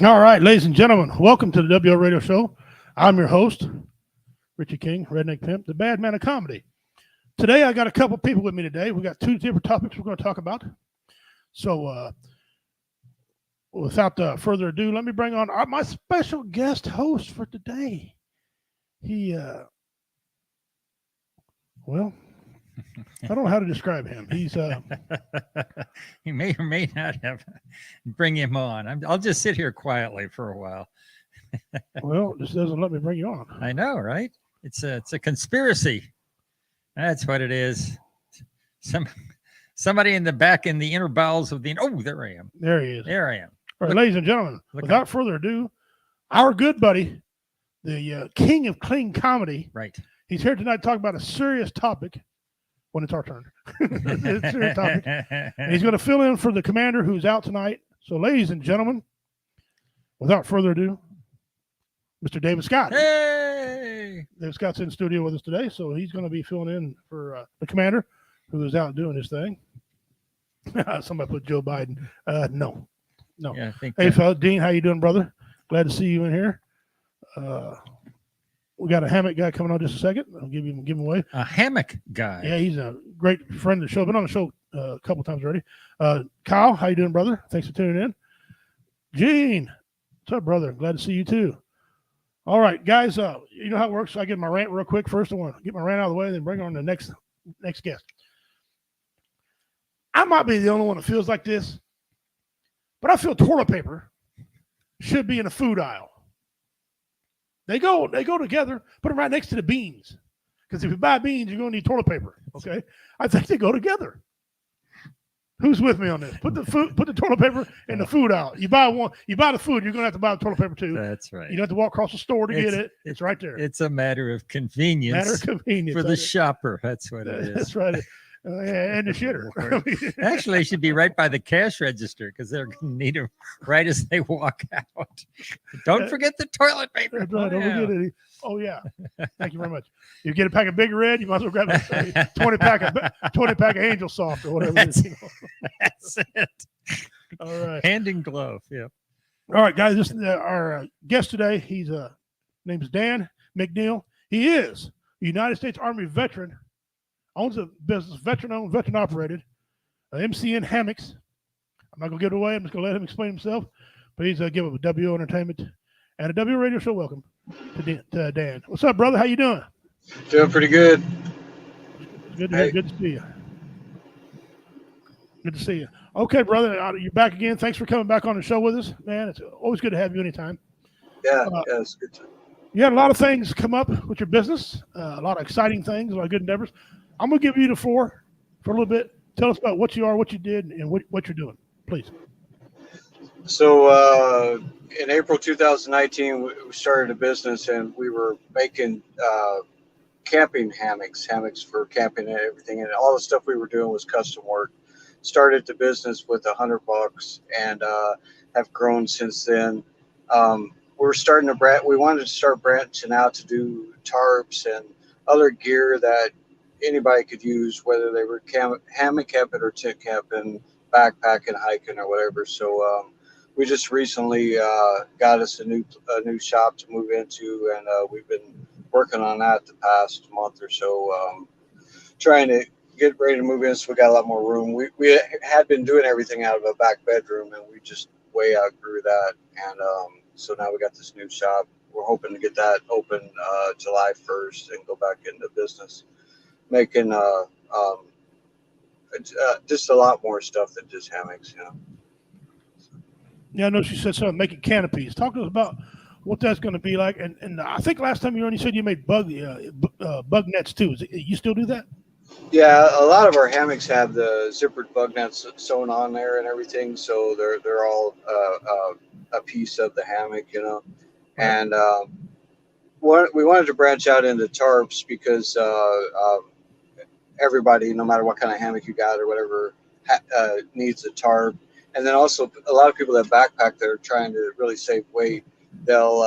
All right, ladies and gentlemen, welcome to the WO Radio Show. I'm your host, Richie King, Redneck Pimp, the bad man of comedy. Today, I got a couple people with me today. We got two different topics we're going to talk about. So, without further ado, let me bring on my special guest host for today. He, well, I don't know how to describe him. He's You may or may not have bring him on. I'll just sit here quietly for a while. well, this doesn't let me bring you on. I know, right? It's a conspiracy. That's what it is. Somebody in the back in the inner bowels of the. Oh, there I am. There he is. There I am. All right, ladies and gentlemen, without further ado, our good buddy, the king of clean comedy. Right. He's here tonight to talk about a serious topic. When it's our turn, it's a serious topic. And he's going to fill in for the commander who's out tonight. So, ladies and gentlemen, without further ado, Mr. David Scott. Hey! David Scott's in studio with us today, so he's going to be filling in for the commander who is out doing his thing. Somebody put Joe Biden. No. Yeah, I think Hey, fella, Dean, how you doing, brother? Glad to see you in here. We got a hammock guy coming on just a second. I'll give him away. a hammock guy. Yeah, he's a great friend of the show. Been on the show a couple times already. Kyle, how you doing, brother? Thanks for tuning in. Gene, what's up, brother? Glad to see you too. All right, guys. You know how it works. So I get my rant real quick. First, I want to get my rant out of the way, then bring on the next guest. I might be the only one that feels like this, but I feel toilet paper should be in a food aisle. They go together. Put them right next to the beans, because if you buy beans, you're going to need toilet paper. Okay, I think they go together. Who's with me on this? Put the toilet paper in the food aisle. You buy the food, you're going to have to buy the toilet paper too. That's right. You don't have to walk across the store to get it. It's right there. It's a matter of convenience. For the shopper. That's what it is. That's right. And the shitter. Actually, it should be right by the cash register because they're going to need them right as they walk out. Don't forget the toilet paper. That's right. Don't forget it. Oh, yeah. Thank you very much. You get a pack of Big Red, you might as well grab a 20 pack of Angel Soft or whatever That's, it is. that's it. All right. Hand in glove. Yeah. All right, guys. This is our guest today. His name is Dan McNeil. He is a United States Army veteran. Owns a business, veteran-owned, veteran-operated, MCN Hammocks. I'm not going to give it away. I'm just going to let him explain himself. But he's give up a WO Entertainment and a WO Radio Show. Welcome to Dan. What's up, brother? How you doing? Doing pretty good. Good to see you. Good to see you. Okay, brother, you're back again. Thanks for coming back on the show with us, man. It's always good to have you anytime. Yeah, it's good. You had a lot of things come up with your business, a lot of exciting things, a lot of good endeavors. I'm going to give you the floor for a little bit. Tell us about what you are, what you did, and what you're doing, please. So in April 2019, we started a business, and we were making camping hammocks for camping and everything. And all the stuff we were doing was custom work. Started the business with $100 and have grown since then. We wanted to start branching out to do tarps and other gear that anybody could use, whether they were hammock camping or tent camping, backpacking, hiking, or whatever. So we just recently got us a new shop to move into, and we've been working on that the past month or so, trying to get ready to move in. So we got a lot more room. We had been doing everything out of a back bedroom, and we just way outgrew that, and so now we got this new shop. We're hoping to get that open July 1st and go back into business, making just a lot more stuff than just hammocks, you know. Yeah, I know she said something, making canopies. Talk to us about what that's going to be like. And I think last time you were on, you said you made bug nets too. You still do that? Yeah, a lot of our hammocks have the zippered bug nets sewn on there and everything, so they're all a piece of the hammock, you know. And we wanted to branch out into tarps because everybody, no matter what kind of hammock you got or whatever, needs a tarp. And then also a lot of people that backpack, they're trying to really save weight. They'll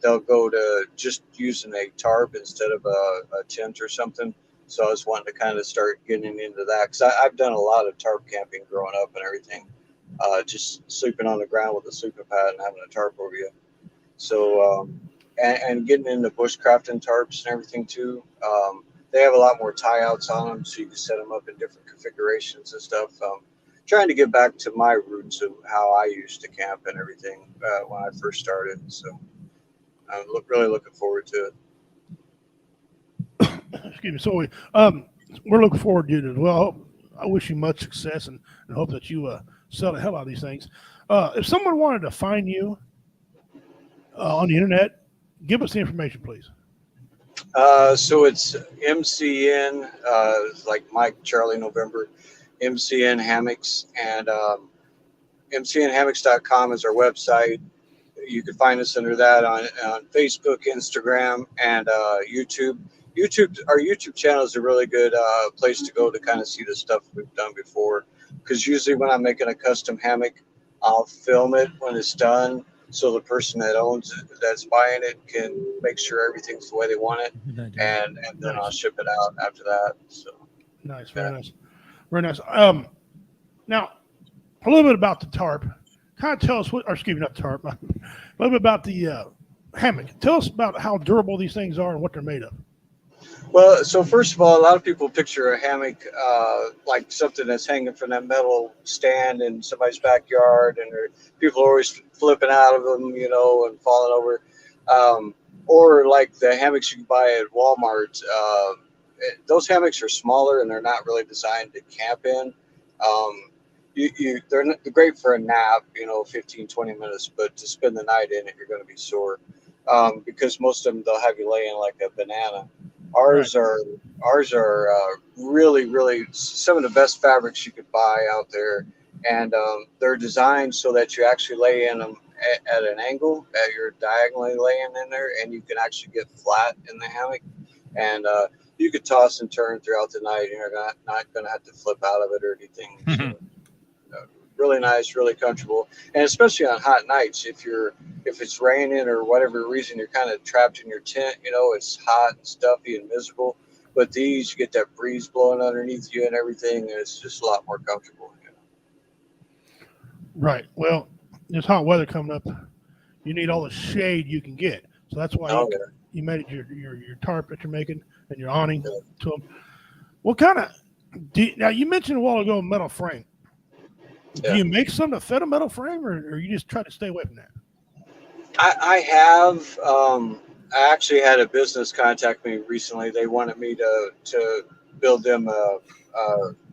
go to just using a tarp instead of a tent or something. So I was wanting to kind of start getting into that because I've done a lot of tarp camping growing up and everything. just sleeping on the ground with a sleeping pad and having a tarp over you. So, and getting into bushcrafting tarps and everything too. They have a lot more tie outs on them, so you can set them up in different configurations and stuff. Trying to get back to my roots of how I used to camp and everything when I first started. So I'm really looking forward to it. Excuse me. So we're looking forward to it as well. I wish you much success and hope that you sell the hell out of these things. If someone wanted to find you on the internet, give us the information, please. So it's MCN, like Mike, Charlie, November, MCN Hammocks, and MCNhammocks.com is our website. You can find us under that on Facebook, Instagram, and YouTube. Our YouTube channel is a really good place to go to kind of see the stuff we've done before. Because usually when I'm making a custom hammock, I'll film it when it's done, so the person that owns it, that's buying it, can make sure everything's the way they want it, and then I'll ship it out after that. So nice, very nice, very nice. Now a little bit about the tarp. Kind of tell us what, or excuse me, not the tarp. A little bit about the hammock. Tell us about how durable these things are and what they're made of. Well, so first of all, a lot of people picture a hammock like something that's hanging from that metal stand in somebody's backyard, and people are always flipping out of them, you know, and falling over. Or like the hammocks you can buy at Walmart. Those hammocks are smaller and they're not really designed to camp in. They're great for a nap, you know, 15, 20 minutes, but to spend the night in it, you're going to be sore because most of them, they'll have you laying like a banana. Ours are really, really some of the best fabrics you could buy out there, and they're designed so that you actually lay in them at an angle, that you're diagonally laying in there, and you can actually get flat in the hammock, and you could toss and turn throughout the night, and you're not going to have to flip out of it or anything. So, really nice, really comfortable, and especially on hot nights, if it's raining or whatever reason, you're kind of trapped in your tent, you know, it's hot and stuffy and miserable, but these, you get that breeze blowing underneath you and everything, and it's just a lot more comfortable, you know? Right. Well, there's hot weather coming up. You need all the shade you can get, so that's why you made it your tarp that you're making and your awning to them. What kind of now you mentioned a while ago metal frame. Do you make some to fit a metal frame, or you just try to stay away from that? I have. I actually had a business contact me recently. They wanted me to build them a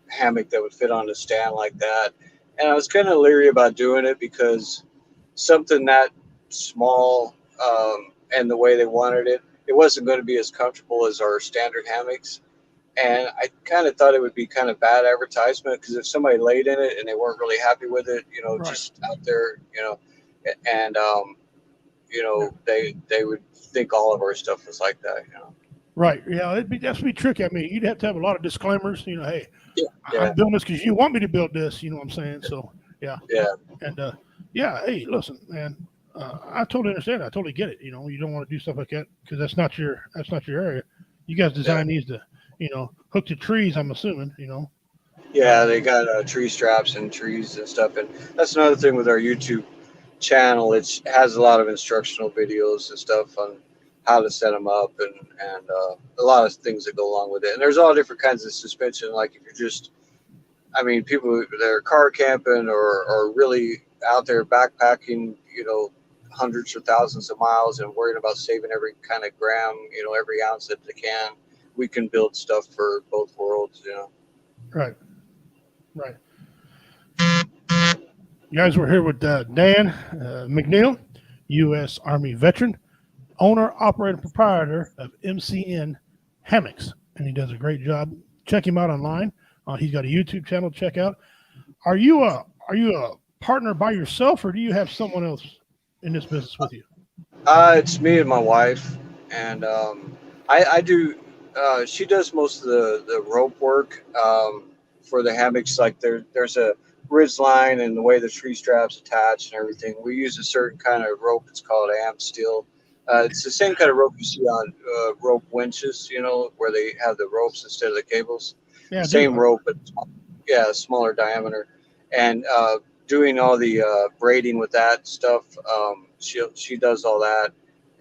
hammock that would fit on a stand like that, and I was kind of leery about doing it because something that small and the way they wanted it, it wasn't going to be as comfortable as our standard hammocks. And I kind of thought it would be kind of bad advertisement because if somebody laid in it and they weren't really happy with it, you know, just out there, you know, and you know, they would think all of our stuff was like that, you know. Right. Yeah, that'd be tricky. I mean, you'd have to have a lot of disclaimers. You know, hey, I'm building this because you want me to build this. You know what I'm saying? So yeah. And hey, listen, man. I totally understand. I totally get it. You know, you don't want to do stuff like that because that's not your area. You guys design these to, you know, hook to trees, I'm assuming, you know. Yeah, they got tree straps and trees and stuff. And that's another thing with our YouTube channel. It has a lot of instructional videos and stuff on how to set them up and a lot of things that go along with it. And there's all different kinds of suspension. Like if you're just, I mean, people that are car camping or really out there backpacking, you know, hundreds or thousands of miles and worrying about saving every kind of gram, you know, every ounce that they can. We can build stuff for both worlds, you know. Right. You guys, we're here with Dan McNeil, U.S. Army veteran, owner, operator, proprietor of MCN Hammocks, and he does a great job. Check him out online. He's got a YouTube channel to check out. Are you a partner by yourself, or do you have someone else in this business with you? It's me and my wife, and I do. She does most of the rope work for the hammocks. Like there's a ridge line and the way the tree straps attach and everything. We use a certain kind of rope. It's called amp steel. It's the same kind of rope you see on rope winches, you know, where they have the ropes instead of the cables. Yeah, same rope, but smaller diameter. And doing all the braiding with that stuff. She does all that,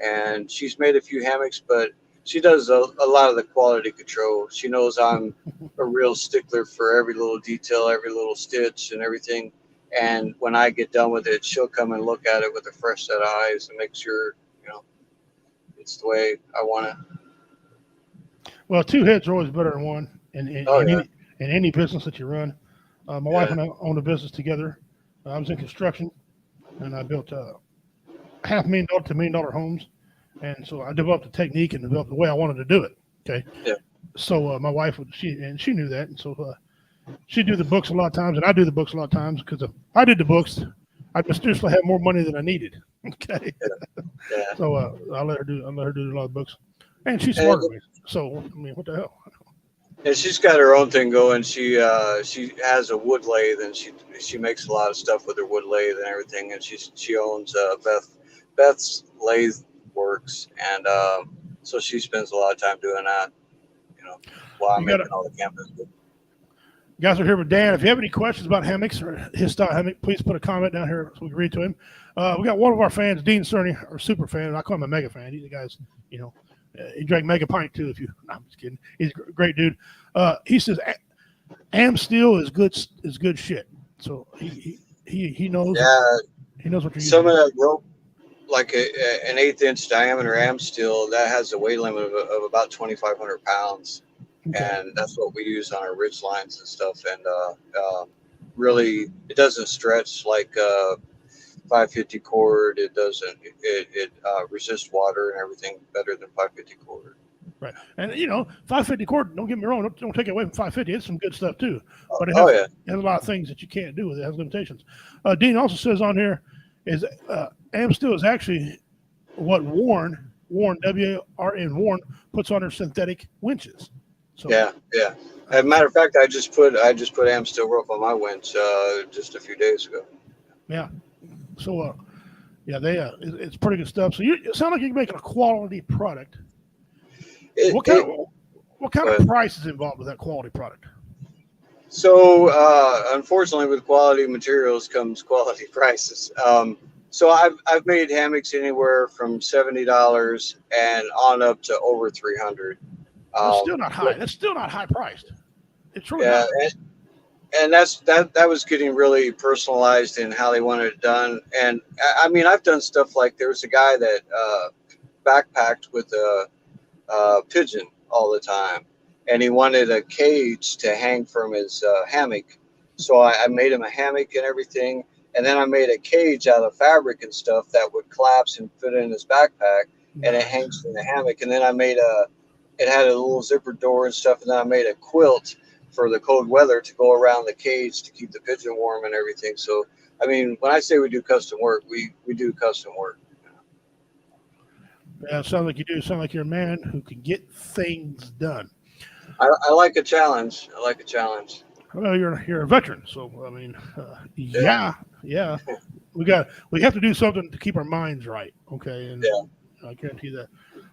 and she's made a few hammocks, but she does a lot of the quality control. She knows I'm a real stickler for every little detail, every little stitch, and everything. And when I get done with it, she'll come and look at it with a fresh set of eyes and make sure, it's the way I want it. Well, two heads are always better than one in any business that you run. My wife and I owned a business together. I was in construction, and I built $500,000 to $1 million homes. And so I developed a technique and developed the way I wanted to do it. Okay. Yeah. So my wife she knew that, and so she'd do the books a lot of times, and I do the books a lot of times because if I did the books, I'd mysteriously have more money than I needed. Okay. Yeah. So I let her do a lot of books, and she's smarter than me. So I mean, what the hell? And she's got her own thing going. She has a wood lathe, and she makes a lot of stuff with her wood lathe and everything. And she owns Beth's Lathe Works, and so she spends a lot of time doing that. While I'm making all the campus. You guys are here with Dan. If you have any questions about hammocks or his style hammock, please put a comment down here so we can read to him. We got one of our fans, Dean Cerny, our super fan. I call him a mega fan. He's the guy's, he drank mega pint too. No, I'm just kidding. He's a great dude. He says Am Steel is good shit. So he knows. Yeah. He knows what you're some using. of that rope, like an 1/8 inch diameter Am Steel, that has a weight limit of about 2,500 pounds. Okay. And that's what we use on our ridge lines and stuff. And really, it doesn't stretch like 550 cord. It doesn't. It resists water and everything better than 550 cord. Right. And 550 cord, don't get me wrong, don't take it away from 550. It's some good stuff too. But it has a lot of things that you can't do with it. It has limitations. Dean also says on here is Am Steel is actually what Warren W-A-R-N Warren puts on her synthetic winches. So, yeah. As a matter of fact, I just put Am Steel rope on my winch just a few days ago. Yeah. So it's pretty good stuff. So it sounds like you're making a quality product. What kind of price is involved with that quality product? So unfortunately, with quality materials comes quality prices. So I've made hammocks anywhere from $70 and on up to over $300. That's still not high. That's still not high priced. It's really not. And that was getting really personalized in how they wanted it done. And I mean, I've done stuff like there was a guy that backpacked with a pigeon all the time, and he wanted a cage to hang from his hammock. So I made him a hammock and everything, and then I made a cage out of fabric and stuff that would collapse and fit in his backpack, and it hangs in the hammock. And then I made it had a little zipper door and stuff, and then I made a quilt for the cold weather to go around the cage to keep the pigeon warm and everything. So, I mean, when I say we do custom work, we do custom work. Yeah, it sounds like you do. Sound like you're a man who can get things done. I like a challenge. Well, you're a veteran, so I mean, yeah. We have to do something to keep our minds right, okay? And I guarantee that.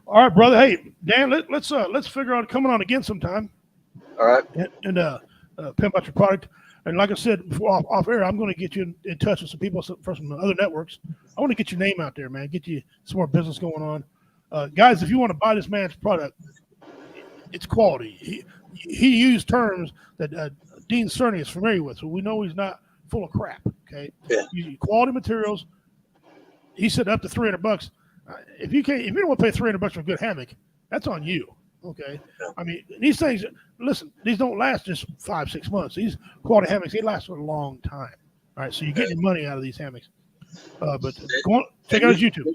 All right, brother. Hey, Dan, let's figure out coming on again sometime. All right. And pimp out your product. And like I said before, off air, I'm going to get you in touch with some people from some other networks. I want to get your name out there, man. Get you some more business going on. Guys, if you want to buy this man's product, it's quality. He used terms that Dean Cerny is familiar with, so we know he's not full of crap. Okay. Yeah. Quality materials. He said up to $300. If you don't want to pay $300 for a good hammock, that's on you. Okay. I mean, these things, listen, these don't last just 5-6 months. These quality hammocks, they last for a long time. All right. So you're getting money out of these hammocks. But go on, check out his YouTube.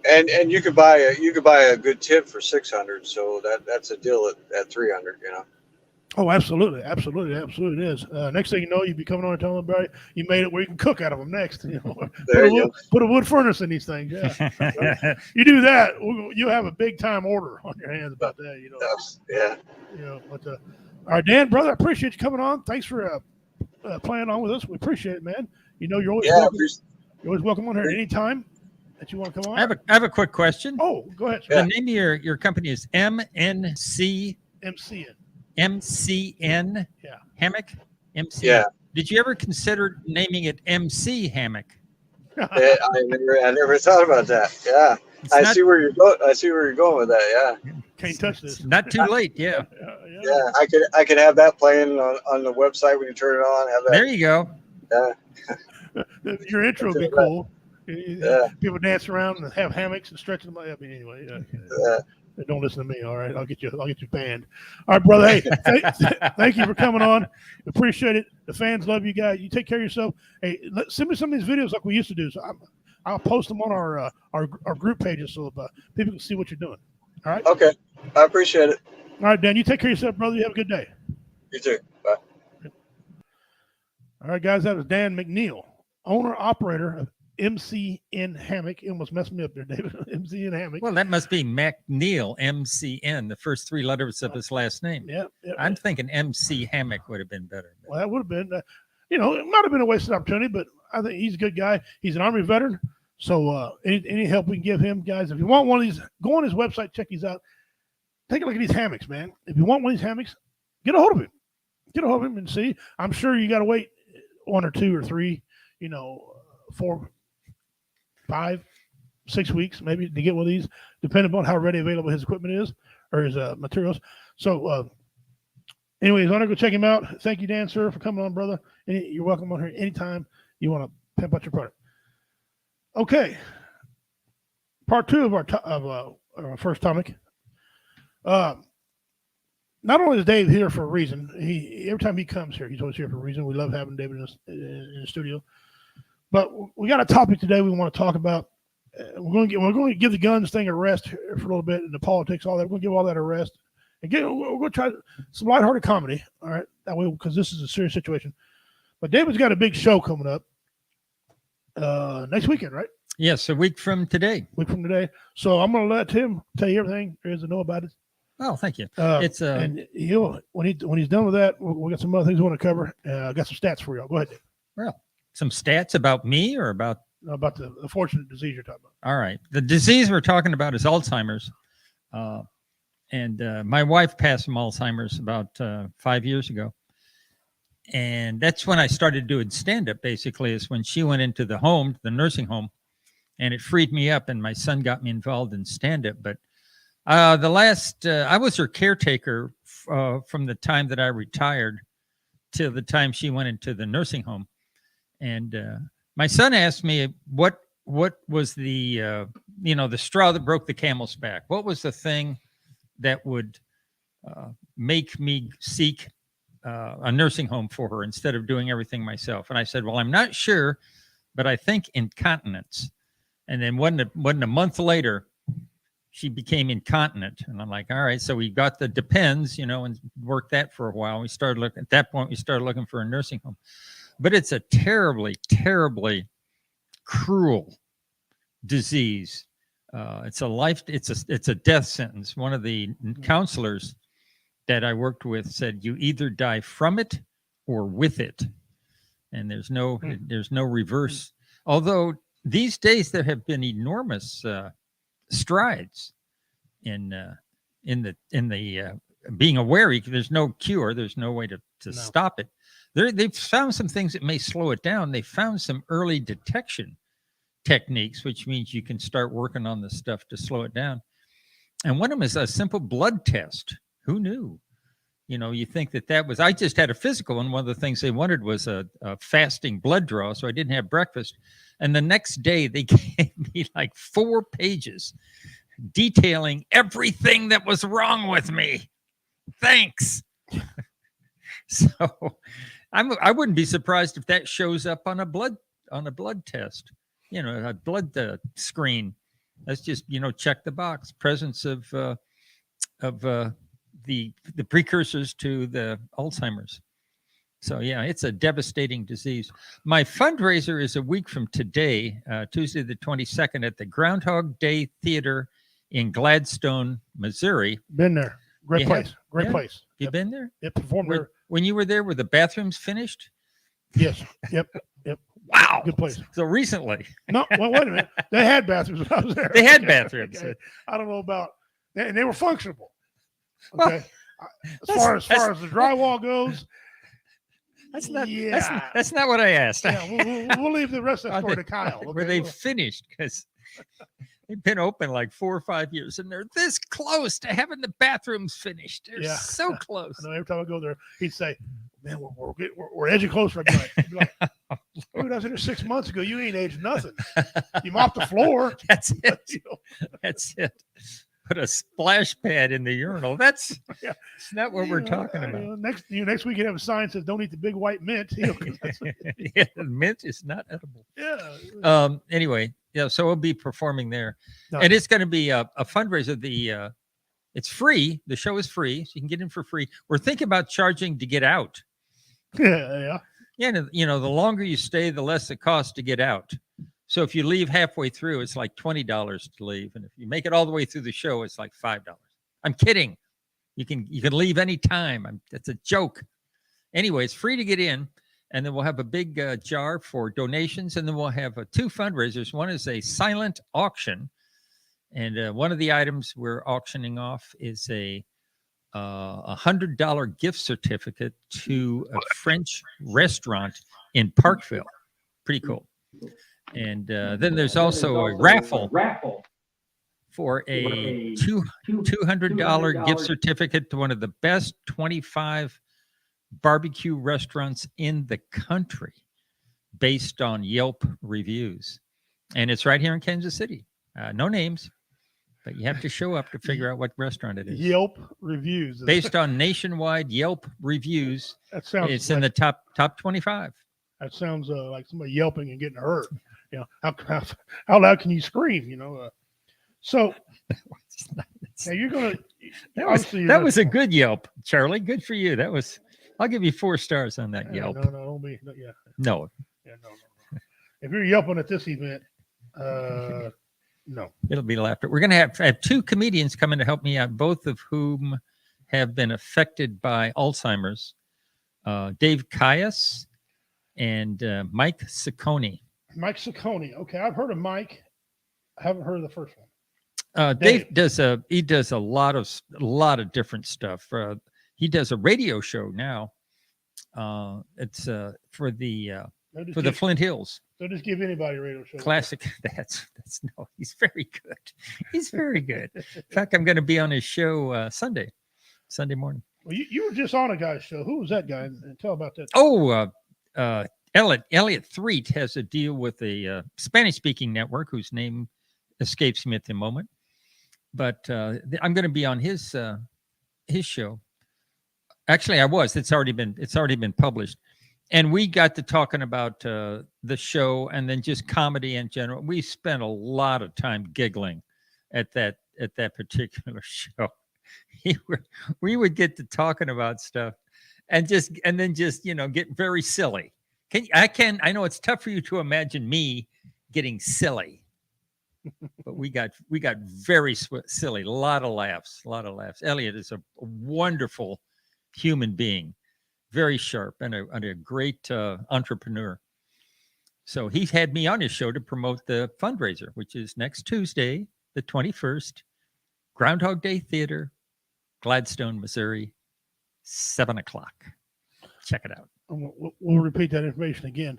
And you could buy a good tip for $600. So that's a deal at $300, Oh, absolutely. It is. Next thing you know, you'll be coming on and telling everybody you made it where you can cook out of them next. Put a wood furnace in these things. Yeah. You do that, you'll have a big time order on your hands about that. Yeah. But all right, Dan, brother, I appreciate you coming on. Thanks for playing on with us. We appreciate it, man. You're always welcome. You're always welcome on here at any time that you want to come on. I have a quick question. Oh, go ahead. The name of your company is MNC. MCN. MCN. Yeah. Hammock. MCN. Yeah. Did you ever consider naming it MC hammock? I never thought about that. Yeah, It's I not, see where you're going. I see where you're going with that. Yeah, Can't touch this. it's not too late. Yeah. yeah. I could have that playing on the website when you turn it on. Have that. There you go. Yeah, Your intro would be cool. Yeah. People dance around and have hammocks and stretch them. I mean, anyway. yeah. Don't listen to me. All right, I'll get you banned. All right, brother. Hey, thank you for coming on. Appreciate it. The fans love you guys. You take care of yourself. Hey, send me some of these videos like we used to do. So I'll post them on our group pages so people can see what you're doing. All right. Okay, I appreciate it. All right, Dan. You take care of yourself, brother. You have a good day. You too. Bye. All right, guys. That was Dan McNeil, owner operator of MCN Hammock. You almost messed me up there, David. MCN Hammock. Well, that must be McNeil, MCN, the first 3 letters of his last name. Yeah. I'm thinking MC Hammock would have been better. Well, that would have been, it might have been a wasted opportunity, but I think he's a good guy. He's an Army veteran. So any help we can give him, guys, if you want one of these, go on his website, check these out. Take a look at these hammocks, man. If you want one of these hammocks, get a hold of him. Get a hold of him and see. I'm sure you got to wait 1 or 2 or 3, 4, 5, 6 weeks maybe to get one of these, depending upon how ready available his equipment is or his materials. So anyways, I'm gonna go check him out. Thank you, Dan, sir, for coming on, brother. You're welcome on here anytime you want to pimp out your product. Okay, part 2 of our first topic. Not only is Dave here for a reason, every time he comes here, he's always here for a reason. We love having David in the studio. But we got a topic today we want to talk about. We're going to give the guns thing a rest for a little bit, and the politics, all that. We're going to give all that a rest, and we're going to try some lighthearted comedy. All right, that way, because this is a serious situation. But David's got a big show coming up next weekend, right? Yes, a week from today. So I'm going to let him tell you everything there is to know about it. Oh, thank you. It's and he'll when he's done with that, we got some other things we want to cover. I got some stats for y'all. Go ahead, Dave. Well, some stats about me or about the unfortunate disease you're talking about. All right. The disease we're talking about is Alzheimer's. And my wife passed from Alzheimer's about 5 years ago. And that's when I started doing stand-up, basically, is when she went into the nursing home, and it freed me up, and my son got me involved in stand-up. But I was her caretaker from the time that I retired till the time she went into the nursing home. And my son asked me what was the the straw that broke the camel's back. What was the thing that would make me seek a nursing home for her instead of doing everything myself? And I said, well, I'm not sure, but I think incontinence. And then wasn't a month later, she became incontinent. And I'm like, all right. So we got the Depends, and worked that for a while. We started looking for a nursing home. But it's a terribly, terribly cruel disease. It's a death sentence. One of the counselors that I worked with said, you either die from it or with it. And there's no reverse. Although these days there have been enormous strides in the being aware. There's no cure. There's no way to stop it. They've found some things that may slow it down. They found some early detection techniques, which means you can start working on the stuff to slow it down. And one of them is a simple blood test. Who knew? You think that was, I just had a physical, and one of the things they wanted was a fasting blood draw, so I didn't have breakfast. And the next day they gave me like 4 pages detailing everything that was wrong with me. Thanks. So I wouldn't be surprised if that shows up on a blood test, a blood screen. Let's just, check the box, presence of the precursors to the Alzheimer's. So yeah, it's a devastating disease. My fundraiser is a week from today, Tuesday the 22nd, at the Groundhog Day Theater in Gladstone, Missouri. Been there. Great place. You been there? Yep. Performed there. When you were there, were the bathrooms finished? Yes. Yep. Wow. Good place. So recently. No, well, wait a minute. They had bathrooms when I was there. They had bathrooms. Okay. I don't know about, and they were functional. Well, Okay. As far as the drywall goes, That's not. Yeah. That's not what I asked. Yeah, we'll leave the rest of the Are story they- to Kyle. Were they finished? Because they've been open like 4 or 5 years, and they're this close to having the bathrooms finished. They're Yeah. so close. I know every time I go there, he'd say, "Man, we're edging closer." I'd be like, "Dude, I was there 6 months ago. You ain't aged nothing. You mopped the floor." That's it. You know? That's it. Put a splash pad in the urinal. That's Yeah. it's not what we're You know, talking about. Next week you have a sign that says "Don't eat the big white mint." You know, 'cause Yeah, the mint is not edible. yeah. Anyway, yeah, so we'll be performing there. Nice. And it's going to be a fundraiser. It's free. The show is free, so you can get in for free. We're thinking about charging to get out. Yeah. Yeah, and, the longer you stay, the less it costs to get out. So if you leave halfway through, it's like $20 to leave, and if you make it all the way through the show, it's like $5. I'm kidding. You can leave any time. It's a joke. Anyway, it's free to get in, and then we'll have a big jar for donations, and then we'll have 2 fundraisers. One is a silent auction, and one of the items we're auctioning off is a $100 gift certificate to a French restaurant in Parkville. Pretty cool. And then there's also a raffle for a $200 gift certificate to one of the best 25 barbecue restaurants in the country based on Yelp reviews. And it's right here in Kansas City. No names, but you have to show up to figure out what restaurant it is. Yelp reviews. Based on nationwide Yelp reviews, That sounds. it's in the top 25. That sounds like somebody yelping and getting hurt. You know, how loud can you scream? You know. So now you're gonna. That was a good Yelp, Charlie. Good for you. I'll give you 4 stars on that Yelp. No, don't be. No, yeah. No, Yeah, no. If you're yelping at this event, no. it'll be laughter. We're going to have 2 comedians coming to help me out, both of whom have been affected by Alzheimer's. Dave Caius and Mike Ciccone. Mike Ciccone. Okay, I've heard of Mike. I haven't heard of the first one. Dave does a lot of different stuff. He does a radio show now. It's for the Flint Hills. So just give anybody a radio show. Classic. That's no. He's very good. He's very good. In fact, I'm going to be on his show Sunday morning. Well, you were just on a guy's show. Who was that guy? And tell about that. Oh, Elliot Threet has a deal with a Spanish-speaking network whose name escapes me at the moment. But I'm going to be on his show. Actually, I was. It's already been published, and we got to talking about the show and then just comedy in general. We spent a lot of time giggling at that particular show. We would get to talking about stuff, and then get very silly. I know it's tough for you to imagine me getting silly, but we got very silly. A lot of laughs. Elliot is a wonderful human being, very sharp, and a great entrepreneur. So he had me on his show to promote the fundraiser, which is next Tuesday, the 21st, Groundhog Day Theater, Gladstone, Missouri, 7:00. Check it out. We'll repeat that information again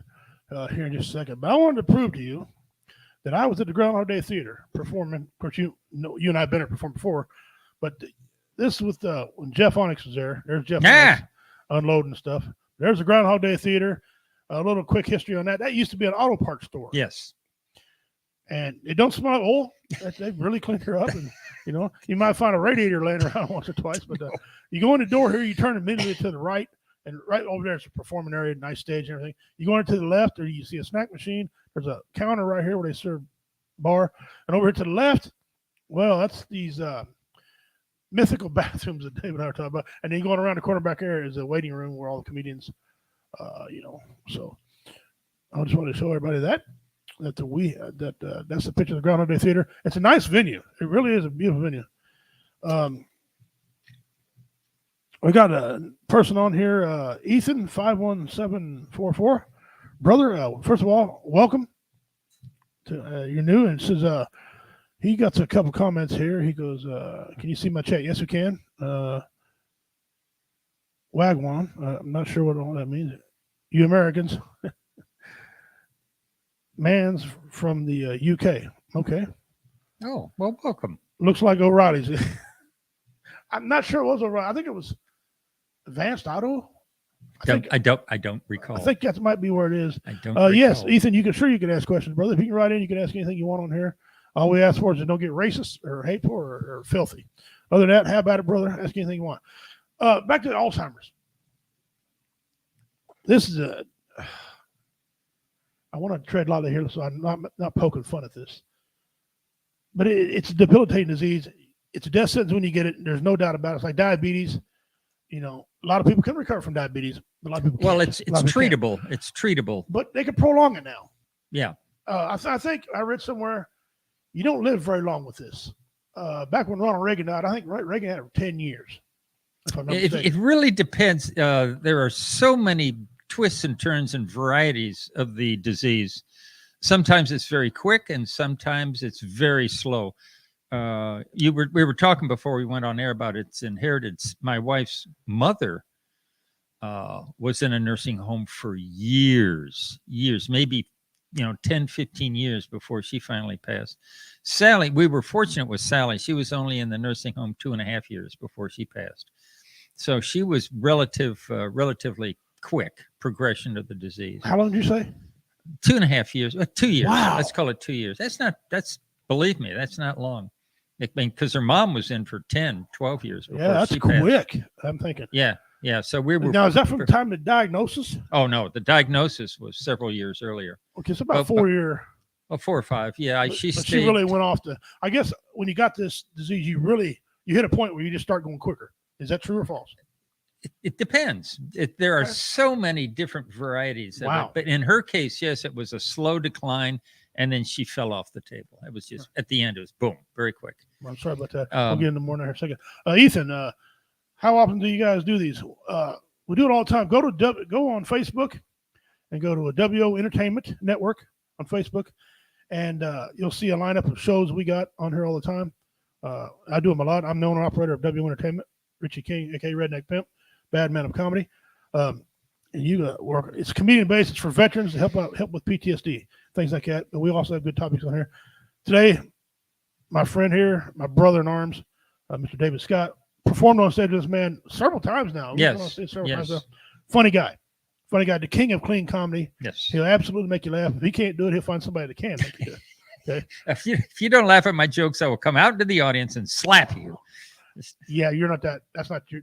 here in just a second. But I wanted to prove to you that I was at the Groundhog Day Theater performing. Of course, you and I have been there performed before, but this was when Jeff Onyx was there. There's Jeff Onyx unloading stuff. There's the Groundhog Day Theater. A little quick history on that. That used to be an auto parts store. Yes. And it don't smell like oil. They've really cleaned her up. And, you might find a radiator laying around once or twice. But you go in the door here, you turn immediately to the right. And right over there is a performing area, nice stage and everything. You go into the left, or you see a snack machine. There's a counter right here where they serve bar. And over here to the left, well, that's these mythical bathrooms that David and I were talking about. And then going around the corner back there is a waiting room where all the comedians, So I just wanted to show everybody that's the picture of the Groundhog Day Theater. It's a nice venue. It really is a beautiful venue. We got a person on here, Ethan 51744. Brother, first of all, welcome to you're new, and it says he got a couple comments here. He goes, "Can you see my chat?" Yes, we can. Wagwan. I'm not sure what all that means. you Americans. Man's from the UK. Okay. Oh, well, welcome. Looks like O'Reilly's. I'm not sure it was O'Reilly. I think it was Advanced Auto. I don't recall. I think that might be where it is. I don't recall. Yes, Ethan, you can ask questions, brother. If you can write in, you can ask anything you want on here. All we ask for is don't get racist or hateful or filthy. Other than that, how about it, brother? Ask anything you want. Back to the Alzheimer's. This is I want to tread lightly here, so I'm not poking fun at this. But it's a debilitating disease. It's a death sentence when you get it. There's no doubt about it. It's like diabetes. You know, a lot of people can recover from diabetes. A lot of people can't. Well, it's treatable. It's treatable. But they can prolong it now. Yeah. I think I read somewhere you don't live very long with this. Back when Ronald Reagan died, I think Reagan had it for 10 years. If I'm not mistaken. It really depends. There are so many twists and turns and varieties of the disease. Sometimes it's very quick and sometimes it's very slow. We were talking before we went on air about its inheritance. My wife's mother was in a nursing home for years, maybe 10, 15 years before she finally passed. Sally, we were fortunate with Sally. She was only in the nursing home 2.5 years before she passed. So she was relatively quick progression of the disease. How long did you say? 2.5 years. 2 years. Wow. Let's call it 2 years. Believe me, that's not long. I mean, because her mom was in for 10, 12 years before that's she passed. quick. I'm thinking. Yeah. So we were. Now, is that from the time of the diagnosis? Oh, no. The diagnosis was several years earlier. Okay, it's about 4 years. Oh, 4 or 5. Yeah. She really went off I guess when you got this disease, you hit a point where you just start going quicker. Is that true or false? It depends. There are so many different varieties of it. But in her case, yes, it was a slow decline, and then she fell off the table. It was just at the end. It was boom, very quick. I'm sorry about that. We'll get into more in a second. Ethan, how often do you guys do these? We do it all the time. Go on Facebook and go to a WO Entertainment Network on Facebook, and you'll see a lineup of shows we got on here all the time. I do them a lot. I'm the owner operator of WO Entertainment, Richie King, aka Redneck Pimp. Bad man of comedy, and you work. It's comedian based. It's for veterans to help with PTSD, things like that. But we also have good topics on here. Today, my friend here, my brother in arms, Mr. David Scott, performed on stage with this man several times now. Yes. Funny guy, the king of clean comedy. Yes. He'll absolutely make you laugh. If he can't do it, he'll find somebody that can make you do it. Okay. If you don't laugh at my jokes, I will come out into the audience and slap you. Yeah, you're not that. That's not your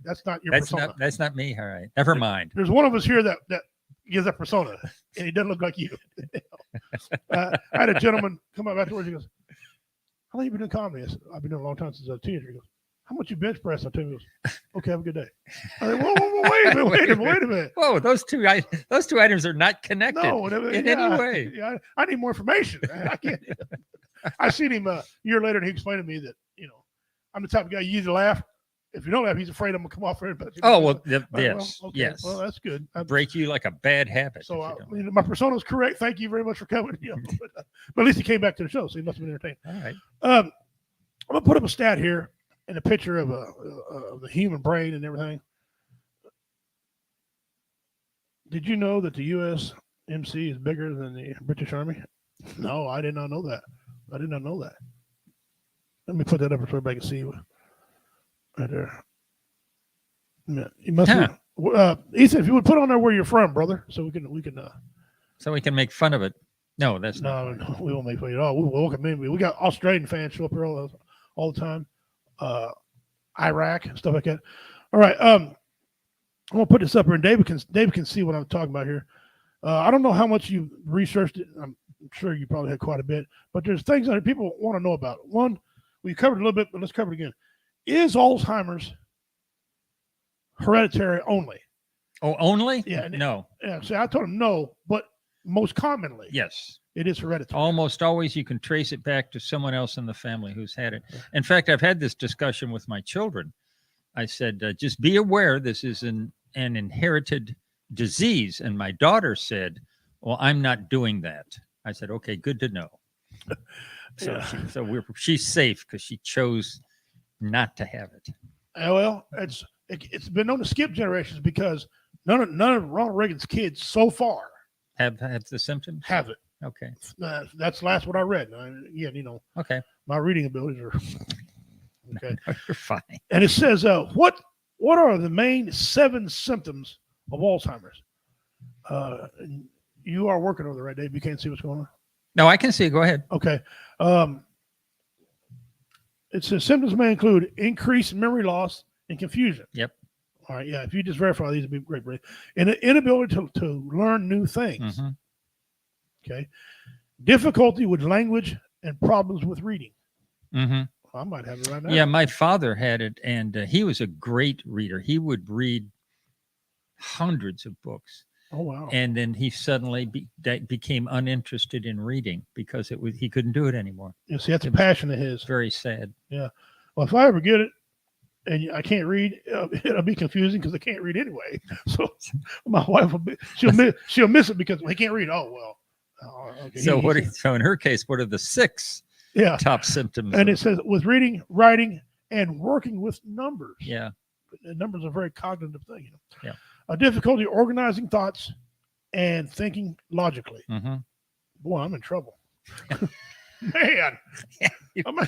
persona. That's not me. All right. Never mind. There's one of us here that gives that persona, and he doesn't look like you. I had a gentleman come up afterwards. He goes, "How long have you been doing comedy?" I said, "I've been doing it a long time, since I was a teenager." He goes, "How much you bench press?" I told him. He goes, "Okay, have a good day." I said, "Whoa, wait a minute. Whoa, those two items are not connected in any way. Yeah, I need more information. I can't. I seen him a year later, and he explained to me that I'm the type of guy you either laugh. If you don't laugh, he's afraid I'm gonna come off there. Oh well, yes, well, okay. yes. Well, that's good. Break you like a bad habit. So my persona is correct. Thank you very much for coming. But at least he came back to the show, so he must have been entertained. All right. I'm gonna put up a stat here and a picture of the human brain and everything. Did you know that the U.S. MC is bigger than the British Army? No, I did not know that. Let me put that up so everybody can see right there. Yeah, you must. Ethan, if you would put on there where you're from, brother, so we can make fun of it. No, that's no, we won't make fun at all. We'll welcome in. We got Australian fans show up here all the time. Iraq stuff like that. All right, I'm gonna put this up here, and David can see what I'm talking about here. I don't know how much you researched it. I'm sure you probably had quite a bit, but there's things that people want to know about. One, we covered a little bit, but let's cover it again. Is Alzheimer's hereditary only? Oh, only? Yeah. No. Yeah. See, I told him no, but most commonly, yes, it is hereditary. Almost always you can trace it back to someone else in the family who's had it. In fact, I've had this discussion with my children. I said, just be aware this is an inherited disease. And my daughter said, well, I'm not doing that. I said, okay, good to know. So, she's safe because she chose not to have it. Well, it's been known to skip generations because None of Ronald Reagan's kids so far Have the symptoms? have it. Okay. That's the last what I read. Yeah, Okay. my reading abilities are okay. No, you're fine. And it says, what are the main 7 symptoms of Alzheimer's? You are working over there, right, Dave? You can't see what's going on. No, I can see. Go ahead. Okay. It says symptoms may include increased memory loss and confusion. Yep. All right. Yeah. If you just verify these, would be great. And an inability to learn new things. Mm-hmm. Okay. Difficulty with language and problems with reading. Mm-hmm. I might have it right now. Yeah, my father had it, and he was a great reader. He would read hundreds of books. Oh, wow. And then he suddenly became uninterested in reading because he couldn't do it anymore. You see, that's a passion of his. Very sad. Yeah. Well, if I ever get it and I can't read, it'll be confusing because I can't read anyway. So my wife she'll miss it because he can't read. Oh, well. Okay. So in her case, what are the 6 top symptoms? And it says with reading, writing, and working with numbers. Yeah. Numbers are a very cognitive thing. Yeah. A difficulty organizing thoughts and thinking logically. Mm-hmm. Boy, I'm in trouble. Man.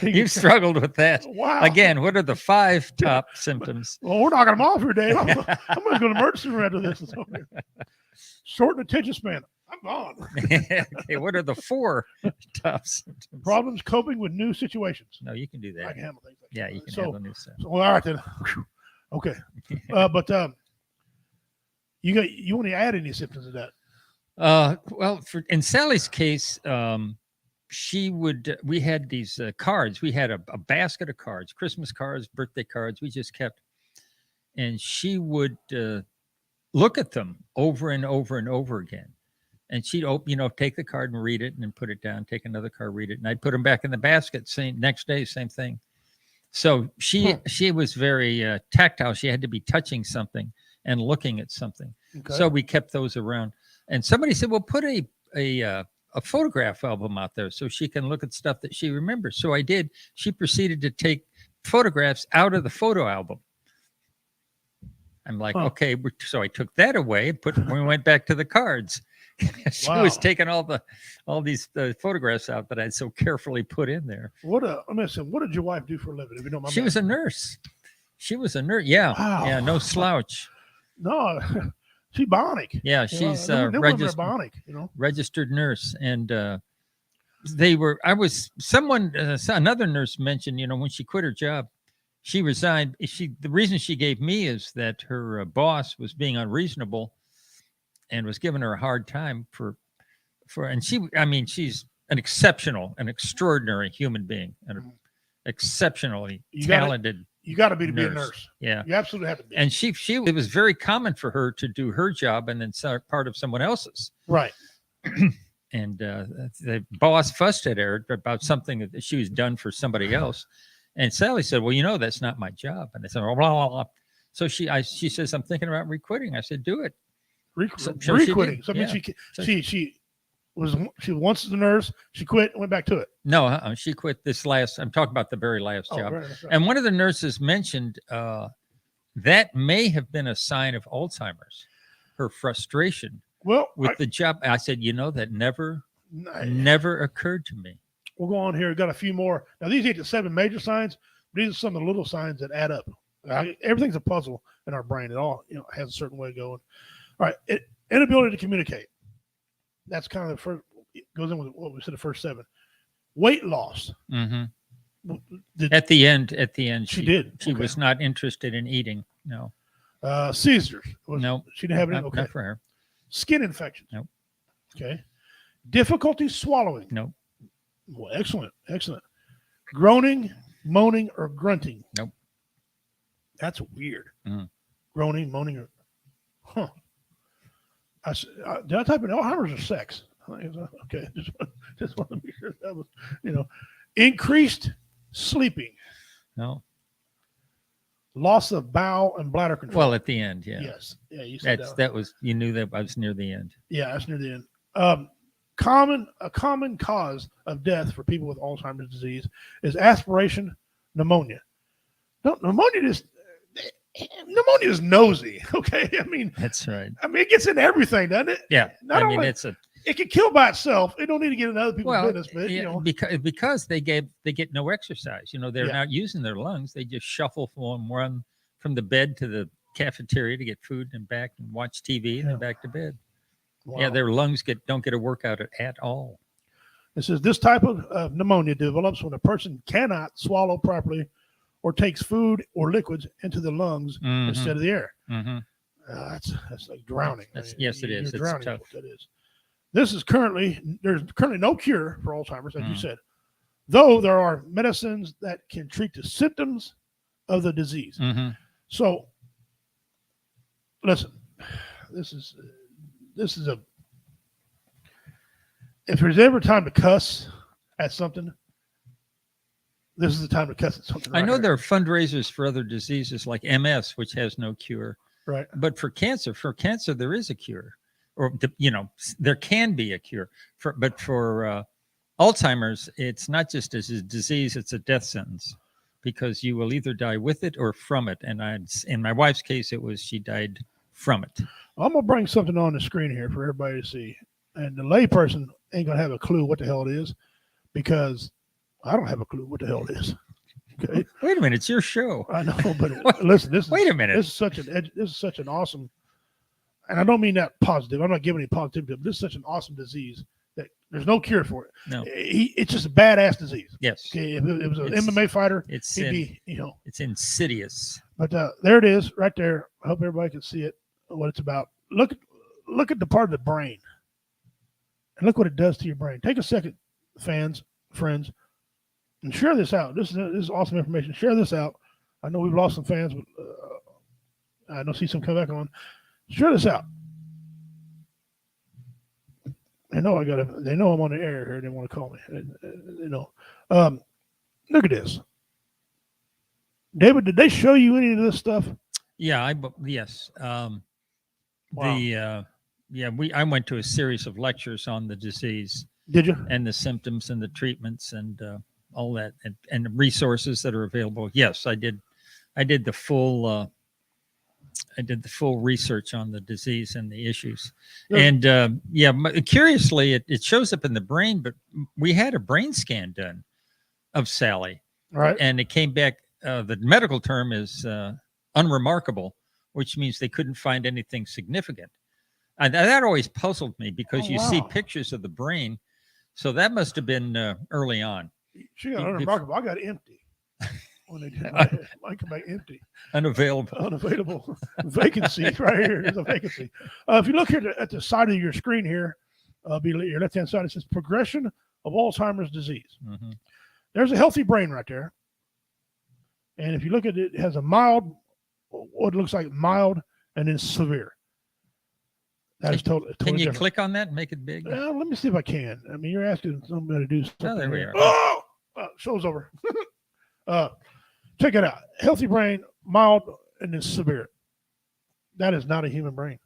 You've struggled with that. Wow. Again, what are the 5 top symptoms? Well, we're knocking them off here, Dave. I'm going to go to the emergency room after this. Short attention span. I'm gone. Okay, what are the 4 top symptoms? Problems coping with new situations. No, you can do that. I can handle things like Yeah, you can handle new stuff. So, all right then. Okay. But you want to add any symptoms to that? Well, in Sally's case, we had these cards. We had a basket of cards, Christmas cards, birthday cards. We just kept, and she would look at them over and over and over again. And she'd take the card and read it and then put it down, take another card, read it. And I'd put them back in the basket. Next day, same thing. So she was very tactile. She had to be touching something and looking at something. Okay. So we kept those around. And somebody said, well, put a photograph album out there so she can look at stuff that she remembers. So I did. She proceeded to take photographs out of the photo album. I'm like, okay. So I took that away. We went back to the cards. She was taking all these photographs out that I'd so carefully put in there. What did your wife do for a living? If you don't mind. She was a nurse. Yeah. Wow. Yeah. No slouch. No, she's bionic. Yeah. She's bionic, registered nurse. And another nurse mentioned, when she quit her job, she resigned. The reason she gave me is that her boss was being unreasonable and was giving her a hard time and she's an extraordinary human being, and an exceptionally talented. You got to be a nurse. Yeah, you absolutely have to be. And it was very common for her to do her job and then part of someone else's. Right. And the boss fussed at her about something that she was done for somebody else. And Sally said, well, that's not my job. And they said, blah, blah, blah. So she says, I'm thinking about requitting. I said, do it. Requitting. So she once the nurse, she quit and went back to it. No, she quit I'm talking about the very last job. Right. And one of the nurses mentioned that may have been a sign of Alzheimer's, her frustration with the job. I said, that never occurred to me. We'll go on here. We've got a few more. Now, these ain't the 7 major signs, but these are some of the little signs that add up. Everything's a puzzle in our brain. It all has a certain way of going. All right. Inability to communicate. That's kind of the first, goes in with what we said, the first 7. Weight loss. Mm-hmm. At the end, she did. She was not interested in eating. No. Seizures. No. She didn't have any. Okay. Not for her. Skin infections. Nope. Okay. Difficulty swallowing. Nope. Well, excellent. Groaning, moaning, or grunting. Nope. That's weird. Mm-hmm. Groaning, moaning, or did I type in Alzheimer's or sex? Okay, just want to be sure that was, increased sleeping. No. Loss of bowel and bladder control. Well, at the end, yeah. Yes, yeah. You said you knew that I was near the end. Yeah, that's near the end. A common cause of death for people with Alzheimer's disease is aspiration pneumonia. Pneumonia pneumonia is nosy. Okay, That's right. it gets into everything, doesn't it? Yeah. Not only it can kill by itself. It don't need to get into other people's business, but because they get no exercise. They're not using their lungs. They just shuffle from one from the bed to the cafeteria to get food and back and watch TV and then back to bed. Wow. Yeah, their lungs don't get a workout at all. It says this type of pneumonia develops when a person cannot swallow properly or takes food or liquids into the lungs instead of the air. Mm-hmm. That's like drowning. Yes, it is. It's drowning. Tough. That is. There's currently no cure for Alzheimer's, as you said, though there are medicines that can treat the symptoms of the disease. Mm-hmm. So, listen, this is if there's ever time to cuss at something, this is the time to cuss at something. I know there are fundraisers for other diseases like MS, which has no cure. Right. But for cancer, there is a cure, or there can be a cure. But for Alzheimer's, it's not just as a disease; it's a death sentence, because you will either die with it or from it. And in my wife's case, she died from it. I'm gonna bring something on the screen here for everybody to see, and the layperson ain't gonna have a clue what the hell it is, because I don't have a clue what the hell it is. Okay. Wait a minute, it's your show. I know, but listen, wait a minute. This is such an awesome, and I don't mean that positive. I'm not giving any positivity, but this is such an awesome disease that there's no cure for it. No, it's just a badass disease. Yes. Okay, if it was an MMA fighter, it'd be it's insidious. But there it is, right there. I hope everybody can see it. What it's about. Look at the part of the brain, and look what it does to your brain. Take a second, friends, and share this out. This is awesome information. Share this out. I know we've lost some fans, but I don't see some come back on. Share this out. They know I'm on the air here. They want to call me. They know. Look at this. David, did they show you any of this stuff? Yeah, yes. Wow. I went to a series of lectures on the disease. Did you? And the symptoms and the treatments and all that, and the resources that are available. Yes, I did the full research on the disease and the issues. Yeah. And curiously, it shows up in the brain, but we had a brain scan done of Sally. Right. And it came back, the medical term is unremarkable, which means they couldn't find anything significant. And that always puzzled me, because you see pictures of the brain. So that must have been early on. She got unremarkable. I got empty when they did mine come back empty. Unavailable. Vacancy right here. There's a vacancy. If you look here at the side of your screen here, your left-hand side, it says progression of Alzheimer's disease. Mm-hmm. There's a healthy brain right there. And if you look at it, it has a mild, what looks like mild, and then severe. That is totally Can you different. click on that and make it big? Let me see if I can. I mean, you're asking somebody to do something. Oh, there we are. Oh, show's over. Check it out. Healthy brain, mild, and then severe. That is not a human brain.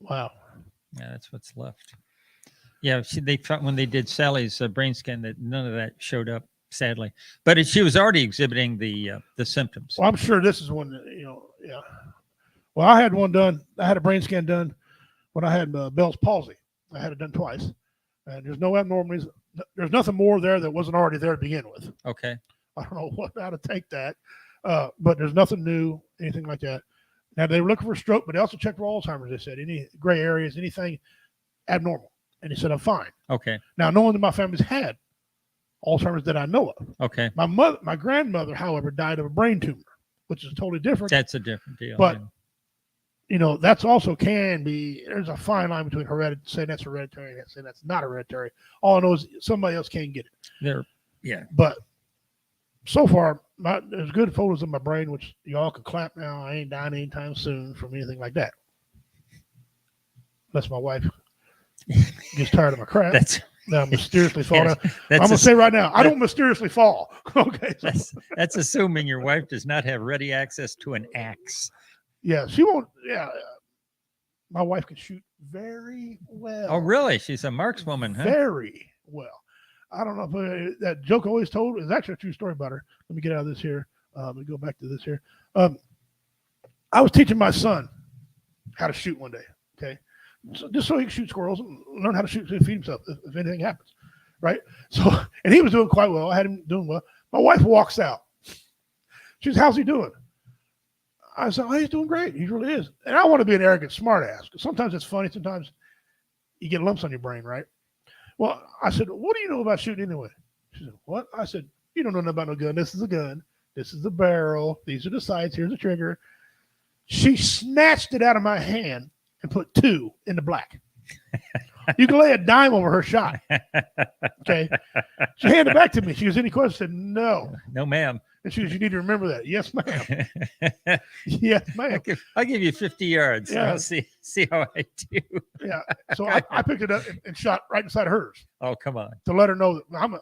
Wow. Yeah, that's what's left. Yeah, they found when they did Sally's brain scan that none of that showed up, sadly. But she was already exhibiting the symptoms. Well, I'm sure this is one that, yeah. Well, I had one done. I had a brain scan done when I had Bell's palsy. I had it done twice. And there's no abnormalities. There's nothing more there that wasn't already there to begin with. Okay. I don't know how to take that. But there's nothing new, anything like that. Now, they were looking for a stroke, but they also checked for Alzheimer's. They said, any gray areas, anything abnormal. And they said, I'm fine. Okay. Now, no one in my family's had Alzheimer's that I know of. Okay. My grandmother, however, died of a brain tumor, which is totally different. That's a different deal. But that's also can be, there's a fine line between saying that's hereditary and saying that's not hereditary. All I know is somebody else can get it. Yeah. But so far, there's good photos of my brain, which y'all can clap now. I ain't dying anytime soon from anything like that. Unless my wife gets tired of my crap. Now I'm mysteriously fall down. I'm going to say right now, I don't mysteriously fall. Okay. So. That's assuming your wife does not have ready access to an axe. Yeah, she won't. Yeah, my wife can shoot very well. Oh, really? She's a markswoman, huh? Very well. I don't know if that joke I always told is actually a true story about her. Let me get out of this here. Let me go back to this here. I was teaching my son how to shoot one day. Okay, just so he can shoot squirrels and learn how to shoot to feed himself if anything happens, right? So, and he was doing quite well. I had him doing well. My wife walks out. She says, "How's he doing?" I said, "Oh, he's doing great. He really is." And I want to be an arrogant smartass because sometimes it's funny. Sometimes you get lumps on your brain, right? Well, I said, "What do you know about shooting anyway?" She said, "What?" I said, "You don't know nothing about no gun. This is a gun. This is the barrel. These are the sights. Here's the trigger." She snatched it out of my hand and put 2 in the black. You can lay a dime over her shot. Okay. She handed it back to me. She goes, "Any questions?" I said, "No." No, ma'am. And she goes, "You need to remember that." "Yes, ma'am." "Yes, ma'am." I'll give you 50 yards. Yeah. I'll see how I do. Yeah. So I picked it up and shot right inside hers Oh, come on. to let her know that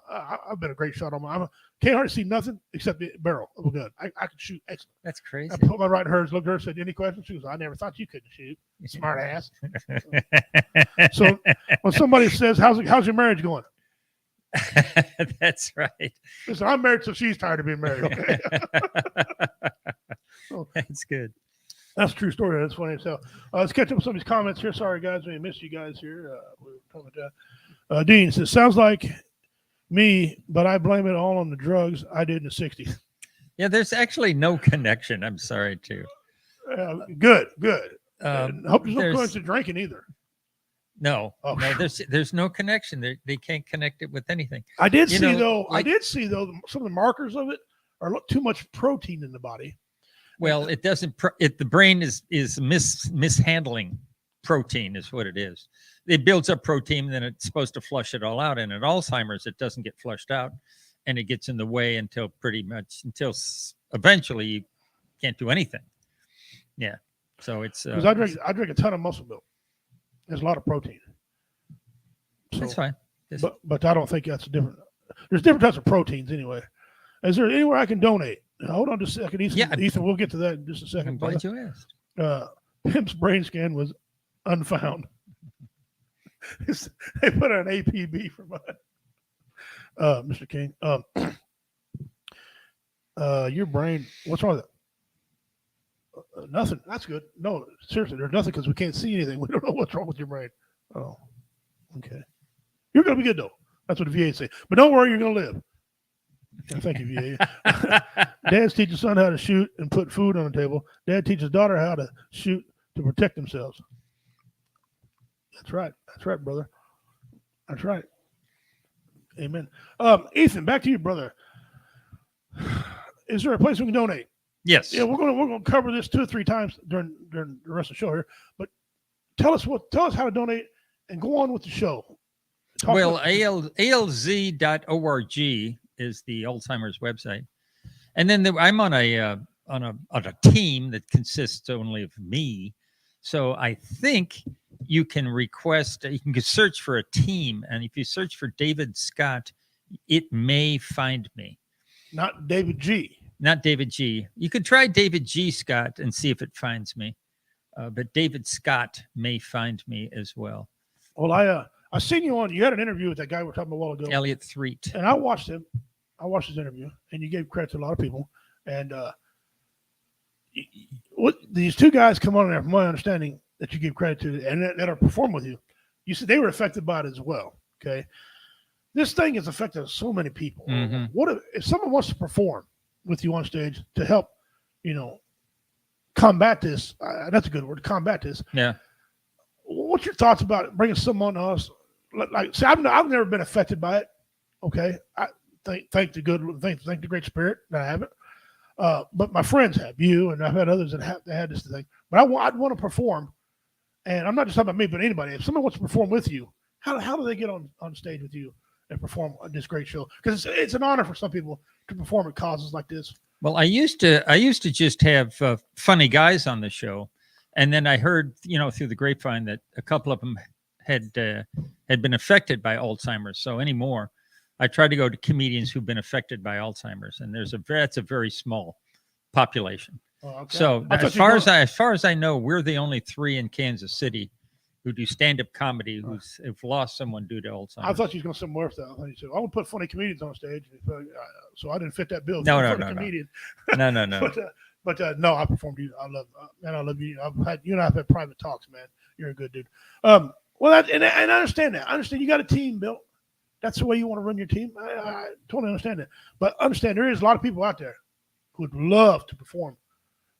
I've been a great shot on my. Can't hardly see nothing except the barrel of a gun. I can shoot excellent. That's crazy. I put my right in hers, looked at her, said, "Any questions?" She goes, "I never thought you couldn't shoot. Smart ass." So when somebody says, "How's your marriage going?" That's right. Listen, I'm married, so she's tired of being married. Okay. So, That's good. that's a true story. That's funny. So let's catch up with some of these comments here. Sorry, guys, we missed you guys here. We were talking about Dean says, "Sounds like me, but I blame it all on the drugs I did in the 60s. Yeah, there's actually no connection. I'm sorry too. Good. I hope there's no there's- connection to drinking either. No, Oh, no, there's no connection. They can't connect it with anything. I did You see know, though. like- I did see though some of the markers of it are too much protein in the body. Well, it doesn't. The brain is mishandling protein is what it is. It builds up protein, then it's supposed to flush it all out. And at Alzheimer's, it doesn't get flushed out, and it gets in the way until eventually you can't do anything. Yeah. So it's Because I drink a ton of muscle milk. There's a lot of protein. So, that's fine. but I don't think that's different. There's different types of proteins anyway. Is there anywhere I can donate? Hold on just a second, Ethan. Yeah. Ethan, we'll get to that in just a second. I'm glad you asked. Pimp's brain scan was unfound. They put an APB for mine. Mr. King. Your brain, what's wrong with it? Nothing. That's good. No, seriously, there's nothing because we can't see anything. We don't know what's wrong with your brain. Oh, okay. You're going to be good, though. That's what the VA say. But don't worry, you're going to live. Yeah, thank you, VA. Dads teach his son how to shoot and put food on the table. Dad teaches daughter how to shoot to protect themselves. That's right. That's right, brother. That's right. Amen. Ethan, back to you, brother. Is there a place we can donate? Yes. Yeah, we're gonna cover this 2 or 3 times during the rest of the show here. But tell us how to donate and go on with the show. Well, alz.org is the Alzheimer's website, and then I'm on a team that consists only of me. So I think you can search for a team, and if you search for David Scott, it may find me. Not David G. Not David G. You could try David G. Scott and see if it finds me, but David Scott may find me as well. Well, I seen you on. You had an interview with that guy we were talking about a while ago, Elliot Threet. and I watched him. I watched his interview, and you gave credit to a lot of people. And what these 2 guys come on there, from my understanding, that you give credit to, and that are performing with you. You said they were affected by it as well. Okay, this thing has affected so many people. Mhm. What if someone wants to perform with you on stage to help, combat this? That's a good word. Combat this. Yeah. What's your thoughts about bringing someone else? Like, see, I've never been affected by it. Okay, I thank the Great Spirit that I haven't. But my friends have, you, and I've had others that had this thing. But I'd want to perform, and I'm not just talking about me, but anybody. If someone wants to perform with you, how do they get on stage with you and perform on this great show? Because it's an honor for some people to perform at causes like this. Well, I used to just have funny guys on the show, and then I heard, through the grapevine that a couple of them had been affected by Alzheimer's. So anymore, I try to go to comedians who've been affected by Alzheimer's, and that's a very small population. Oh, okay. So as far as I know, we're the only 3 in Kansas City who do stand-up comedy who've lost someone due to Alzheimer's. I thought you was going somewhere else. I thought you said, I want to put funny comedians on stage. So I didn't fit that bill. No, for no, a no. comedian. No. but no, I performed you. I love you. You and I have had private talks, man. You're a good dude. Well, and I understand that. I understand you got a team built. That's the way you want to run your team. I totally understand that. But understand there is a lot of people out there who would love to perform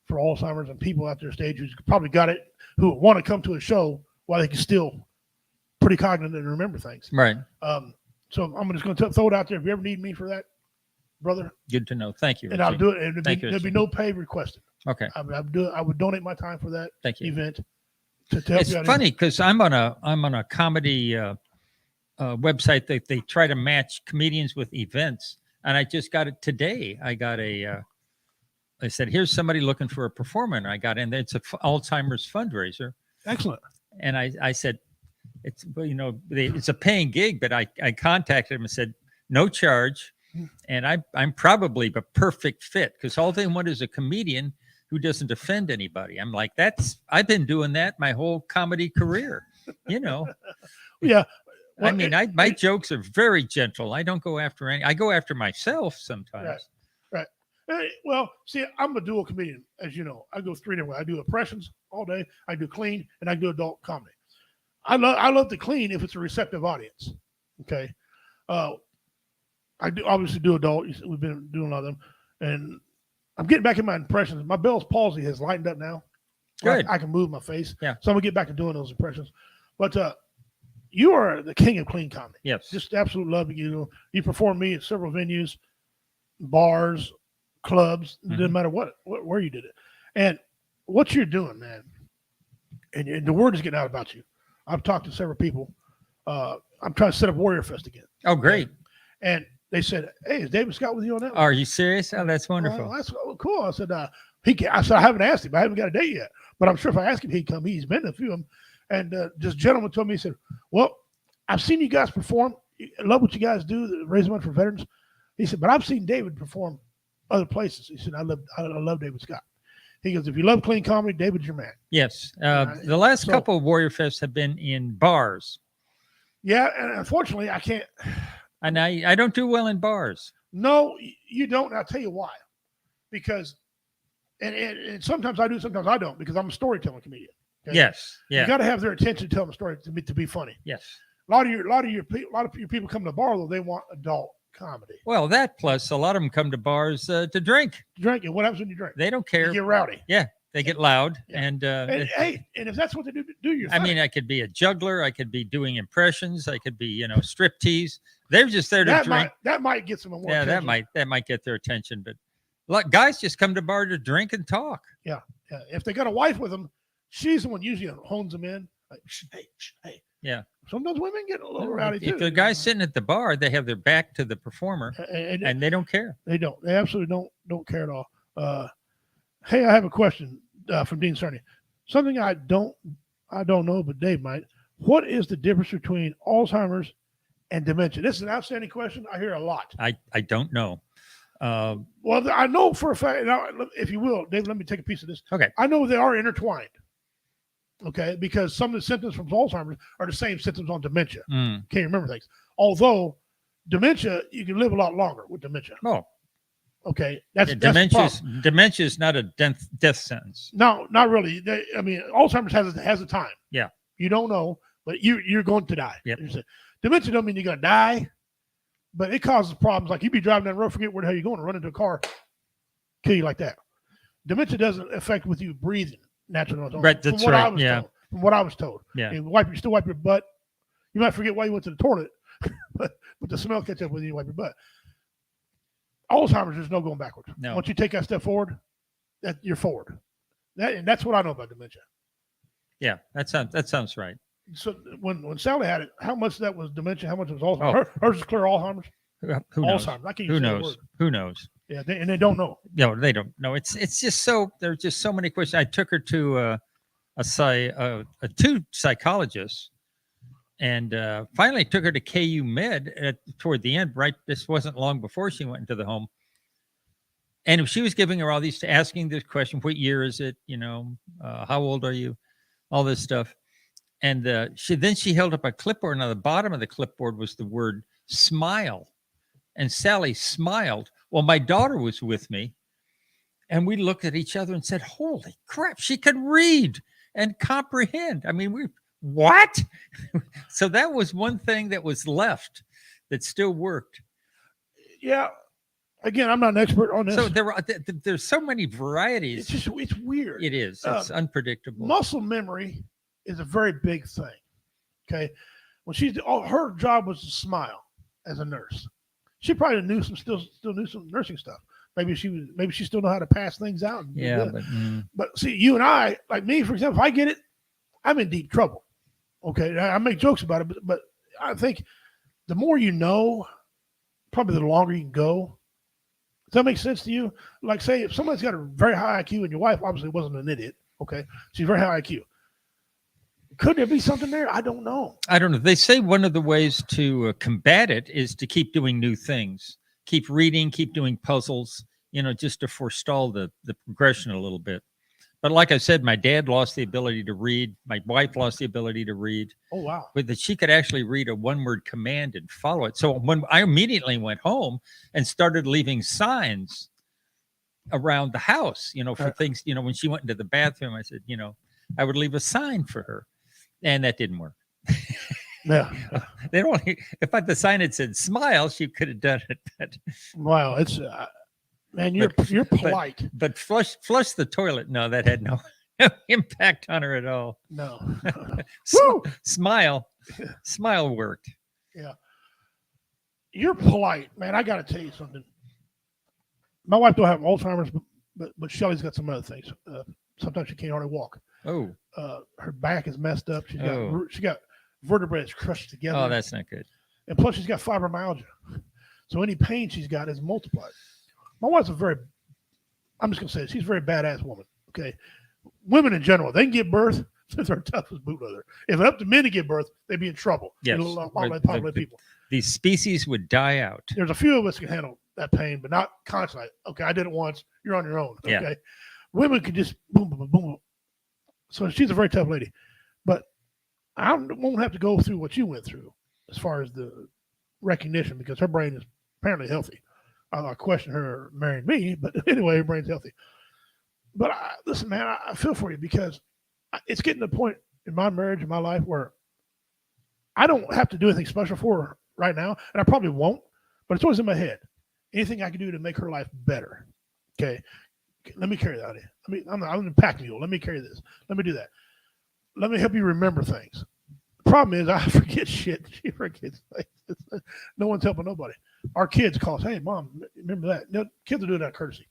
for Alzheimer's, and people out there stage who's probably got it, who want to come to a show while they can still pretty cognizant and remember things. Right. So I'm just going to throw it out there. If you ever need me for that, brother. Good to know. Thank you, And Richie. I'll do it. And there'll be no pay requested. Okay. I would donate my time for that Thank you. event. To help It's you out. funny because I'm on a comedy website that they try to match comedians with events, and I just got it today. I got I said, here's somebody looking for a performer, and I got in there. It's a Alzheimer's fundraiser. Excellent. And I said, it's a paying gig, but I contacted him and said, no charge. And I'm probably the perfect fit because all they want is a comedian who doesn't offend anybody. I'm like, I've been doing that my whole comedy career, Yeah. Well, I mean, my jokes are very gentle. I don't go after I go after myself sometimes. Right. Well, see, I'm a dual comedian, as you know. I go 3 different ways. I do impressions all day. I do clean, and I do adult comedy. I love to clean if it's a receptive audience. Okay. I do obviously do adult. We've been doing a lot of them, and I'm getting back in my impressions. My Bell's palsy has lightened up now. Good. I can move my face. Yeah. So I'm gonna get back to doing those impressions. But you are the king of clean comedy. Yes. Just absolute love you. You performed me at several venues, bars, clubs. It doesn't matter where you did it, and what you're doing, man. And the word is getting out about you. I've talked to several people. I'm trying to set up Warrior Fest again. Oh, great. And they said, "Hey, is David Scott with you on that?" Are you serious? Oh, that's wonderful. That's cool. I said, I haven't asked him. I haven't got a date yet. But I'm sure if I ask him, he'd come. He's been to a few of them. And this gentleman told me, he said, well, I've seen you guys perform. I love what you guys do, raise money for veterans. He said, but I've seen David perform other places. He said, I love David Scott. He goes, if you love clean comedy, David's your man. Yes. The last couple of Warrior Fests have been in bars. Yeah, and unfortunately, I can't. And I don't do well in bars. No, you don't. And I'll tell you why. Because, and sometimes I do, sometimes I don't, because I'm a storytelling comedian. Okay? Yes. Yeah. You got to have their attention to tell them a story to be funny. Yes. A lot of your people come to the bar though, they want adult comedy. Well, that plus a lot of them come to bars to drink. Drink, and what happens when you drink? They don't care. You get rowdy. Yeah, they get loud, Yeah. and if that's what they do you're I mean, I could be a juggler. I could be doing impressions. I could be, strip tease. They're just there to drink. That might get some more. Yeah, attention. that might get their attention. But guys just come to bar to drink and talk. Yeah. If they got a wife with them, she's the one usually hones them in. Like, hey. Yeah. Sometimes women get a little rowdy too. If the guy's sitting at the bar, they have their back to the performer, and they don't care. They don't. They absolutely don't care at all. Hey, I have a question from Dean Cerny. Something I don't know, but Dave might. What is the difference between Alzheimer's and dementia? This is an outstanding question. I hear a lot. I don't know. Well, I know for a fact. Now, if you will, Dave, let me take a piece of this. Okay. I know they are intertwined. Okay, because some of the symptoms from Alzheimer's are the same symptoms on dementia. Can't remember things. Although dementia, you can live a lot longer with dementia. Oh, okay. That's dementia is not a death sentence. No, not really. Alzheimer's has a time. Yeah. You don't know, but you're going to die. Yep. Dementia don't mean you're going to die, but it causes problems. Like you be driving down the road, forget where the hell you're going, and run into a car, kill you like that. Dementia doesn't affect with you breathing naturally. Right, that's right. Yeah. From what I was told. Yeah. And you still wipe your butt. You might forget why you went to the toilet, but the smell catch up with you, wipe your butt. Alzheimer's, there's no going backwards. No. Once you take that step forward, you're forward. That's what I know about dementia. Yeah, that sounds right. So when Sally had it, how much of that was dementia? How much was Alzheimer's? Oh. Hers is clear Alzheimer's. Who knows? Alzheimer's. I can't Who say the knows? word. Who knows? Yeah, and they don't know. No, they don't. No, it's just so there's just so many questions. I took her to two psychologists, and finally took her to KU Med toward the end. Right, this wasn't long before she went into the home, and she was giving her all these, asking this question: "What year is it? How old are you?" All this stuff, And she held up a clipboard, and on the bottom of the clipboard was the word smile. And Sally smiled. Well, my daughter was with me, and we looked at each other and said, holy crap, she could read and comprehend. I mean, what? So that was one thing that was left that still worked. Yeah. Again, I'm not an expert on this. So there's so many varieties. It's weird. It is. It's unpredictable. Muscle memory is a very big thing. Okay. When her job was to smile as a nurse. She probably still knew some nursing stuff. Maybe she still know how to pass things out. Yeah, but see, you and I, like me, for example, if I get it, I'm in deep trouble. Okay, I make jokes about it, but I think the more you know, probably the longer you can go. Does that make sense to you? Like, say if somebody's got a very high IQ and your wife obviously wasn't an idiot. Okay, she's very high IQ. Could there be something there? I don't know. They say one of the ways to combat it is to keep doing new things, keep reading, keep doing puzzles, just to forestall the progression a little bit. But like I said, my dad lost the ability to read. My wife lost the ability to read. Oh, wow. But that she could actually read a one-word command and follow it. So when I immediately went home and started leaving signs around the house, for things, when she went into the bathroom, I said, I would leave a sign for her. And that didn't work. Yeah. If the sign had said smile, she could have done it. But, wow, it's man, you're polite. But flush the toilet. No, that had no impact on her at all. No. Smile worked. Yeah. You're polite, man. I got to tell you something. My wife don't have Alzheimer's, but Shelly's got some other things. Sometimes she can't hardly walk. Oh. Her back is messed up. She got vertebrae crushed together. Oh, that's not good. And plus, she's got fibromyalgia. So any pain she's got is multiplied. My wife's I'm just going to say it, she's a very badass woman. Okay. Women in general, they can give birth. They're tough as boot leather. If it's up to men to give birth, they'd be in trouble. Yes. People. These species would die out. There's a few of us can handle that pain, but not constantly. Okay, I did it once. You're on your own. Okay. Yeah. Women can just boom, boom, boom, boom. So she's a very tough lady. But I won't have to go through what you went through as far as the recognition, because her brain is apparently healthy. I question her marrying me, but anyway, her brain's healthy. But listen, man, I feel for you, because it's getting to the point in my marriage, in my life, where I don't have to do anything special for her right now, and I probably won't, but it's always in my head. Anything I can do to make her life better. Okay. Let me carry that in. I'm in pack mule. Let me carry this. Let me do that. Let me help you remember things. The problem is I forget shit. She forgets things. No one's helping nobody. Our kids call us, hey, Mom, remember that? No, kids are doing that courtesy.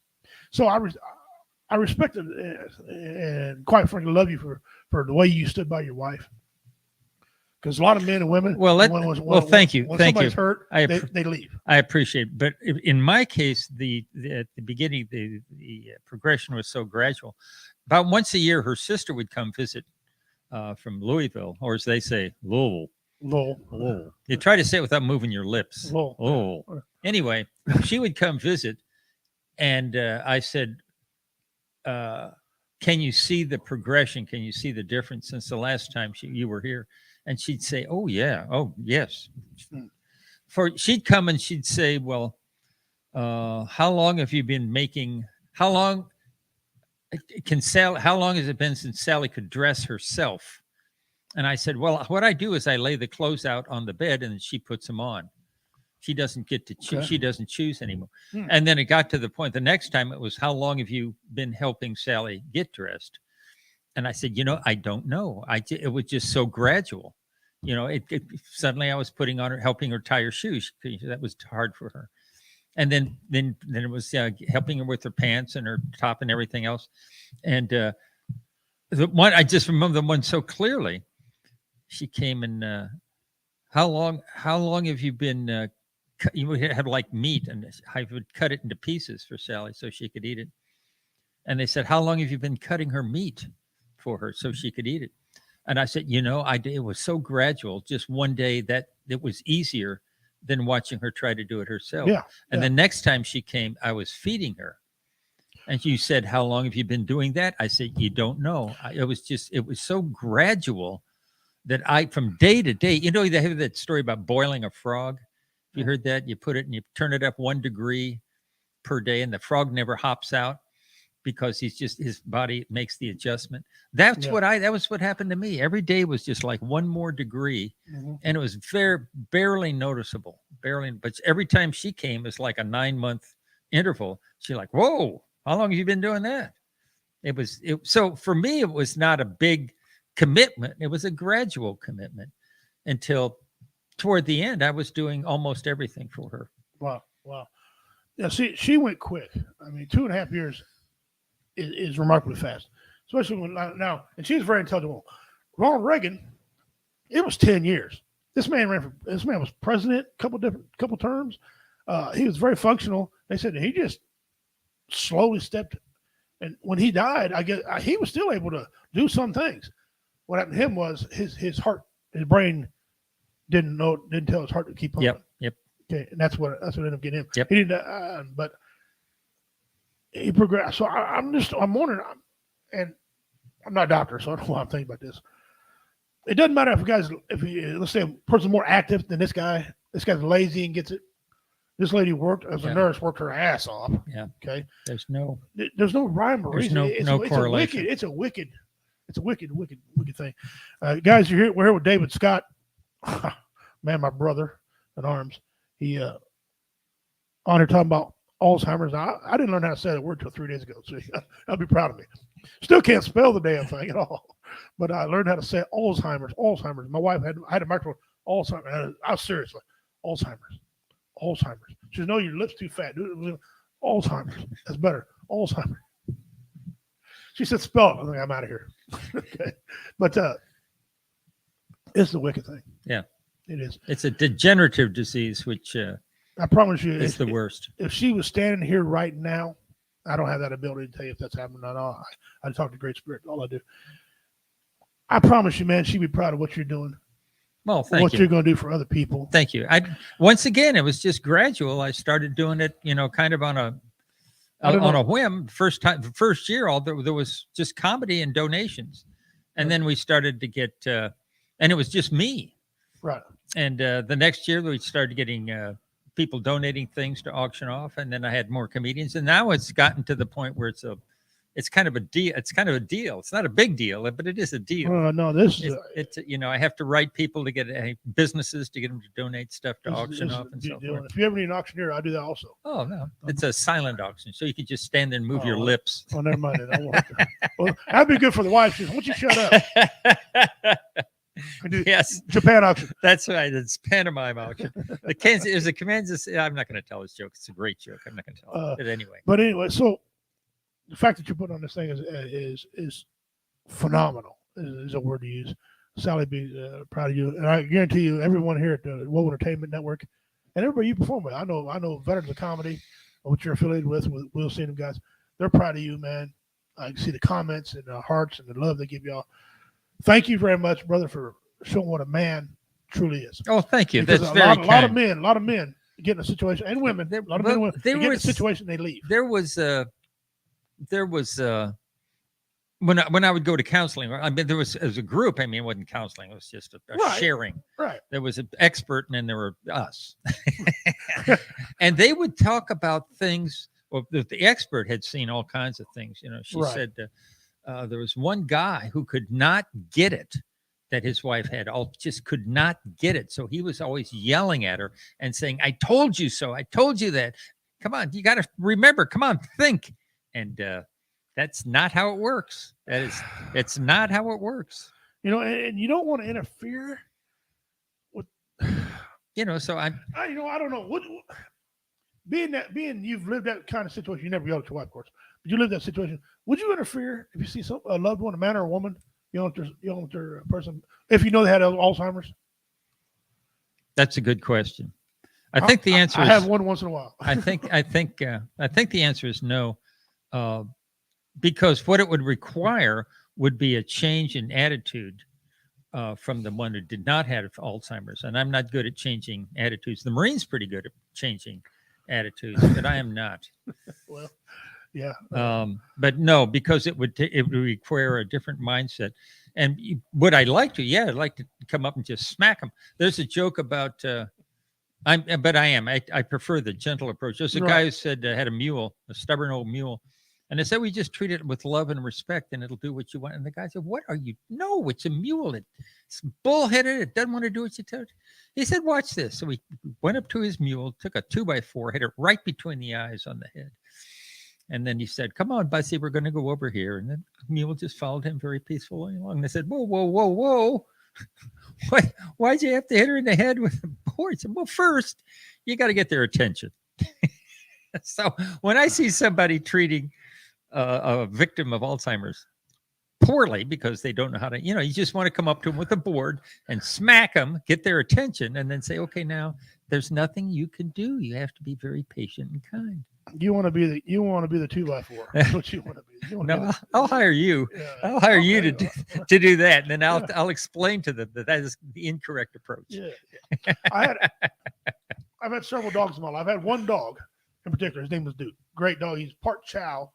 So I respect it and quite frankly love you for the way you stood by your wife. Because a lot of men and women. Thank you. When Thank you. somebody's hurt, they leave. I appreciate it. But in my case, at the beginning, the progression was so gradual. About once a year, her sister would come visit from Louisville, or as they say, Louisville. Lowell. You try to say it without moving your lips. Lowell. Anyway, she would come visit, and I said, can you see the progression? Can you see the difference since the last time you were here? And she'd say, oh, yeah. Oh, yes. She'd come and she'd say, well, how long have you been making, how long has it been since Sally could dress herself? And I said, well, what I do is I lay the clothes out on the bed and she puts them on. She doesn't get to choose. Okay. She doesn't choose anymore. And then it got to the point, the next time it was, how long have you been helping Sally get dressed? And I said, I don't know. It was just so gradual. Suddenly I was helping her tie her shoes. That was hard for her. And then it was helping her with her pants and her top and everything else. And the one, I just remember the one so clearly. She came and, how long have you been, you would have like meat, and I would cut it into pieces for Sally so she could eat it. And they said, how long have you been cutting her meat for her so she could eat it? And I said, it was so gradual. Just one day that it was easier than watching her try to do it herself. Yeah, and the next time she came, I was feeding her. And you said, how long have you been doing that? I said, you don't know. It was so gradual that I, from day to day, they have that story about boiling a frog. Have you heard that? You put it and you turn it up 1 degree per day, and the frog never hops out because his body makes the adjustment. That was what happened to me. Every day was just like 1 more degree, and it was barely noticeable, But every time she came, it's like a 9-month interval. She's like, "Whoa, how long have you been doing that?" So for me, it was not a big commitment. It was a gradual commitment until toward the end, I was doing almost everything for her. Wow. Yeah, she went quick. I mean, 2.5 years is remarkably fast, especially when now. And she was very intelligent. Ronald Reagan, it was 10 years. This man was president couple terms. He was very functional. They said he just slowly stepped. And when he died, I guess he was still able to do some things. What happened to him was his heart, his brain didn't tell his heart to keep pumping. Yep. Okay, and that's what ended up getting him. Yep. He didn't, but he progressed. So I'm wondering, and I'm not a doctor, so I don't know why I'm thinking about this. It doesn't matter if let's say a person's more active than this guy. This guy's lazy and gets it. This lady worked as a nurse, worked her ass off. Yeah. Okay. There's no rhyme or reason. No correlation. It's a wicked thing. Guys, we're here with David Scott. Man, my brother in arms. He on here talking about Alzheimer's. I didn't learn how to say that word till 3 days ago, so I'll be proud of me. Still can't spell the damn thing at all, but I learned how to say Alzheimer's. My wife had a microphone. Alzheimer's. I was seriously Alzheimer's. She says, "No, your lips too fat. Alzheimer's. That's better. Alzheimer's." She said, "Spell it." I'm like, "I'm out of here." Okay, but it's the wicked thing. Yeah, it is. It's a degenerative disease, which I promise you, is the worst. If she was standing here right now, I don't have that ability to tell you if that's happening or not. I talk to Great Spirit. All I do. I promise you, man, she'd be proud of what you're doing. Well, thank you. What you're going to do for other people. Thank you. Once again, it was just gradual. I started doing it, kind of on a whim. First year, there was just comedy and donations, and then we started to get, and it was just me. Right. And the next year, we started getting people donating things to auction off, and then I had more comedians, and now it's gotten to the point where it's kind of a deal. It's kind of a deal. It's not a big deal, but it is a deal. No, it's I have to write people to get businesses to get them to donate stuff to auction off and so forth. If you ever need an auctioneer, I do that also. Oh no, it's a silent auction, so you can just stand there and move your lips. Oh, never mind it. I won't. Well, that'd be good for the wife. Why don't you shut up? Yes, Japan auction. That's right. It's pantomime auction. There's a Kansas. I'm not going to tell this joke. It's a great joke. I'm not going to tell it. But anyway. But anyway, so the fact that you put on this thing is phenomenal. Is a word to use. Sally, be proud of you, and I guarantee you, everyone here at the Woe Entertainment Network, and everybody you perform with. I know veterans of comedy, which you're affiliated with We'll see them guys. They're proud of you, man. I can see the comments and the hearts and the love they give y'all. Thank you very much, brother, for showing what a man truly is. Oh, thank you. Because That's very kind. A lot of men get in a situation, and women. A lot of men and women get in a situation, they leave. There was when I would go to counseling. I mean, there was as a group. I mean, it wasn't counseling. It was just a sharing. Right. There was an expert, and then there were us, and they would talk about things. Well, the expert had seen all kinds of things. She said there was one guy who could not get it that his wife had. Just could not get it. So he was always yelling at her and saying, "I told you so. I told you that. Come on, you got to remember. Come on, think." And that's not how it works. It's not how it works. And you don't want to interfere with. So I don't know what. Being you've lived that kind of situation. You never yelled at your wife, of course, but you lived that situation. Would you interfere if you see a loved one, a man or a woman, yelling at their person, if you know they had Alzheimer's? That's a good question. I think the answer I is. I have one once in a while. I think the answer is no, because what it would require would be a change in attitude from the one who did not have Alzheimer's. And I'm not good at changing attitudes. The Marine's pretty good at changing attitudes, but I am not. Well, yeah. But no, because it would require a different mindset. And would I like to? Yeah, I'd like to come up and just smack them. There's a joke about, I prefer the gentle approach. There's a guy who said had a mule, a stubborn old mule. And they said, we just treat it with love and respect and it'll do what you want. And the guy said, what are you? No, it's a mule. It's bullheaded. It doesn't want to do what you tell it. He said, watch this. So we went up to his mule, took a 2x4, hit it right between the eyes on the head. And then he said, come on, Bussy, we're going to go over here. And then the mule just followed him very peacefully along. They said, whoa, whoa, whoa, whoa. Why'd you have to hit her in the head with a board? He said, well, first, you got to get their attention. So when I see somebody treating a victim of Alzheimer's poorly because they don't know how to, you just want to come up to them with a board and smack them, get their attention, and then say, okay, now there's nothing you can do. You have to be very patient and kind. You want to be the 2x4. That's what you want to be. No, I'll hire you. Yeah. I'll hire you to do that, and then I'll explain to them that is the incorrect approach. Yeah. I've had several dogs in my life. I've had one dog in particular. His name was Duke. Great dog. He's part Chow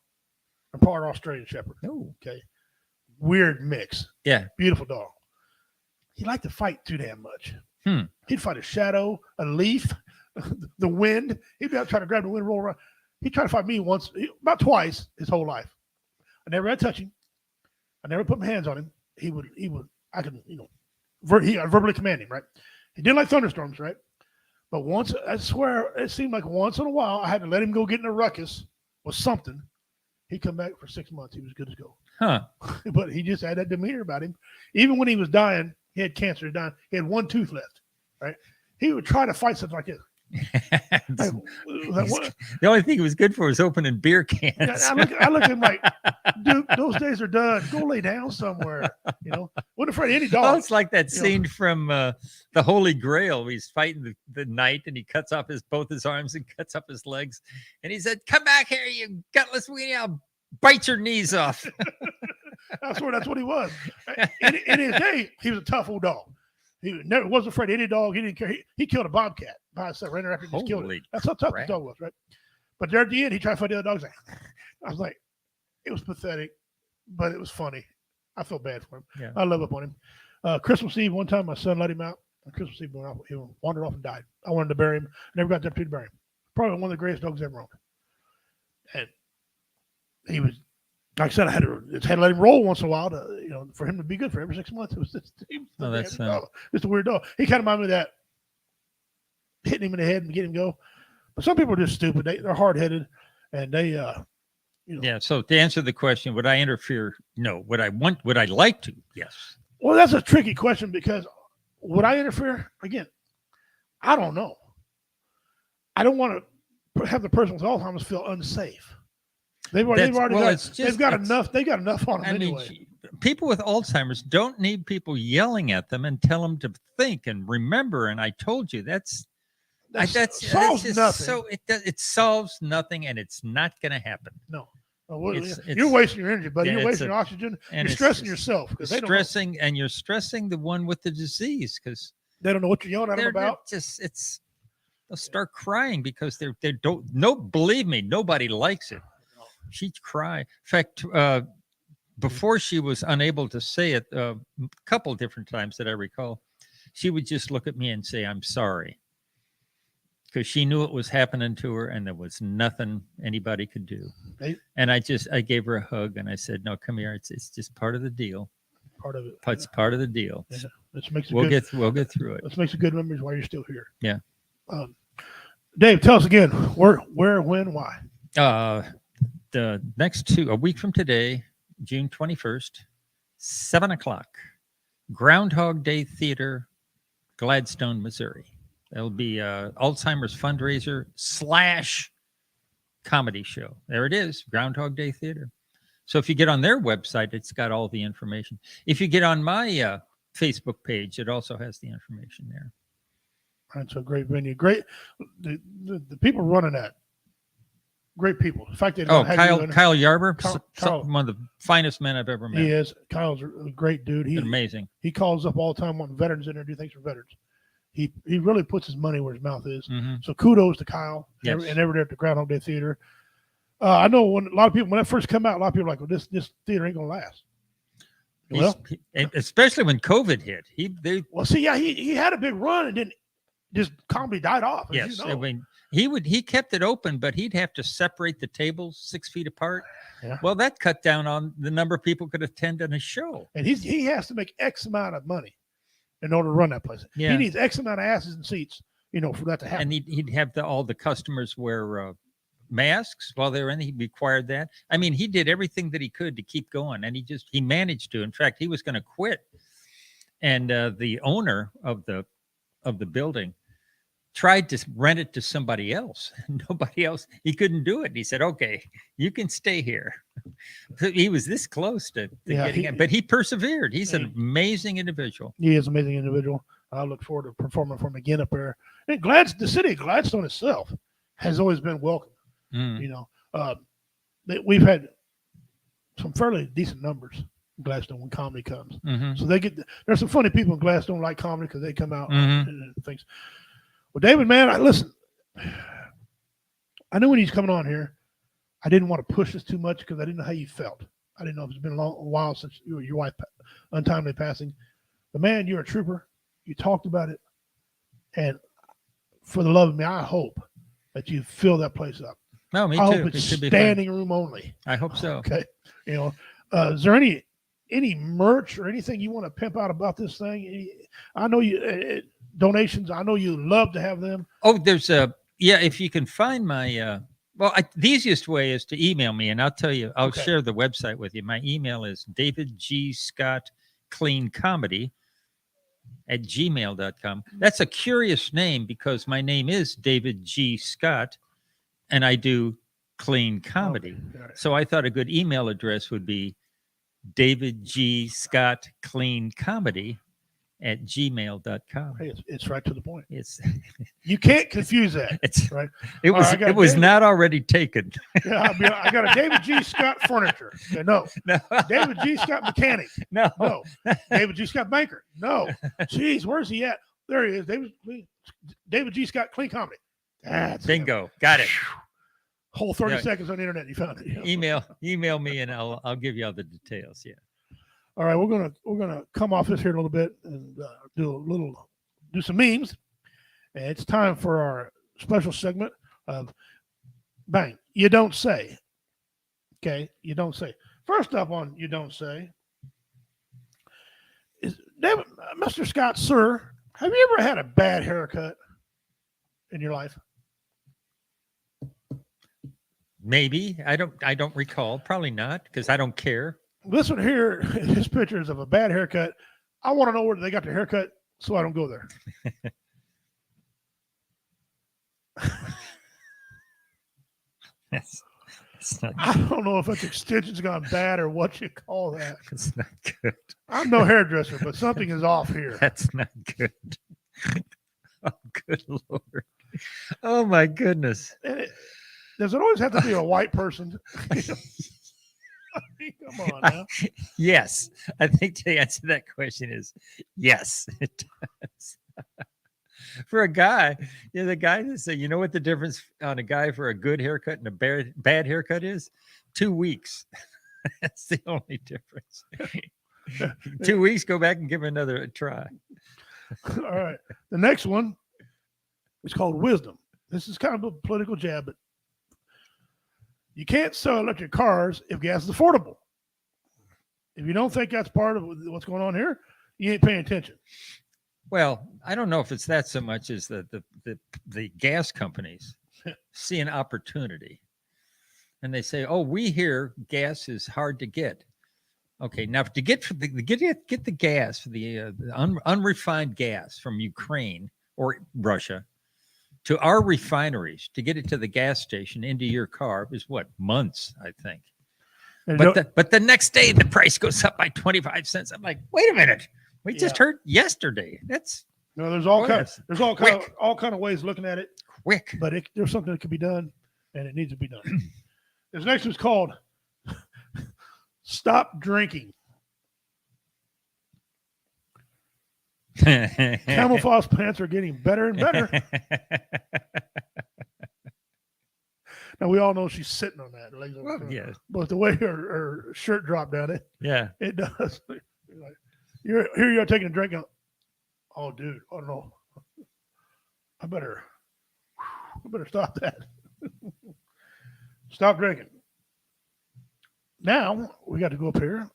and part Australian Shepherd. Oh, okay. Weird mix. Yeah. Beautiful dog. He liked to fight too damn much. He'd fight a shadow, a leaf, the wind. He'd be out trying to grab the wind, roll around. He tried to fight me once, about twice his whole life. I never had to touch him. I never put my hands on him. I could, verbally command him, right? He didn't like thunderstorms, right? But once, I swear, it seemed like once in a while, I had to let him go get in a ruckus with something. He'd come back for 6 months. He was good to go. Huh. But he just had that demeanor about him. Even when he was dying, he had cancer. He had one tooth left, right? He would try to fight something like this. The only thing he was good for was opening beer cans. I look at him like, dude, those days are done. Go lay down somewhere. Wasn't afraid of any dog. Oh, it's like that scene from the Holy Grail. He's fighting the knight and he cuts off both his arms and cuts up his legs. And he said, come back here, you gutless weenie. I'll bite your knees off. I swear that's what he was. In his day, he was a tough old dog. He never wasn't afraid of any dog. He didn't care. He killed a bobcat by himself right after he just killed it. That's how tough the dog was, right? But there at the end, he tried to fight the other dogs. I was like, it was pathetic, but it was funny. I felt bad for him. Yeah. I love up on him. Christmas Eve, one time my son let him out. On Christmas Eve, he wandered off and died. I wanted to bury him. Never got the opportunity to bury him. Probably one of the greatest dogs ever owned. And he was, like I said, I had to let him roll once in a while to, for him to be good for every 6 months. It was just a weird dog. He kind of reminded me of that, hitting him in the head and getting him go. But some people are just stupid. They're hard-headed, and they, Yeah. So to answer the question, would I interfere? No. Would I like to? Yes. Well, that's a tricky question because would I interfere? Again, I don't know. I don't want to have the person with Alzheimer's feel unsafe. They've got enough on them anyway. People with Alzheimer's don't need people yelling at them and tell them to think and remember. And I told you that solves nothing. So it solves nothing, and it's not going to happen. No, you're wasting your energy, buddy. You're wasting your oxygen. You're stressing yourself. You're stressing the one with the disease because they don't know what you're yelling at them about. They'll start crying because they don't. No, believe me, nobody likes it. She'd cry. In fact, before she was unable to say it a couple different times that I recall, she would just look at me and say, I'm sorry. Because she knew it was happening to her and there was nothing anybody could do. And I gave her a hug and I said, no, come here. It's just part of the deal. Part of it. It's part of the deal. Yeah. We'll get through it. Let's make some good memories while you're still here. Yeah. Dave, tell us again, where, when, why? The next a week from today, June 21st, 7:00, Groundhog Day Theater, Gladstone, Missouri. That'll be Alzheimer's fundraiser / comedy show. There it is, Groundhog Day Theater. So if you get on their website, it's got all the information. If you get on my Facebook page, it also has the information there. That's a great venue. Great. The people running that. Great people. In fact, Kyle Yarber, one of the finest men I've ever met. He is. Kyle's a great dude. He's amazing. He calls up all the time wanting veterans in there to do things for veterans. He really puts his money where his mouth is. Mm-hmm. So kudos to Kyle and everybody at the Groundhog Day Theater. I know when a lot of people, when that first come out, a lot of people are like, well, this theater ain't gonna last. And especially when COVID hit, well, see, yeah, he had a big run and then just comedy died off. As yes, you know. I mean, he kept it open, but he'd have to separate the tables 6 feet apart. Yeah. Well, that cut down on the number of people could attend on a show. And he has to make X amount of money in order to run that place. Yeah. He needs X amount of asses and seats, for that to happen. And he'd have all the customers wear masks while they were in. He required that. I mean, he did everything that he could to keep going, and he managed to. In fact, he was going to quit, and the owner of the building tried to rent it to somebody else. Nobody else. He couldn't do it. He said, "Okay, you can stay here." He was this close to getting it, but he persevered. He's an amazing individual. He is an amazing individual. I look forward to performing for him again up there. And the city of Gladstone itself has always been welcome. We've had some fairly decent numbers in Gladstone when comedy comes. Mm-hmm. So there's some funny people in Gladstone like comedy because they come out Mm-hmm. and things. Well, David, man, listen. I knew when he's coming on here, I didn't want to push this too much because I didn't know how you felt. I didn't know if it's been a while since your wife untimely passing. But man, you're a trooper. You talked about it, and for the love of me, I hope that you fill that place up. No, me I too. hope it's standing room only. I hope so. Okay, is there any merch or anything you want to pimp out about this thing? I know you donations. I know you love to have them. Oh, there's if you can find my the easiest way is to email me, and I'll tell you. I'll share the website with you. My email is davidgscottcleancomedy@gmail.com. That's a curious name because my name is David G. Scott, and I do clean comedy. Okay. Right. So I thought a good email address would be davidgscottcleancomedy@gmail.com. Hey, it's right to the point. It's You can't confuse that. it's right. it was David, not already taken. Yeah, I got a David G. Scott furniture. Okay, no. No. David G. Scott mechanic. No. No. David G. Scott banker. No. Jeez, where's he at? There he is. David G. Scott clean comedy. That's Bingo. Got it. Whole 30 seconds on the internet. You found it. Email me and I'll give you all the details. Yeah. All right, we're gonna come off this here a little bit and do some memes. And it's time for our special segment of Bang. You don't say. Okay, you don't say. First up on you don't say is David, Mr. Scott, sir. Have you ever had a bad haircut in your life? Maybe. I don't recall. Probably not, because I don't care. This one here, this picture is of a bad haircut. I want to know where they got their haircut so I don't go there. That's not I don't know if that extension's gone bad or what you call that. That's not good. I'm no hairdresser, but something is off here. That's not good. Oh, good Lord. Oh, my goodness. Does it always have to be a white person? Come on now. Yes. I think the answer to that question is yes, it does. For a guy, the guy that say, you know what the difference on a guy for a good haircut and a bad haircut is? 2 weeks. That's the only difference. 2 weeks, go back and give another a try. All right. The next one is called wisdom. This is kind of a political jab, but you can't sell electric cars if gas is affordable. If you don't think that's part of what's going on here, you ain't paying attention. Well, I don't know if it's that so much as the gas companies see an opportunity, and they say, "Oh, we hear gas is hard to get." Okay, now to get the gas, the unrefined gas from Ukraine or Russia to our refineries, to get it to the gas station into your car is what, months, I think. But the next day the price goes up by 25 cents. I'm like, wait a minute. We just heard yesterday. There's all kind of ways of looking at it. Quick. But there's something that can be done, and it needs to be done. This next one's called Stop Drinking. Camouflage pants are getting better and better. Now, we all know she's sitting on that. Yeah. But the way her shirt dropped down, it does. Here you are taking a drink. Oh, dude, I don't know. I better stop that. Stop drinking. Now we got to go up here.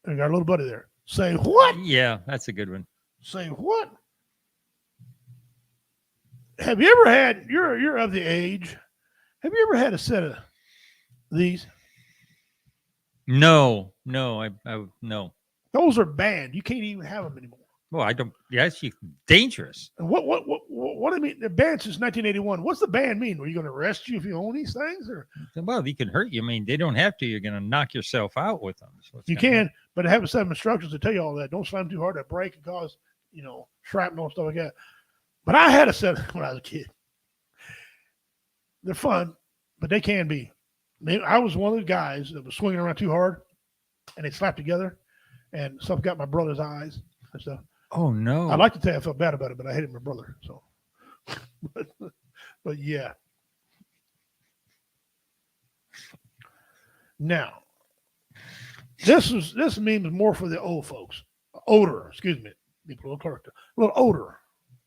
And we got a little buddy there. Say what? Yeah, that's a good one. Say what? Have you ever had? You're of the age. Have you ever had a set of these? No, no. Those are banned. You can't even have them anymore. Well, I don't. Yes, dangerous. And what I mean? They're banned since 1981. What's the ban mean? Are you going to arrest you if you own these things, or Well, they can hurt you. I mean, they don't have to. You're going to knock yourself out with them. you can? But I have a set of instructions to tell you all that. Don't slam too hard to break and cause shrapnel and stuff like that. But I had a set when I was a kid. They're fun, but they can be. I was one of the guys that was swinging around too hard, and they slapped together, and stuff got my brother's eyes and stuff. Oh no! I'd like to tell you I felt bad about it, but I hated my brother. So, but yeah. Now, this meme is more for the old folks. Older, excuse me. People a little older.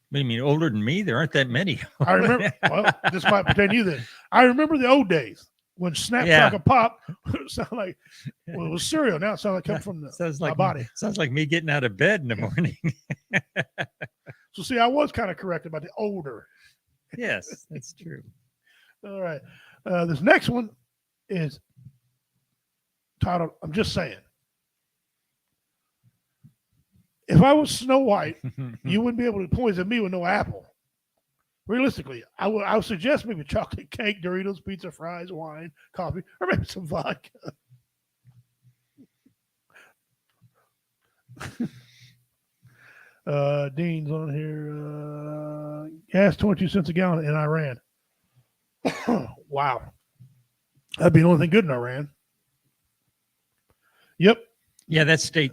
What do you mean, older than me? There aren't that many. I remember. Well, this might pertain to you then. I remember the old days when Snap Crackle Pop sounded like it was cereal. Now it sounds like coming from my body. Sounds like me getting out of bed in the morning. So see, I was kind of correct about the older. Yes, that's true. All right. This next one is titled, I'm just saying. If I was Snow White, you wouldn't be able to poison me with no apple. Realistically, I would suggest maybe chocolate cake, Doritos, pizza, fries, wine, coffee, or maybe some vodka. Dean's on here. Gas 22 cents a gallon in Iran. Wow. That'd be the only thing good in Iran. Yep. Yeah, that's state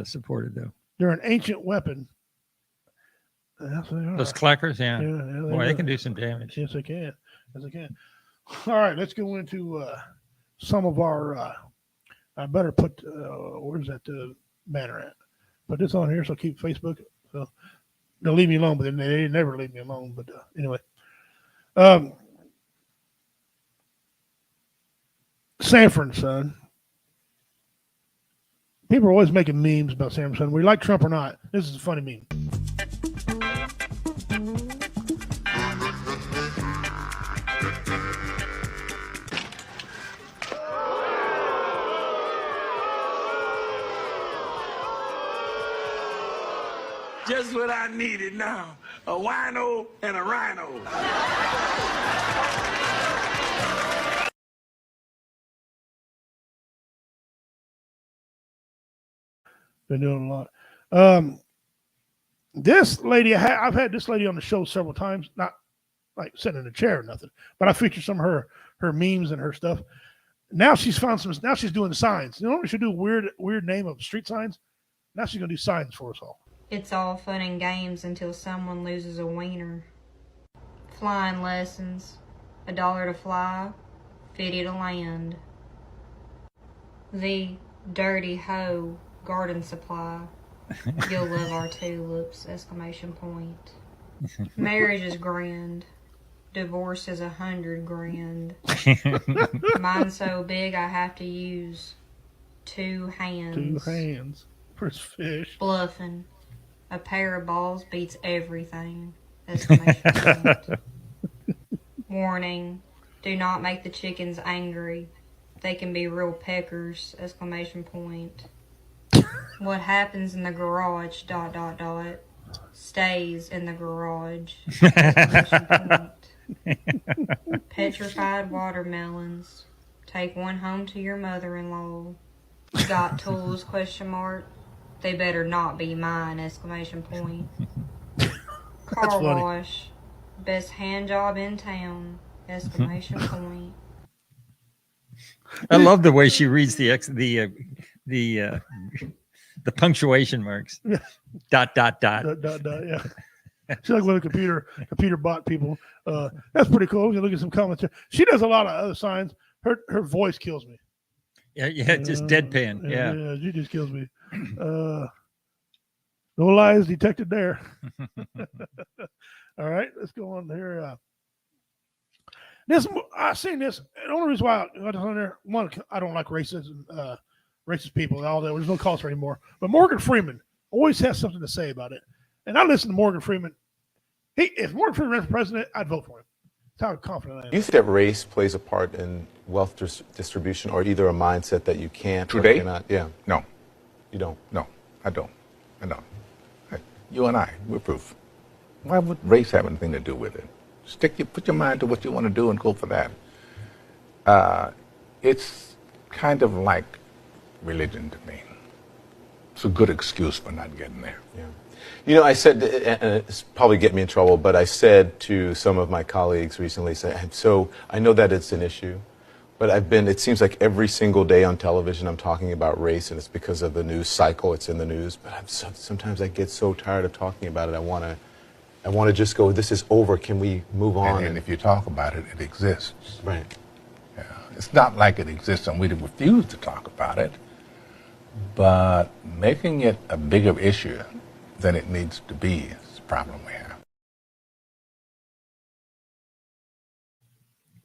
supported though. They're an ancient weapon. That's what they are. Those clackers, yeah. Boy, they can do some damage. Yes, they can. Yes, they can. All right, let's go into some of our. I better put where's that banner at? Put this on here, so keep Facebook. So they'll leave me alone, but they never leave me alone. But anyway, Sanford and Son. People are always making memes about Sanford and Son. We like Trump or not. This is a funny meme. Just what I needed now. A wino and a rhino. Been doing a lot. This lady, I've had this lady on the show several times, not like sitting in a chair or nothing, but I featured some of her memes and her stuff. Now she's found some, now she's doing signs. You know what we should do? Weird name of street signs. Now she's going to do signs for us all. It's all fun and games until someone loses a wiener. Flying lessons, $1 to fly, $50 to land. The dirty hoe garden supply. You'll love our tulips! ! Marriage is grand. Divorce is 100 grand. Mine's so big I have to use 2 hands. 2 hands for his fish. Bluffing. A pair of balls beats everything! ! Warning. Do not make the chickens angry. They can be real peckers! ! What happens in the garage, ... stays in the garage! ! Petrified watermelons. Take one home to your mother-in-law. Got tools, ? They better not be mine! ! Car wash. Best hand job in town! ! I love the way she reads the punctuation marks. Yeah. Dot. Yeah. She's like one of the computer bot people. That's pretty cool. We can look at some comments here. She does a lot of other signs. Her voice kills me. Yeah, just deadpan. Yeah. She just kills me. No lies detected there. All right, let's go on here. This I seen this. The only reason why I was on there, one, I don't like racism, racist people. All that. There's no cause for anymore. But Morgan Freeman always has something to say about it. And I listen to Morgan Freeman. If Morgan Freeman ran for president, I'd vote for him. That's how confident I am. Do you think that race plays a part in wealth distribution, or either a mindset that you can't or Today? cannot? Yeah, No, you don't. no, I don't. You and I, we're proof. Why would race have anything to do with it? Put your mind to what you want to do and go for that. It's kind of like religion to me. It's a good excuse for not getting there. Yeah. You know, I said, and it's probably get me in trouble, but I said to some of my colleagues recently, so I know that it's an issue, but it seems like every single day on television I'm talking about race, and it's because of the news cycle, it's in the news, but sometimes I get so tired of talking about it, I want to just go, this is over, can we move on? And if you talk about it, it exists. Right. Yeah. It's not like it exists and we refuse to talk about it, but making it a bigger issue than it needs to be is the problem we have.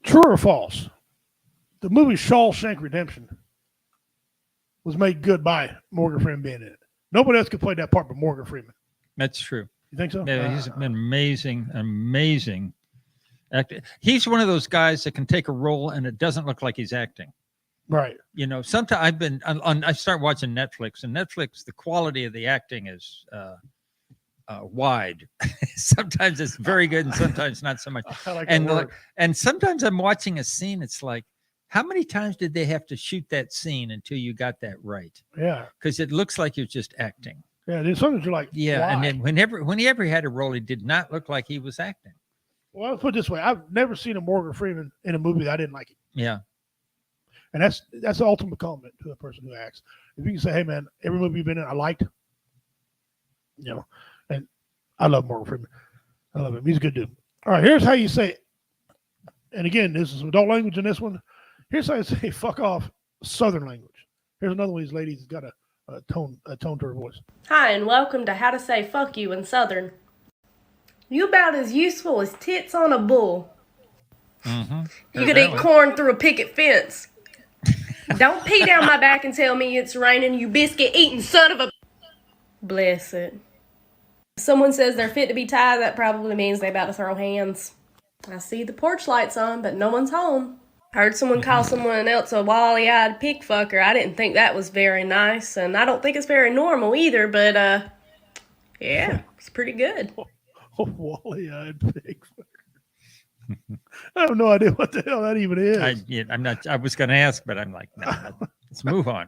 True or false? The movie Shawshank Redemption was made good by Morgan Freeman being in it. Nobody else could play that part but Morgan Freeman. That's true. You think so? Yeah, he's been amazing actor. He's one of those guys that can take a role and it doesn't look like he's acting. Right. You know, sometimes I've been I start watching Netflix, and Netflix, the quality of the acting is wide. Sometimes it's very good, and sometimes not so much. I like that word. And sometimes I'm watching a scene. It's like, how many times did they have to shoot that scene until you got that right? Yeah. Because it looks like you're just acting. Yeah. There's sometimes you're like, Yeah, why? and then whenever he had a role, it did not look like he was acting. Well, I'll put it this way: I've never seen a Morgan Freeman in a movie that I didn't like it. Yeah. And that's the ultimate compliment to a person who acts. If you can say, "Hey, man, every movie you've been in, I liked," you know, and I love Morgan Freeman. I love him. He's a good dude. All right, here's how you say it. And again, this is adult language in this one. Here's how you say "fuck off" Southern language. Here's another one of these ladies that's got a tone to her voice. Hi, and welcome to How to Say Fuck You in Southern. You about as useful as tits on a bull. Mm-hmm. You could eat corn through a picket fence. Don't pee down my back and tell me it's raining, you biscuit-eating son of a... Bless it. If someone says they're fit to be tied, that probably means they about to throw hands. I see the porch lights on, but no one's home. I heard someone call someone else a wally-eyed pig fucker. I didn't think that was very nice, and I don't think it's very normal either, but, yeah, it's pretty good. Oh, wally-eyed pig. I have no idea what the hell that even is. I'm not. I was going to ask, but I'm like, no, let's move on.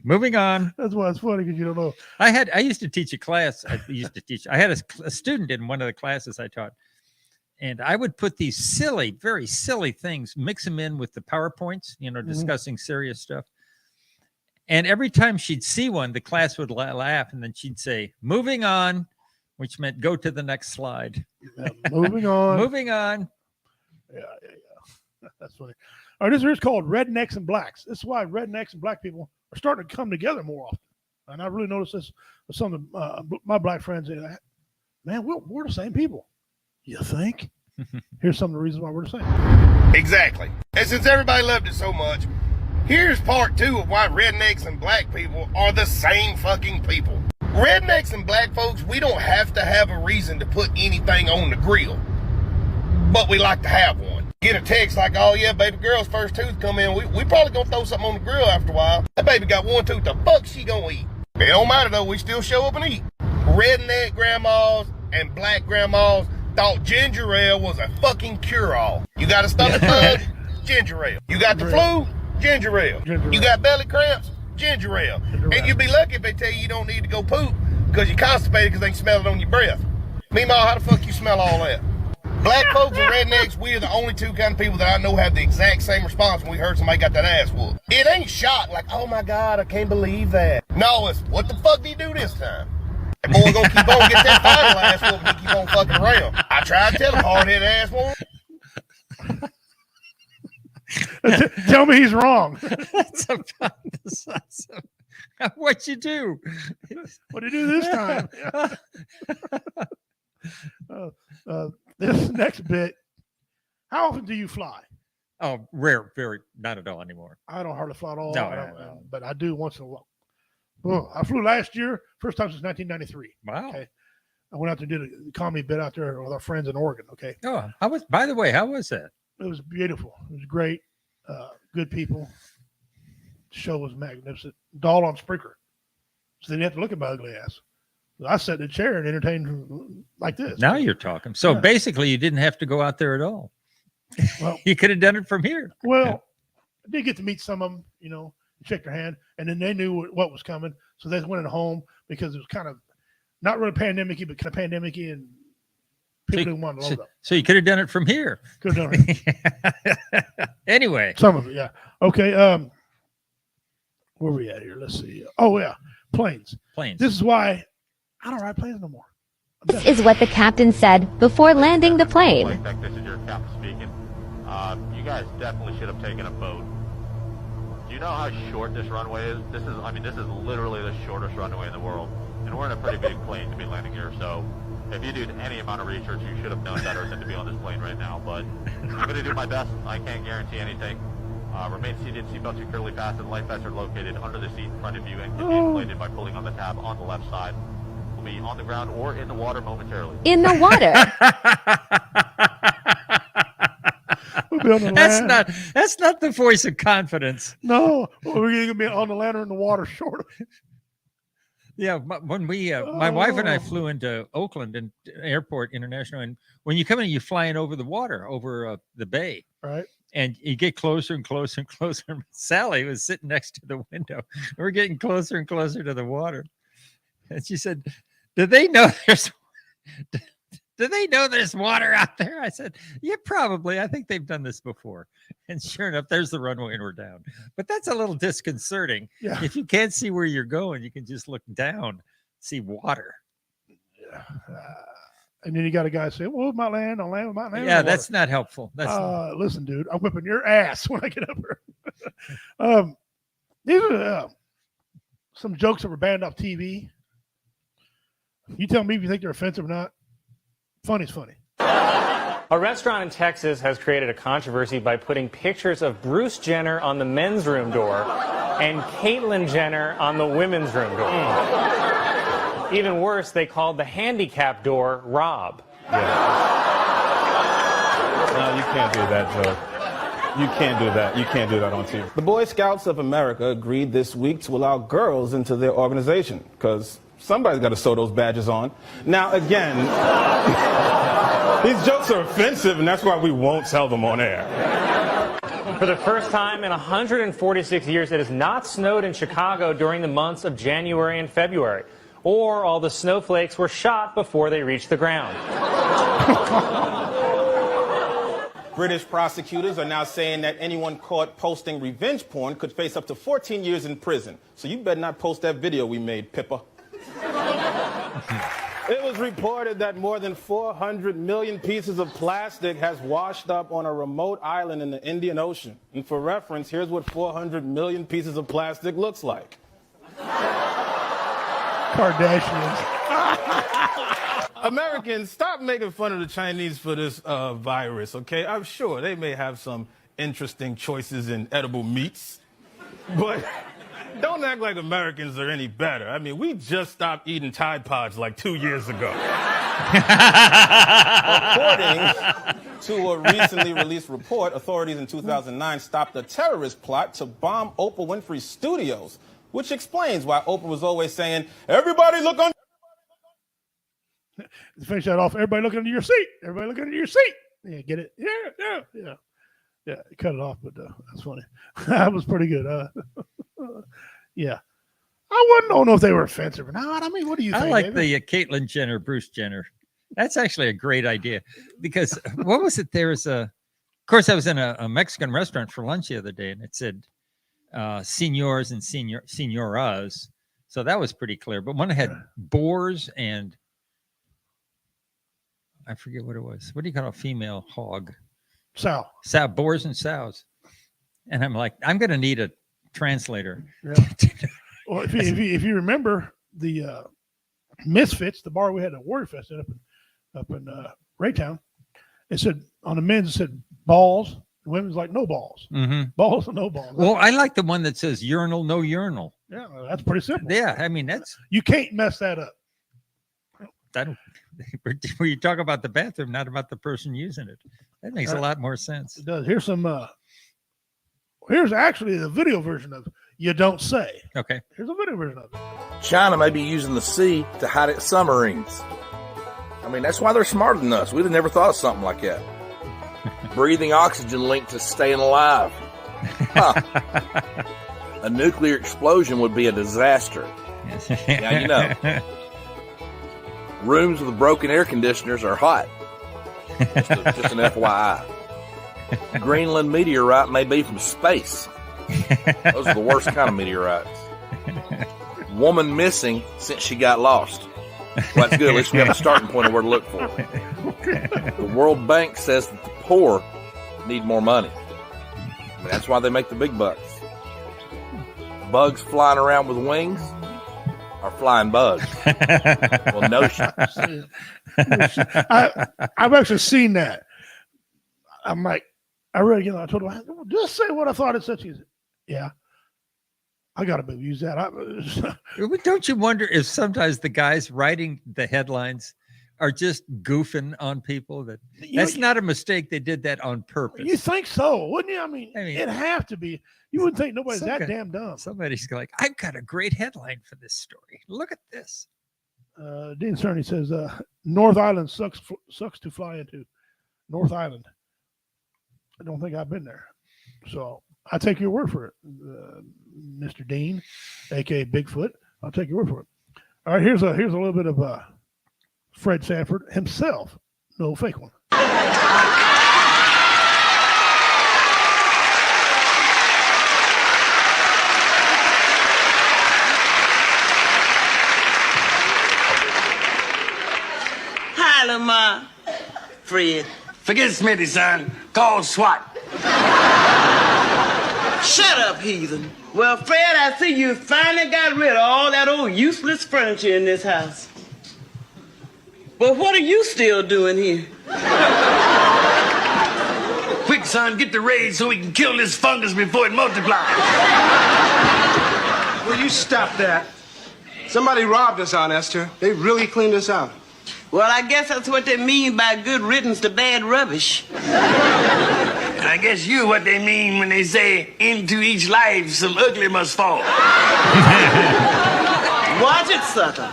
Moving on. That's why it's funny, because you don't know. I used to teach a class. I had a student in one of the classes I taught, and I would put these silly, very silly things, mix them in with the PowerPoints, discussing serious stuff. And every time she'd see one, the class would laugh, and then she'd say, "Moving on," which meant go to the next slide. Moving on. Moving on. Yeah. That's funny. All right, this is called Rednecks and Blacks. This is why rednecks and black people are starting to come together more often. And I really noticed this with some of my black friends. Man, we're the same people. You think? Here's some of the reasons why we're the same. Exactly. And since everybody loved it so much, here's part 2 of why rednecks and black people are the same fucking people. Rednecks and black folks, we don't have to have a reason to put anything on the grill, but we like to have one. Get a text like, "Oh yeah, baby girl's first tooth come in. We probably gonna throw something on the grill after a while. That baby got one tooth. The fuck she gonna eat?" It don't matter though. We still show up and eat. Redneck grandmas and black grandmas thought ginger ale was a fucking cure-all. You got a stomach bug? Ginger ale. You got the flu? Ginger ale. You got belly cramps? Ginger ale. And you'd be lucky if they tell you don't need to go poop because you're constipated because they can smell it on your breath. Meanwhile, how the fuck you smell all that? Black folks and rednecks, we are the only two kind of people that I know have the exact same response when we heard somebody got that ass whooped. It ain't shock like, "Oh my God, I can't believe that." No, it's, "What the fuck did you do this time?" That boy gonna keep on get that final ass whooping and keep on fucking around. I tried to tell him hard-headed ass woman. Tell me he's wrong. That's about the size of What'd you do? What did you do this time? This next bit. How often do you fly? Oh, rare, very, not at all anymore. I don't hardly fly at all. No, I don't, no. but I do once in a while. Oh, I flew last year, first time since 1993. Wow. Okay. I went out there and did a comedy bit out there with our friends in Oregon. Okay. Oh, by the way, how was that? It was beautiful. It was great. Good people. The show was magnificent. Doll on Spreaker. So they didn't have to look at my ugly ass. I sat in a chair and entertained like this. Now you're talking. So Yeah. basically, you didn't have to go out there at all. Well, You could have done it from here. Well, I did get to meet some of them, shake their hand, and then they knew what was coming. So they went at home because it was kind of not really pandemic-y, but kind of pandemic-y, and people didn't want to load up. So you could have done it from here. Could have done it. Anyway. Some of it, yeah. Okay. Where are we at here? Let's see. Oh, yeah. Planes. This is why I don't ride planes no more. This is what the captain said before landing the plane. This is your captain speaking. You guys definitely should have taken a boat. Do you know how short this runway is? This is literally the shortest runway in the world. And we're in a pretty big plane to be landing here, so if you do any amount of research, you should have known better than to be on this plane right now. But I'm going to do my best. I can't guarantee anything. Remain seated, seatbelt securely fastened, life vests are located under the seat in front of you and can be inflated by pulling on the tab on the left side. We'll be on the ground or in the water momentarily. In the water. That's not the voice of confidence. No, we're going to be on the land or in the water short. Yeah, when we, my wife and I flew into Oakland and Airport International, and when you come in, you're flying over the water, over the bay. Right. And you get closer and closer and closer. Sally was sitting next to the window. We're getting closer and closer to the water. And she said, do they know there's water out there? I said, yeah, probably. I think they've done this before. And sure enough, there's the runway and we're down. But that's a little disconcerting. Yeah. If you can't see where you're going, you can just look down, see water. Yeah. And then you got a guy say, well, my land, I'll land with my land. Yeah, that's not helpful. Listen, dude, I'm whipping your ass when I get up here. These are some jokes that were banned off TV. You tell me if you think they're offensive or not. Funny's funny. A restaurant in Texas has created a controversy by putting pictures of Bruce Jenner on the men's room door and Caitlyn Jenner on the women's room door. Even worse, they called the handicap door Rob. Yeah. No, you can't do that, Joe. You can't do that. You can't do that on TV. The Boy Scouts of America agreed this week to allow girls into their organization because somebody's got to sew those badges on. Now, again, these jokes are offensive, and that's why we won't tell them on air. For the first time in 146 years, it has not snowed in Chicago during the months of January and February. Or all the snowflakes were shot before they reached the ground. British prosecutors are now saying that anyone caught posting revenge porn could face up to 14 years in prison. So you better not post that video we made, Pippa. It was reported that more than 400 million pieces of plastic has washed up on a remote island in the Indian Ocean. And for reference, here's what 400 million pieces of plastic looks like. Kardashians. Americans, stop making fun of the Chinese for this virus, okay? I'm sure they may have some interesting choices in edible meats, but don't act like Americans are any better. I mean, we just stopped eating Tide Pods like 2 years ago. According to a recently released report, authorities in 2009 stopped a terrorist plot to bomb Oprah Winfrey's studios, which explains why Oprah was always saying, everybody look on. To finish that off, everybody look under your seat. Everybody look under your seat. Yeah, get it? Yeah. Cut it off, but that's funny. That was pretty good. Yeah. I don't know if they were offensive or not. I mean, what do you think? I like the Caitlyn Jenner, Bruce Jenner. That's actually a great idea because what was it? Of course, I was in a Mexican restaurant for lunch the other day and it said senors and senoras. So that was pretty clear. But one had boars and I forget what it was. What do you call a female hog? Sow. Boars and sows. And I'm like, I'm going to need a translator. Yeah. Well, if you remember the Misfits, the bar we had at Warrior Fest up in Raytown, it said on the men's it said balls, the women's like no balls, balls or no balls. Well, I like the one that says urinal, no urinal. Yeah, that's pretty simple. Yeah, I mean you can't mess that up. I don't. When you talk about the bathroom, not about the person using it, that makes a lot more sense. It does. Here's some. Here's actually the video version of "You Don't Say." Okay. Here's a video version of it. China may be using the sea to hide its submarines. I mean, that's why they're smarter than us. We'd have never thought of something like that. Breathing oxygen linked to staying alive. Huh. A nuclear explosion would be a disaster. Now you know. Rooms with broken air conditioners are hot. Just an FYI. Greenland meteorite may be from space. Those are the worst kind of meteorites. Woman missing since she got lost. Well, that's good. At least we have a starting point of where to look for it. The World Bank says that the poor need more money. I mean, that's why they make the big bucks. Bugs flying around with wings are flying bugs. Well, no shit. I've actually seen that. I'm like, I really, I told her, just say what I thought it said. She said, yeah, I got to use that. Don't you wonder if sometimes the guys writing the headlines are just goofing on people? That's not a mistake. They did that on purpose. You think so, wouldn't you? I mean it'd have to be. You wouldn't think nobody's that damn dumb. Somebody's like, I've got a great headline for this story. Look at this. Dean Cerny says, North Island sucks to fly into. North Island. I don't think I've been there. So I take your word for it, Mr. Dean, a.k.a. Bigfoot. I'll take your word for it. All right, here's a little bit of Fred Sanford himself. No fake one. Hi, Lamar. Fred. Forget Smitty, son. Call SWAT. Shut up, heathen. Well, Fred, I see you finally got rid of all that old useless furniture in this house. But what are you still doing here? Quick, son, get the raid so we can kill this fungus before it multiplies. Will you stop that? Somebody robbed us on Esther. They really cleaned us out. Well, I guess that's what they mean by good riddance to bad rubbish. And I guess you what they mean when they say, into each life some ugly must fall. Watch it, sucker.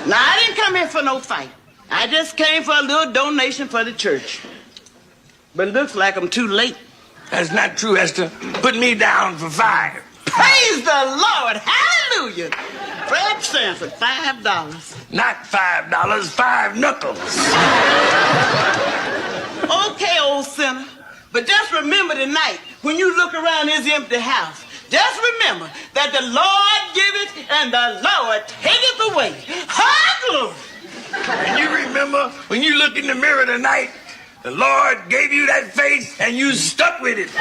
Now, I didn't come here for no fight. I just came for a little donation for the church. But it looks like I'm too late. That's not true, Esther. Put me down for 5. Praise the Lord. Hallelujah. Fred Sanford, $5. Not $5, 5 knuckles. Okay, old sinner. But just remember tonight, when you look around this empty house, just remember that the Lord giveth and the Lord taketh away. Hallelujah. And you remember when you look in the mirror tonight, the Lord gave you that face and you stuck with it.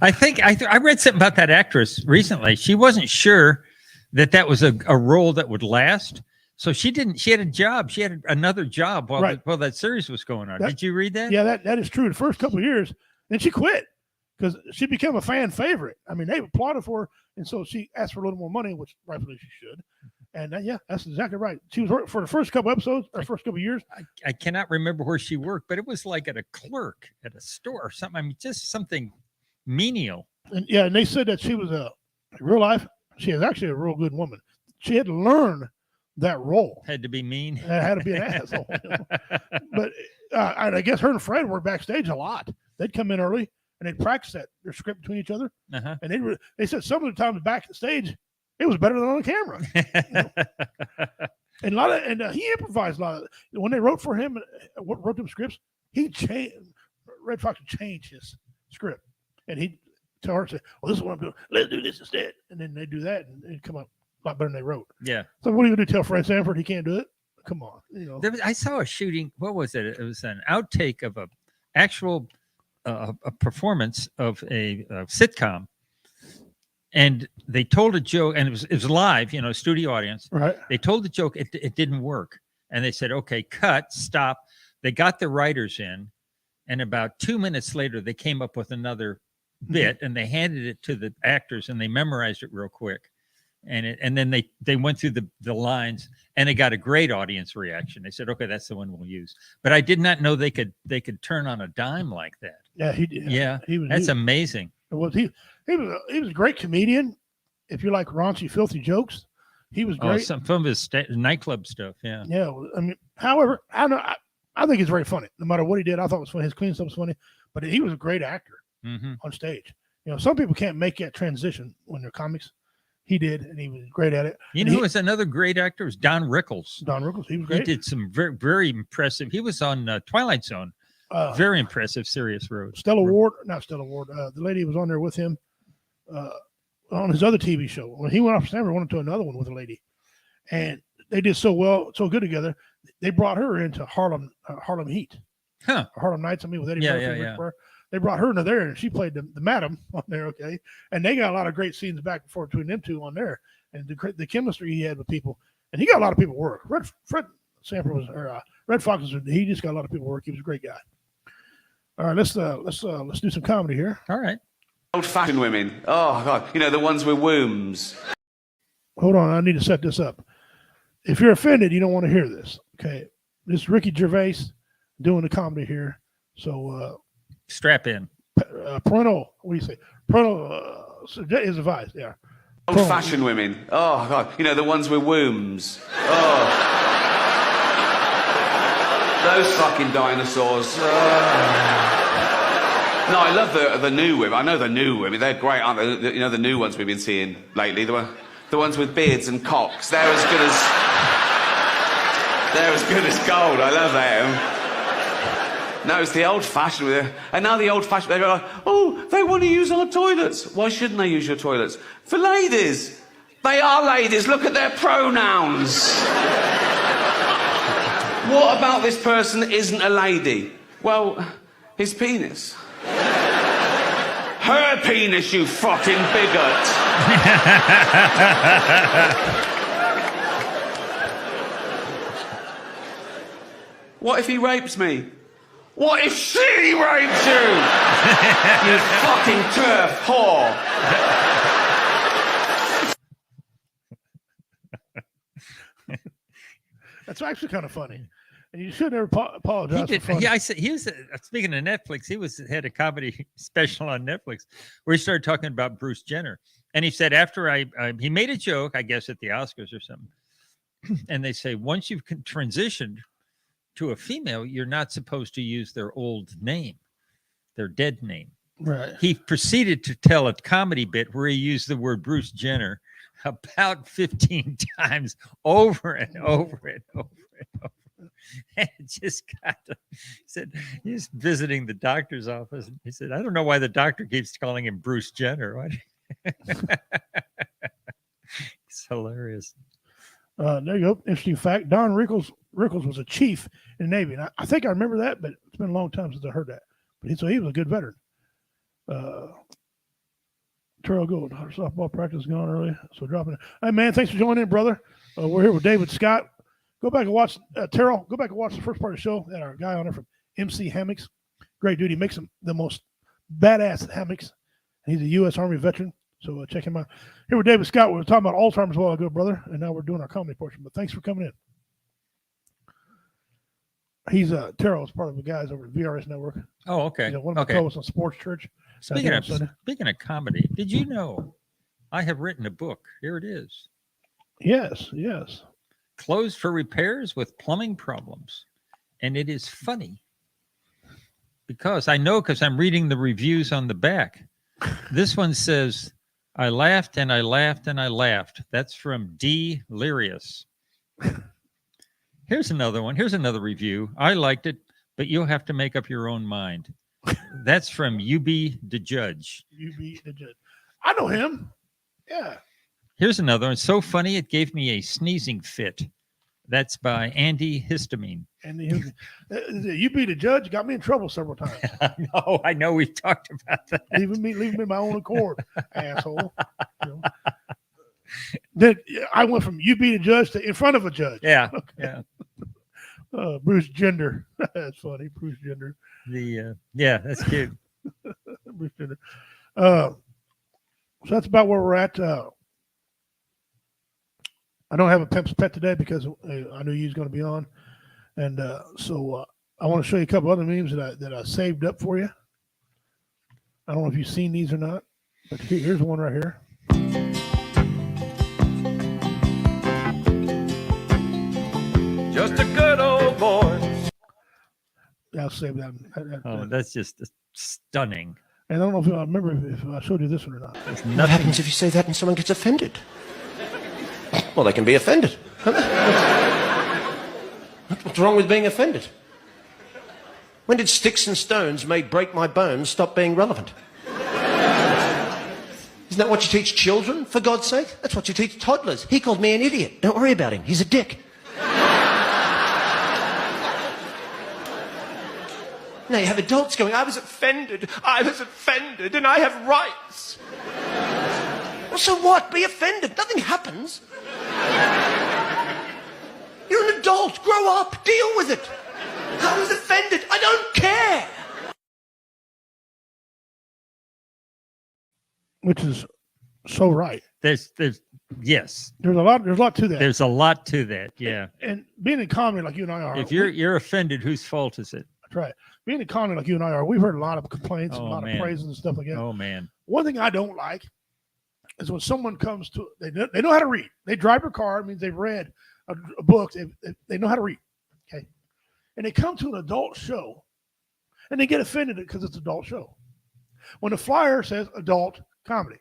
I think I read something about that actress recently. She wasn't sure that was a role that would last. So she had a job. She had another job while that series was going on. Did you read that? Yeah, that is true. The first couple of years, then she quit because she became a fan favorite. I mean, they applauded for her, and so she asked for a little more money, which rightfully she should. And yeah, that's exactly right. She was for the first couple episodes or first couple of years. I cannot remember where she worked, but it was like at a clerk at a store or something. I mean, just something menial. And yeah, and they said that she was in real life. She is actually a real good woman. She had to learn that role. Had to be mean. Had to be an asshole. But I guess her and Fred were backstage a lot. They'd come in early and they'd practice their script between each other. Uh-huh. And they said some of the times backstage it was better than on camera. And he improvised a lot. When they wrote for him, wrote them scripts, Red Fox changed his script, and he'd tell her, say, "Well, this is what I'm doing. Let's do this instead." And then they do that, and it'd come up a lot better than they wrote. Yeah. So what are you going to tell Fred Sanford he can't do it? come on. You know, I saw a shooting. What was it? It was an outtake of a actual a performance of a sitcom, and they told a joke, and it was live, you know, studio audience. Right. They told the joke, it didn't work, and they said, "Okay, cut, stop." They got the writers in, and about 2 minutes later, they came up with another bit, and they handed it to the actors, and they memorized it real quick. And then they went through the lines, and it got a great audience reaction. They said, "Okay, that's the one we'll use." But I did not know they could turn on a dime like that. Yeah, he did. Yeah, that's amazing. Was he was a great comedian. If you like raunchy, filthy jokes, he was great. Some of his nightclub stuff. Yeah. Yeah. I mean, however, I think he's very funny. No matter what he did, I thought it was funny. His clean stuff was funny, but he was a great actor on stage. You know, some people can't make that transition when they're comics. He did, and he was great at it. You know who was another great actor? Was Don Rickles. Don Rickles, he was great. He did some very, very impressive. He was on Twilight Zone. Very impressive, Serious Road. Not Stella Ward. The lady was on there with him on his other TV show. When he went off Stanford, went to another one with a lady, and they did so good together. They brought her into Harlem Heat, Harlem Nights. I mean, with Eddie Murphy. And Rick Burr. They brought her into there, and she played the madam on there. Okay, and they got a lot of great scenes back and forth between them two on there, and the chemistry he had with people, and he got a lot of people work. Fred Sanford was, or Red Fox was. He just got a lot of people work. He was a great guy. All right, let's do some comedy here. All right. Old-fashioned women. Oh God, you know, the ones with wombs. Hold on, I need to set this up. If you're offended, you don't want to hear this. Okay, this is Ricky Gervais doing the comedy here. So strap in. Parental. What do you say? Parental is advised. Yeah. Old-fashioned women. Oh God, you know, the ones with wombs. Oh. Those fucking dinosaurs. No, I love the new women. I know the new women. They're great, aren't they? You know, the new ones we've been seeing lately. The ones with beards and cocks. They're as good as gold. I love them. No, it's the old-fashioned. And now the old-fashioned, they go like, oh, they want to use our toilets. Why shouldn't they use your toilets? For ladies. They are ladies. Look at their pronouns. What about this person that isn't a lady? Well, his penis. Her penis, you fucking bigot. What if he rapes me? What if she rapes you? You fucking turf whore. That's actually kind of funny. And you should never apologize. He was speaking of Netflix. He had a comedy special on Netflix where he started talking about Bruce Jenner, and he said after he made a joke, I guess at the Oscars or something, and they say once you've transitioned to a female, you're not supposed to use their old name, their dead name. Right. He proceeded to tell a comedy bit where he used the word Bruce Jenner about 15 times over and over and over and over. And it just he said, he's visiting the doctor's office. And he said, I don't know why the doctor keeps calling him Bruce Jenner. It's hilarious. There you go. Interesting fact. Don Rickles was a chief in the Navy. And I think I remember that, but it's been a long time since I heard that. But he was a good veteran. Terrell Gold, our softball practice going early. So dropping it. Hey, man, thanks for joining in, brother. We're here with David Scott. Go back and watch, Terrell, go back and watch the first part of the show. That our guy on there from MC Hammocks. Great dude. He makes the most badass hammocks. He's a U.S. Army veteran. So check him out. Here with David Scott. We were talking about Alzheimer's a while ago, brother. And now we're doing our comedy portion. But thanks for coming in. He's Terrell is part of the guys over at VRS Network. Oh, okay. One of my co-hosts on Sports Church. Speaking of comedy, did you know I have written a book? Here it is. Yes. Closed for repairs with plumbing problems. And it is funny because I'm reading the reviews on the back. This one says, I laughed and I laughed and I laughed. That's from D. Lirius. Here's another one. Here's another review. I liked it, but you'll have to make up your own mind. That's from UB the Judge. UB the Judge. I know him. Yeah. Here's another one. So funny, it gave me a sneezing fit. That's by Antihistamine. And you be the judge, got me in trouble several times. I know. We've talked about that. Leaving me my own accord, asshole. You know? Then I went from you be the judge to in front of a judge. Yeah, okay. Yeah. Bruce Gender. That's funny. Bruce Gender. Yeah, that's cute. Bruce Gender. So that's about where we're at. I don't have a pimp's pet today because I knew you was going to be on, and so I want to show you a couple other memes that I saved up for you. I don't know if you've seen these or not, but here's one right here. Just a good old boy. I'll save that. That's just stunning. And I don't know if I remember if I showed you this one or not. What happens if you say that and someone gets offended? Well, they can be offended. What's wrong with being offended? When did sticks and stones made break my bones stop being relevant? Isn't that what you teach children, for God's sake? That's what you teach toddlers. He called me an idiot. Don't worry about him. He's a dick. Now you have adults going, I was offended, and I have rights. Well, so what? Be offended. Nothing happens. You're an adult. Grow up. Deal with it. I was offended. I don't care. Which is so right. There's yes. There's a lot to that. There's a lot to that. Yeah. And being in comedy like you and I are. If you're offended, whose fault is it? That's right. Being in comedy like you and I are, we've heard a lot of complaints, a lot of praises and stuff like that. Oh man. One thing I don't like is when someone comes to they know how to read. They drive their car. It means they've read a book. They know how to read. Okay. And they come to an adult show and they get offended because it's an adult show. When the flyer says adult comedy.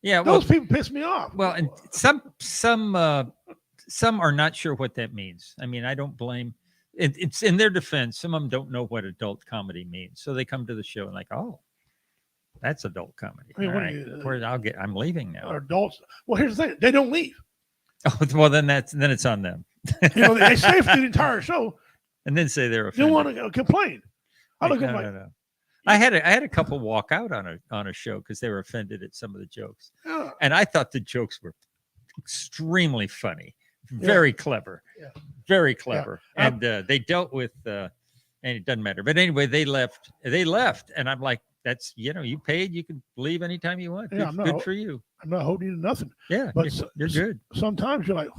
Yeah, those people piss me off. Well, and some are not sure what that means. I mean, I don't blame. It's in their defense. Some of them don't know what adult comedy means, so they come to the show and like, oh, that's adult comedy. I mean, All right, I'm leaving now. Adults. Well, here's the thing: they don't leave. Oh, well, then it's on them. They stay for the entire show, and then say they're you offended. don't want to complain. I look at No. I had a couple walk out on a show because they were offended at some of the jokes, and I thought the jokes were extremely funny, very clever, very clever, and they dealt with and it doesn't matter. But anyway, they left, and I'm like, that's you paid, you can leave anytime you want. Good for you. I'm not holding you to nothing. Yeah, but you're good. Sometimes you're like,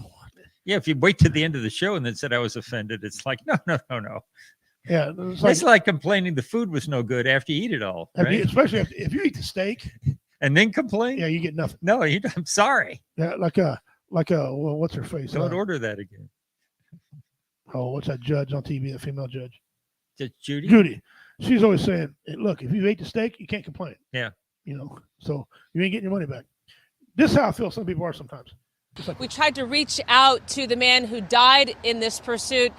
yeah. If you wait to the end of the show and then said I was offended, it's like no. Yeah, it's like complaining the food was no good after you eat it all, right? Especially if you eat the steak and then complain. Yeah, you get nothing. No, I'm sorry. Yeah, like well, what's her face? Don't order that again. Oh, what's that judge on TV? The female judge. Just Judy. Judy. She's always saying, hey, "Look, if you ate the steak, you can't complain." Yeah. So you ain't getting your money back. This is how I feel. Some people are sometimes. We tried to reach out to the man who died in this pursuit.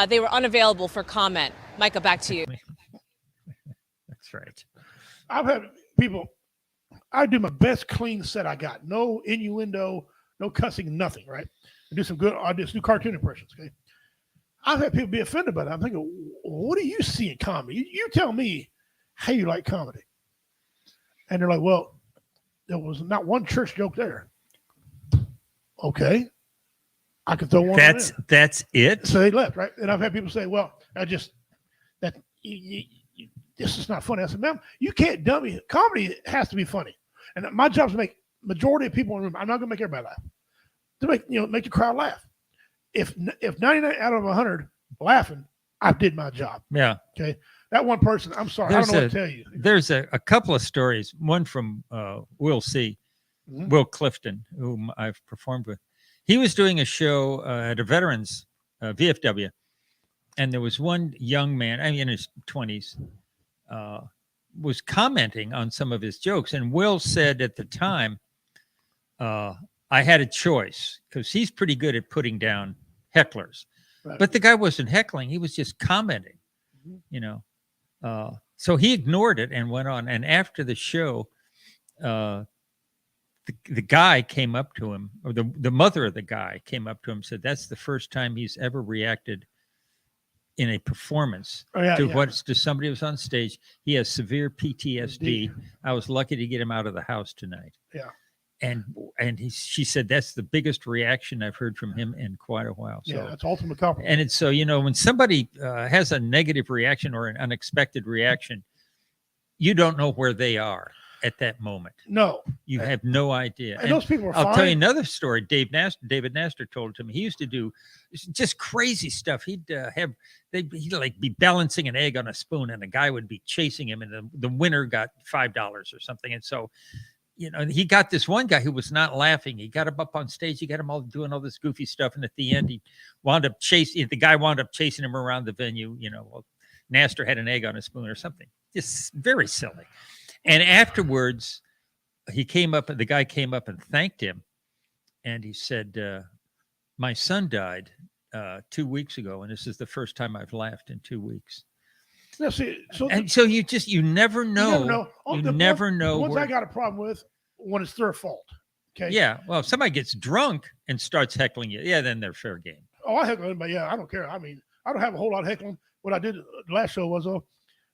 They were unavailable for comment. Micah, back to you. That's right. I've had people, I do my best clean set I got. No innuendo, no cussing, nothing, right? I just do cartoon impressions, okay? I've had people be offended by that. I'm thinking, what do you see in comedy? You tell me how you like comedy. And they're like, well, there was not one church joke there. Okay, I could throw one. That's it. So they left, right? And I've had people say, "Well, this is not funny." I said, "Ma'am, you can't dummy. Comedy has to be funny, and my job is to make majority of people in the room. I'm not going to make everybody laugh. To make the crowd laugh. If 99 out of 100 laughing, I did my job. Yeah. Okay. That one person, I'm sorry, I don't know what to tell you. There's a couple of stories. One from Will C. Will Clifton, whom I've performed with. He was doing a show at a veterans VFW, and there was one young man, in his 20s, was commenting on some of his jokes. And Will said at the time, I had a choice because he's pretty good at putting down hecklers. Right. But the guy wasn't heckling. He was just commenting, So he ignored it and went on. And after the show, the guy came up to him, or the mother of the guy came up to him and said, that's the first time he's ever reacted in a performance to somebody who was on stage. He has severe PTSD. I was lucky to get him out of the house tonight. Yeah. And she said, that's the biggest reaction I've heard from him in quite a while. So, yeah, that's ultimate compliment. And it's so, when somebody has a negative reaction or an unexpected reaction, you don't know where they are at that moment. No, you have no idea. And those people are I'll fine. tell you another story. David Nastor told it to me. He used to do just crazy stuff. He'd like be balancing an egg on a spoon, and a guy would be chasing him, and the winner got $5 or something. And so, he got this one guy who was not laughing. He got him up on stage. He got him all doing all this goofy stuff, and at the end, he wound up chasing. The guy wound up chasing him around the venue. Well, Nastor had an egg on a spoon or something. Just very silly. And afterwards, the guy came up and thanked him. And he said, my son died 2 weeks ago, and this is the first time I've laughed in 2 weeks. Now, see, so you never know. You never know. Once I got a problem with when it's their fault. Okay. Yeah. Well, if somebody gets drunk and starts heckling you, then they're fair game. Oh, I heckle anybody. Yeah, I don't care. I mean, I don't have a whole lot of heckling. What I did the last show was,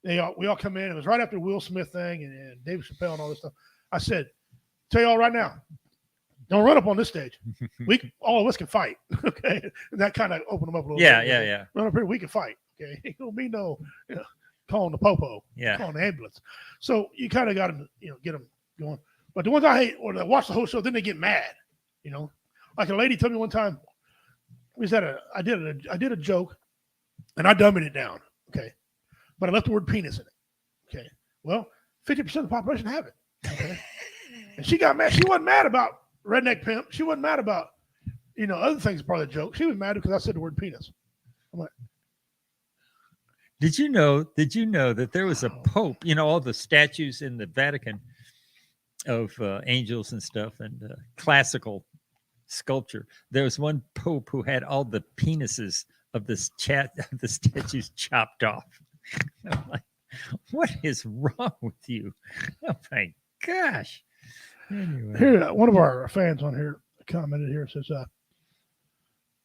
we all come in. It was right after the Will Smith thing and David Chappelle and all this stuff. I said, tell you all right now, don't run up on this stage. All of us can fight. Okay. And that kind of opened them up a little bit. Yeah. Run up here, we can fight. Okay. Ain't gonna be no calling the popo. Yeah. Calling the ambulance. So you kind of got to, get them going. But the ones I hate, or they watch the whole show, then they get mad. Like a lady told me one time, I did a joke and I dummied it down. Okay. But I left the word penis in it. Okay. Well, 50% of the population have it. Okay. And she got mad. She wasn't mad about redneck pimp. She wasn't mad about, other things part of the joke. She was mad because I said the word penis. I'm like, Did you know that there was a pope, all the statues in the Vatican of angels and stuff and classical sculpture. There was one pope who had all the penises of the statues chopped off. I'm like, what is wrong with you? Oh my gosh. Anyway. Here, one of our fans on here commented here, says,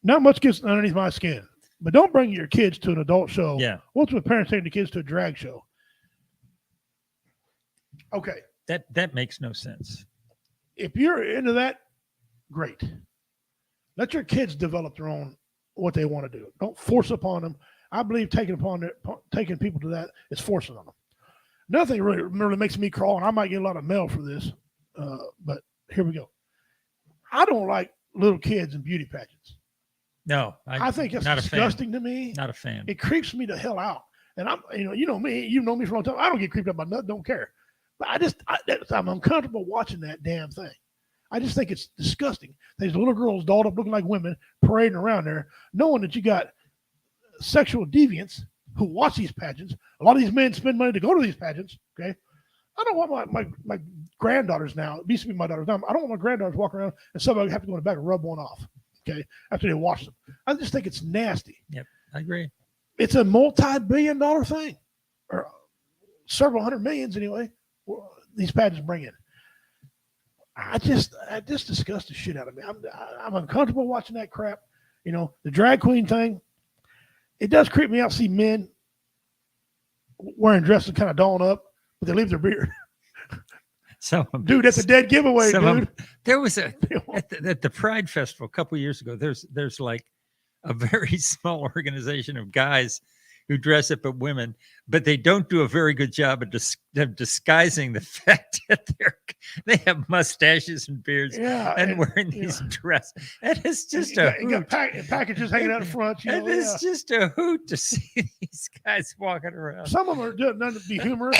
not much gets underneath my skin, but don't bring your kids to an adult show. Yeah. What's with parents taking the kids to a drag show? Okay. That makes no sense. If you're into that, great. Let your kids develop their own, what they want to do. Don't force upon them. I believe taking people to that is forcing on them. Nothing really makes me crawl, and I might get a lot of mail for this, but here we go. I don't like little kids in beauty pageants. No, I think it's disgusting to me. Not a fan. It creeps me the hell out. And I'm, you know me. You've known me for a long time. I don't get creeped up by nothing. Don't care. But I'm uncomfortable watching that damn thing. I just think it's disgusting. There's little girls dolled up looking like women parading around there, knowing that you got sexual deviants who watch these pageants. A lot of these men spend money to go to these pageants. Okay. I don't want my granddaughters now. It used to be my daughters now. I don't want my granddaughters walking around and somebody have to go in the back and rub one off. Okay. After they watch them. I just think it's nasty. Yep. I agree. It's a multi-billion-dollar thing, or several hundred millions anyway. These pageants bring in. It just disgusts the shit out of me. I'm uncomfortable watching that crap. The drag queen thing. It does creep me out to see men wearing dresses kind of dolling up, but they leave their beard. Dude, that's a dead giveaway, dude. There was at the Pride Festival a couple of years ago. There's like a very small organization of guys who dress up as women, but they don't do a very good job of disguising the fact that they have mustaches and beards and wearing these dresses. And it's just packages hanging out in front. It's just a hoot to see these guys walking around. Some of them are doing nothing to be humorous.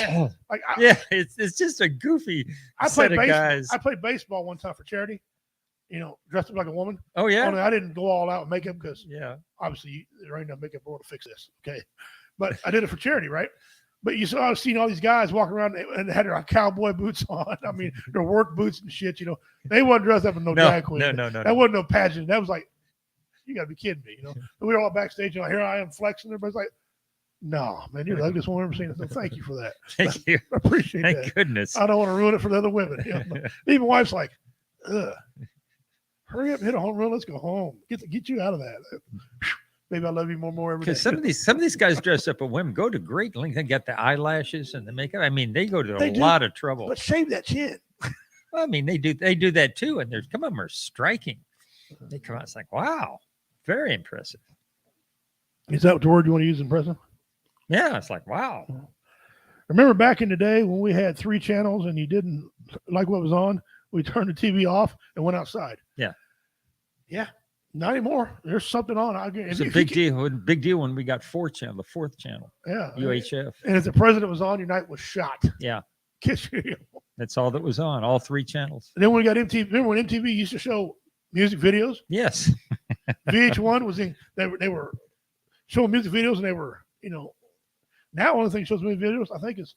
It's just a goofy set of guys. I played baseball one time for charity. Dressed up like a woman. Oh, yeah. Only I didn't go all out with makeup because obviously there ain't no makeup to fix this. Okay. But I did it for charity, right? But I was seeing all these guys walking around and had their cowboy boots on. I mean, their work boots and shit, They wasn't dressed up in no drag queen. No. That wasn't no pageant. That was like, you got to be kidding me, And we were all backstage, here I am flexing. Everybody's like, no, man, you're the ugliest one I've ever seen. So thank you for that. Thank you. I appreciate that. Thank goodness. I don't want to ruin it for the other women. Even my wife's like, Ugh. Hurry up, hit a home run. Let's go home. Get you out of that. Maybe I love you more every day. Because some of these guys dress up at women go to great lengths. They got the eyelashes and the makeup. I mean, they go to a lot of trouble. But shave that chin. I mean, they do that too, and some of them are striking. They come out, it's like, wow, very impressive. Is that the word you want to use, impressive? Yeah, it's like, wow. Remember back in the day when we had 3 channels and you didn't like what was on, we turned the TV off and went outside. Yeah. Yeah. Not anymore. There's something on. It's a big deal. Big deal when we got the 4th channel. Yeah. UHF. And if the president was on, your night was shot. Yeah. Kiss you. That's all that was on, all 3 channels. And then when we got MTV, remember when MTV used to show music videos? Yes. VH1 was they were showing music videos, and they were, now only thing that shows music videos, I think, is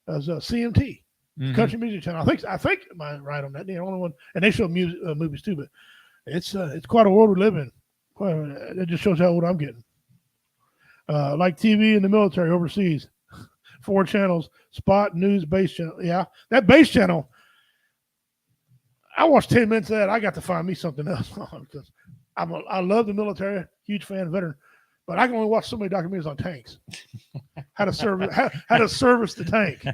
CMT, Country Music Channel. I think am I right on that? The only one, and they show music movies too, but it's quite a world we live in. It just shows how old I'm getting. Like TV in the military overseas, 4 channels, Spot, News, Base Channel. Yeah, that Base Channel, I watched 10 minutes of that. I got to find me something else because I love the military, huge fan, veteran, but I can only watch so many documentaries on tanks. How to service the tank.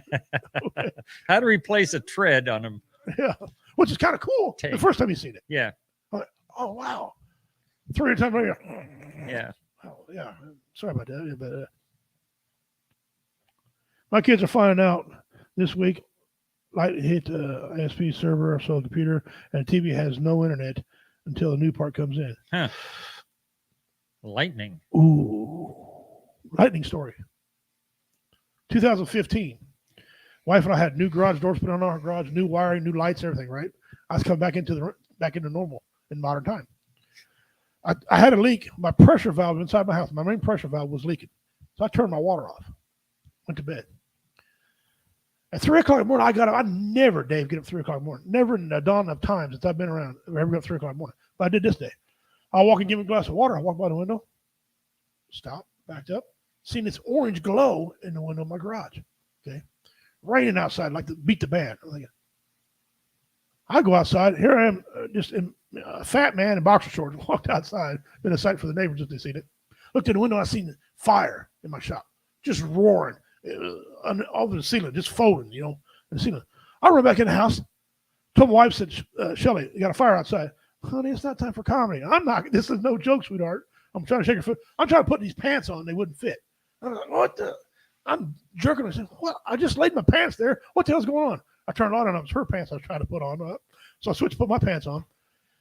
How to replace a tread on them. Yeah, which is kind of cool. Tank. The first time you seen it. Yeah. Oh wow. 3 times later. Yeah. Oh yeah. Sorry about that. But my kids are finding out this week. Light hit the ISP server, so the computer and the TV has no internet until the new part comes in. Huh. Lightning. Ooh. Lightning story. 2015. Wife and I had new garage doors put on our garage, new wiring, new lights, everything, right? I was coming back into normal in modern time. I had a leak. My pressure valve inside my house, my main pressure valve was leaking. So I turned my water off. Went to bed. At 3 o'clock in the morning, I got up. I never, Dave, get up at 3 o'clock in the morning. Never in the dawn of time since I've been around, ever got up at 3 o'clock in the morning. But I did this day. I'll walk and give him a glass of water. I walk by the window, stop, backed up, seen this orange glow in the window of my garage. Okay. Raining outside, like to beat the band. I go outside. Here I am, just a fat man in boxer shorts. Walked outside. Been a sight for the neighbors if they seen it. Looked in the window. I seen fire in my shop, just roaring over the ceiling, just folding, in the ceiling. I run back in the house. Told my wife, said, Shelly, you got a fire outside. Honey, it's not time for comedy. I'm not. This is no joke, sweetheart. I'm trying to shake her foot. I'm trying to put these pants on. They wouldn't fit. I was like, what the? I'm jerking. I said, what? I just laid my pants there. What the hell's going on? I turned on and it was her pants I was trying to put on. So I switched to put my pants on.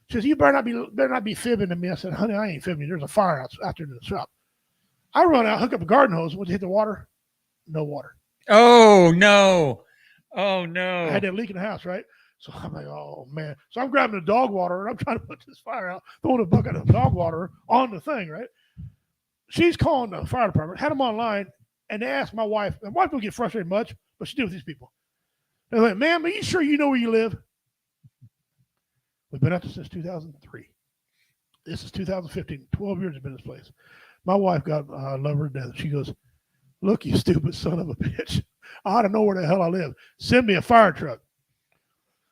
She says, you better not be fibbing to me. I said, honey, I ain't fibbing. There's a fire out there in the shop. I run out, hook up a garden hose. Went to hit the water. No water. Oh, no. Oh, no. I had that leak in the house, right? So I'm like, oh, man. So I'm grabbing the dog water, and I'm trying to put this fire out, throwing a bucket of dog water on the thing, right? She's calling the fire department, had them online, and they asked my wife. My wife don't get frustrated much, but she deals with these people. They're like, ma'am, are you sure you know where you live? We've been up there since 2003. This is 2015. 12 years I've been in this place. My wife I love her to death. She goes, look, you stupid son of a bitch. I ought to know where the hell I live. Send me a fire truck.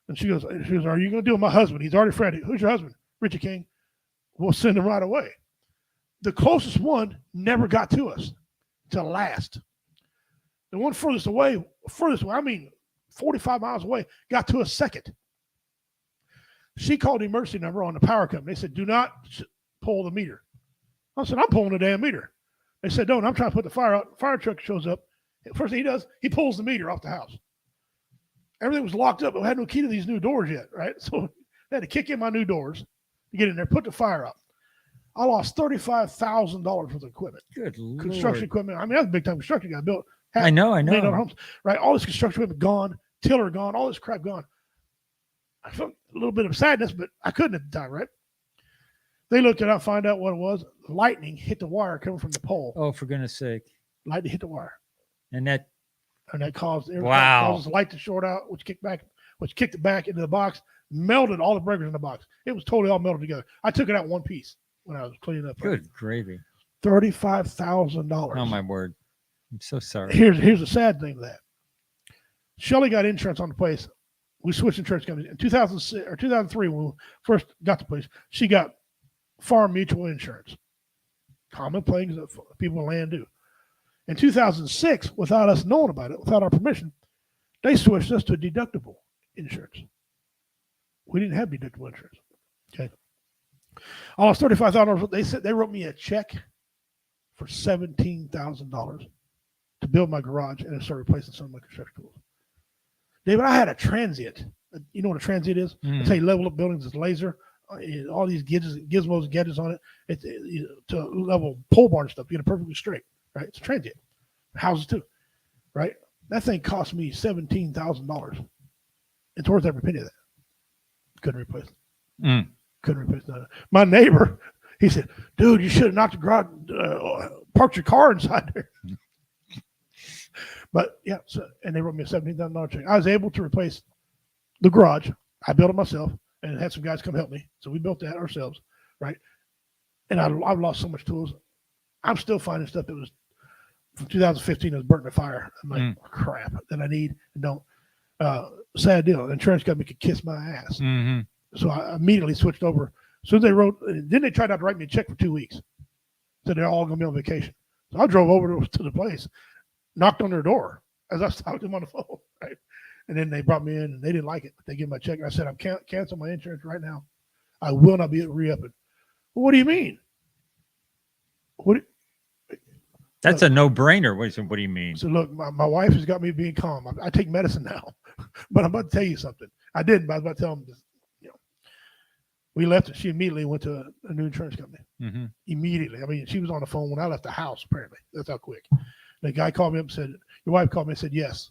And she goes, are you going to deal with my husband? He's already frantic. Who's your husband? Richie King. We'll send him right away. The closest one never got to us till last. The one furthest away, I mean 45 miles away, got to us second. She called the emergency number on the power company. They said, do not pull the meter. I said, I'm pulling the damn meter. They said, don't. I'm trying to put the fire out. Fire truck shows up. First thing he does, he pulls the meter off the house. Everything was locked up. I had no key to these new doors yet, right? So I had to kick in my new doors to get in there, put the fire out. I lost $35,000 worth of equipment. Good Lord. Construction equipment. I mean, that's big time construction got built. I know. $1,000,000 homes, right? All this construction equipment gone, tiller gone, all this crap gone. I felt a little bit of sadness, but I couldn't at the time, right? They looked it up, find out what it was. Lightning hit the wire coming from the pole. Oh, for goodness sake. Lightning hit the wire. And that caused the light to short out, which kicked it back into the box, melted all the breakers in the box. It was totally all melted together. I took it out in one piece when I was cleaning up. Good gravy. $35,000. Oh my word. I'm so sorry. Here's the sad thing of that. Shelly got insurance on the place We switched insurance companies in 2006 or 2003 when we first got the place. She got farm mutual insurance, common things that people in land do. In 2006, without us knowing about it, without our permission, they switched us to deductible insurance. We didn't have deductible insurance. Okay. I lost $35,000. They said they wrote me a check for $17,000 to build my garage and start replacing some of my construction tools. David, I had a transient. You know what a transient is? That's how you level up buildings. It's laser, all these gizmos and gadgets on it. It's to level pole barn stuff. You get it perfectly straight, right? It's a transient. Houses too, right? That thing cost me $17,000. It's worth every penny of that. Couldn't replace it. Couldn't replace that. My neighbor, he said, "Dude, you should have knocked the garage, parked your car inside there." But yeah, and they wrote me a $17,000 check. I was able to replace the garage. I built it myself and had some guys come help me. So we built that ourselves, right? And I've lost so much tools. I'm still finding stuff that was from 2015 that was burnt in the fire. I'm like, crap, that I need and don't. Sad deal. The insurance company could kiss my ass. So I immediately switched over. As soon as they wrote, then they tried to write me a check for 2 weeks. So they're all going to be on vacation. So I drove over to the place, knocked on their door as I was talking to them on the phone, right? And then they brought me in, and they didn't like it. They gave me my check. I said, I'm canceling my insurance right now. I will not be re-upping. Well, what do you mean? That's a no-brainer. What do you mean? So look, my wife has got me being calm. I take medicine now, but I'm about to tell you something. I didn't, but I was about to tell them this. We left and she immediately went to a new insurance company. Immediately. I mean, she was on the phone when I left the house, apparently. That's how quick. The guy called me up and said, your wife called me and said, yes.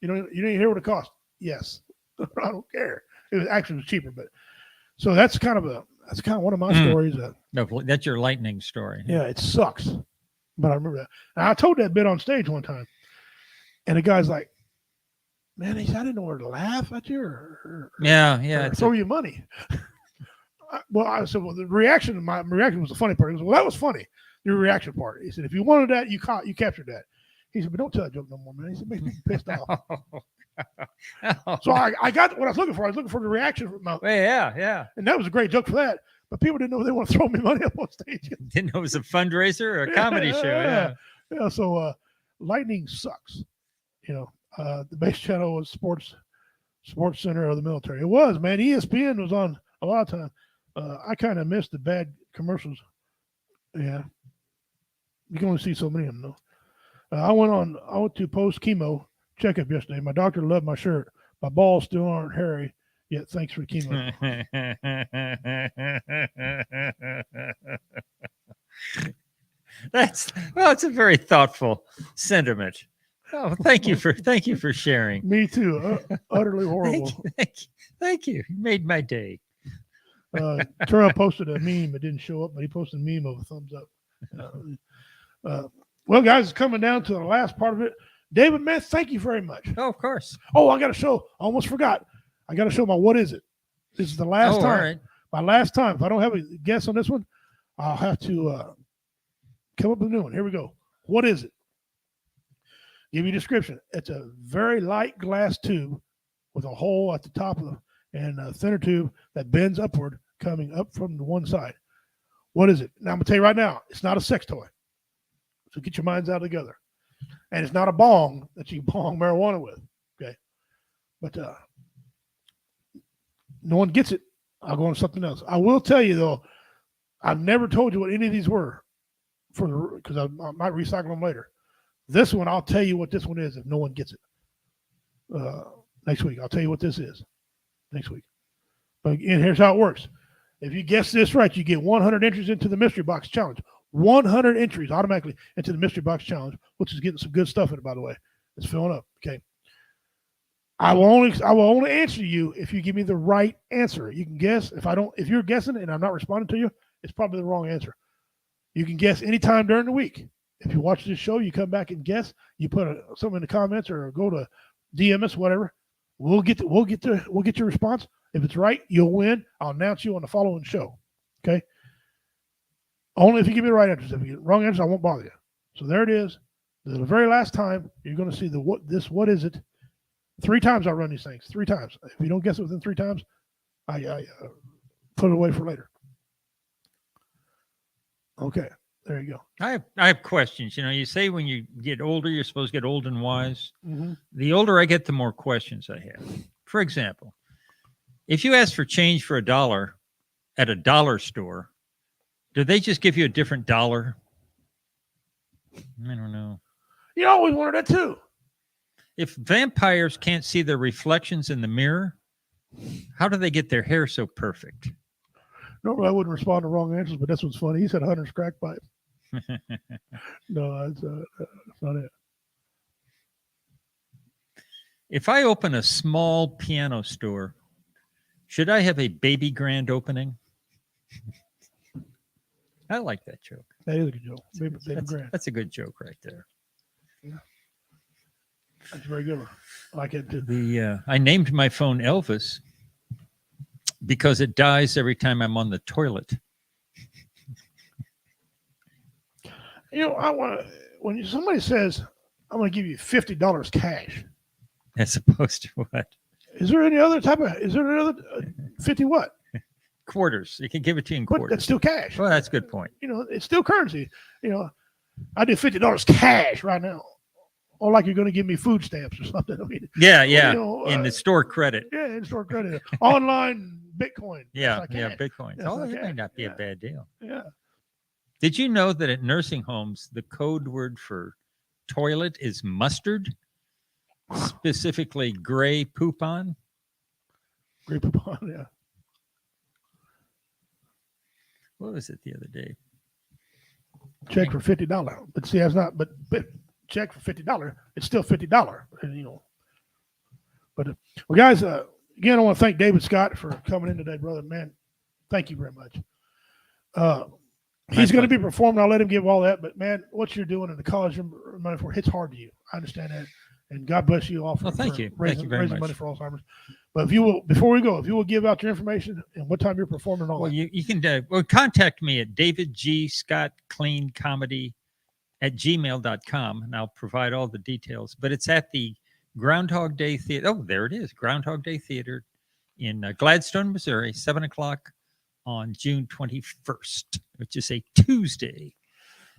You didn't hear what it cost? Yes. I don't care. It was actually cheaper, but so that's kind of one of my stories. No, that's your lightning story. Yeah, it sucks. But I remember that. And I told that bit on stage one time. And the guy's like, man, he said, I didn't know where to laugh at you or throw you money. I said, well, my reaction was the funny part. He goes, well, that was funny, your reaction part. He said, if you wanted that, you captured that. He said, but don't tell that joke no more, man. He said, it makes me pissed off. So I got what I was looking for. I was looking for the reaction from my. Yeah. And that was a great joke for that. But people didn't know they want to throw me money up on stage. Didn't know it was a fundraiser or a comedy show. Yeah. So lightning sucks. The base channel was sports center of the military. It was, man. ESPN was on a lot of time. I kind of missed the bad commercials. Yeah. You can only see so many of them, though. I went to post chemo checkup yesterday. My doctor loved my shirt. My balls still aren't hairy yet. Thanks for the chemo. It's a very thoughtful sentiment. Oh, thank you for sharing. Me too. Utterly horrible. Thank you. You made my day. Terrell posted a meme. It didn't show up, but he posted a meme of a thumbs up. Well, guys, it's coming down to the last part of it. David, man, thank you very much. Oh, of course. Oh, I got to show. I almost forgot. I got to show my what is it. This is the last time. All right. My last time. If I don't have a guess on this one, I'll have to come up with a new one. Here we go. What is it? Give you a description. It's a very light glass tube with a hole at the top of and a thinner tube that bends upward, coming up from the one side. What is it? Now, I'm going to tell you right now, it's not a sex toy. So get your minds out together. And it's not a bong that you bong marijuana with. Okay. But no one gets it. I'll go on to something else. I will tell you, though, I've never told you what any of these were because I might recycle them later. This one, I'll tell you what this one is if no one gets it. Next week, I'll tell you what this is. Next week. But again, here's how it works. If you guess this right, you get 100 entries into the Mystery Box Challenge. 100 entries automatically into the Mystery Box Challenge, which is getting some good stuff in it, by the way. It's filling up. Okay. I will only answer you if you give me the right answer. You can guess. If you're guessing and I'm not responding to you, it's probably the wrong answer. You can guess anytime during the week. If you watch this show, you come back and guess. You put something in the comments or go to DM us, whatever. We'll get your response. If it's right, you'll win. I'll announce you on the following show. Okay. Only if you give me the right answers. If you get the wrong answers, I won't bother you. So there it is. The very last time you're going to see what is it 3 times I run these things. 3 times. If you don't guess it within 3 times, I put it away for later. Okay, there you go. I have questions. You know, you say when you get older, you're supposed to get old and wise. Mhm. The older I get, the more questions I have. For example, if you ask for change for $1 at a dollar store, do they just give you a different dollar? I don't know. You always wanted that too. If vampires can't see their reflections in the mirror, how do they get their hair so perfect? Normally I wouldn't respond to wrong answers, but this one's funny. He said Hunter's crack pipe. No, that's not it. If I open a small piano store, should I have a baby grand opening? I like that joke. That is a good joke. Baby grand. That's a good joke right there. Yeah. That's a very good one. I like it too. I named my phone Elvis because it dies every time I'm on the toilet. You know, I want to. When somebody says, "I'm going to give you $50 cash," As opposed to what? is there any other type of? Is there another 50 what? Quarters. You can give it to you in But quarters. that's still cash. Well, that's a good point. You know, it's still currency. You know, I did $50 cash right now, or like you're going to give me food stamps or something. I mean, Yeah. you know, in the store credit. Yeah, in store credit, online Bitcoin. Yeah, That's yeah, not cash. Bitcoin. That's Oh, not that may cash. not be a bad deal. Yeah. Did you know that at nursing homes, the code word for toilet is mustard? Specifically, gray poupon? Gray poupon, yeah. What was it the other day? Check for $50. But see, that's not. But check for $50. It's still $50. And, you know. But well, guys, again, I want to thank David Scott for coming in today, brother. Man, thank you very much. He's going to be performing. I'll let him give all that. But man, what you're doing in the college money for hits hard to you. I understand that, and God bless you all for, thank for you. raising, Thank you very raising much. money for Alzheimer's. But if you will, before we go, if you will give out your information and what time you're performing, and all Well, that. you can contact me at davidgscottcleancomedy@gmail.com, and I'll provide all the details. But it's at the Groundhog Day Theater. Oh, there it is. Groundhog Day Theater in Gladstone, Missouri, 7 o'clock on June 21st, which is a Tuesday.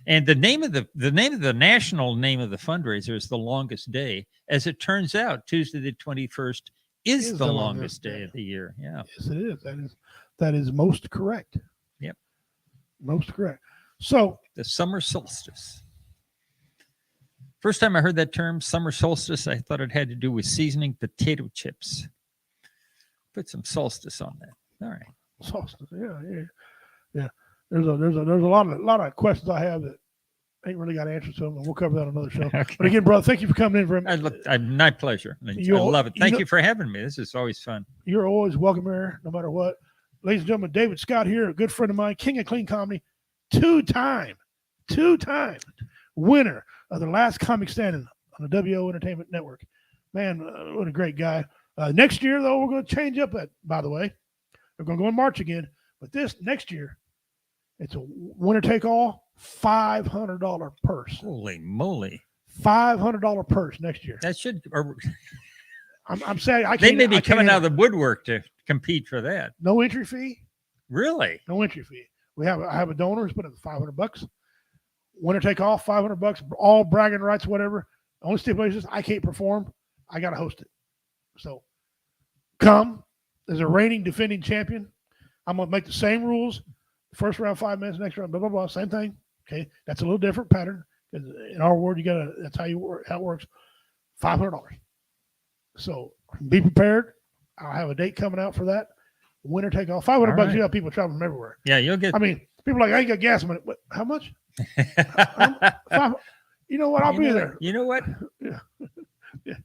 And the name of the national name of the fundraiser is The Longest Day. As it turns out, Tuesday the 21st is the longest day of the year. Yeah. Yes, it is. That is most correct. Yep. Most correct. So the summer solstice. First time I heard that term, summer solstice, I thought it had to do with seasoning potato chips. Put some solstice on that. All right. Solstice. Yeah. There's a lot of questions I have that ain't really got answers to them, and we'll cover that on another show. Okay. But again, brother, thank you for coming in. My pleasure. I love it. Thank you for having me. This is always fun. You're always welcome here, no matter what. Ladies and gentlemen, David Scott here, a good friend of mine, king of clean comedy, two-time winner of the last comic standing on the WO Entertainment Network. Man, what a great guy. Next year, though, we're going to change up that, by the way. We're going to go in March again. But this next year, it's a winner-take-all, $500 purse. Holy moly. $500 purse next year. That should... I'm saying I can't. They may be I can't coming out of handle the woodwork to compete for that. No entry fee. Really? No entry fee. I have a donor who's put in $500. Winner take all, $500. All bragging rights, whatever. Only stipulation is I can't perform. I got to host it. So come as a reigning defending champion. I'm gonna make the same rules. First round 5 minutes, next round blah blah blah. Same thing. Okay, that's a little different pattern. In our world, that's how it works. $500. So be prepared. I'll have a date coming out for that. Winner take all. $500. Right. You have people traveling from everywhere. Yeah, you'll get. I mean, people are like, I ain't got gas money. What? How much? You know what? I'll be there. You know what? Yeah.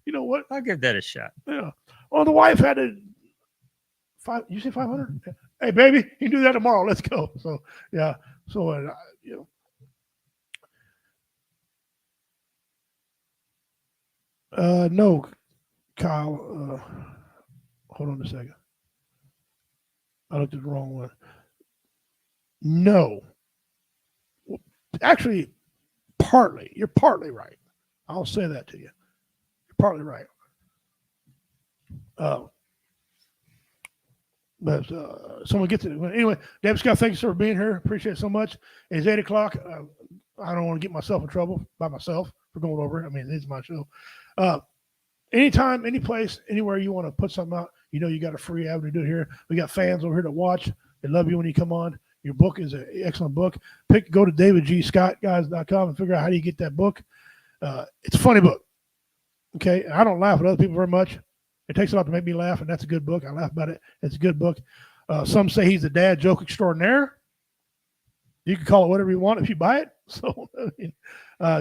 You know what? I'll give that a shot. Yeah. Oh, the wife had to. You say 500? Hey, baby, you can do that tomorrow. Let's go. So yeah. So no, Kyle. Hold on a second. I looked at the wrong one. No. Actually, partly. You're partly right. I'll say that to you. You're partly right. But someone gets it. Anyway, David Scott, thank you sir, for being here. Appreciate it so much. It's 8 o'clock. I don't want to get myself in trouble by myself for going over it. I mean, it's my show. Anytime, any place, anywhere you want to put something out, you know you got a free avenue to do it here. We got fans over here to watch. They love you when you come on. Your book is an excellent book. Go to davidgscottguys.com and figure out how do you get that book. It's a funny book. Okay, I don't laugh at other people very much. It takes a lot to make me laugh, and that's a good book. I laugh about it. It's a good book. Some say he's the dad joke extraordinaire. You can call it whatever you want if you buy it. So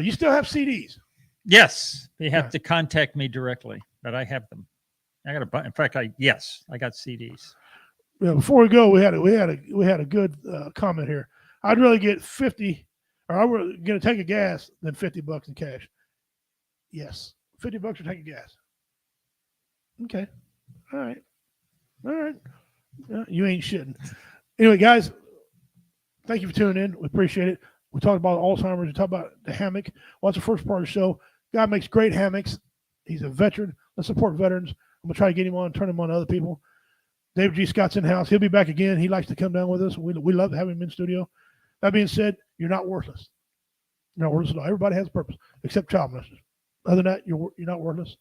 you still have CDs. Yes, they have to contact me directly, but I have them. I got to buy. In fact, I got CDs. Yeah, before we go, we had a good comment here. I'd rather get 50, or I were going to take a gas than $50 in cash. Yes, $50 for taking gas. Okay, all right. You ain't shitting. Anyway, guys, thank you for tuning in. We appreciate it. We talked about Alzheimer's. We talked about the hammock. Well, that's the first part of the show. Guy makes great hammocks. He's a veteran. Let's support veterans. I'm going to try to get him on, turn him on to other people. David G. Scott's in house. He'll be back again. He likes to come down with us. We love to have him in studio. That being said, you're not worthless. You're not worthless at all. Everybody has a purpose, except child molesters. Other than that, you're not worthless.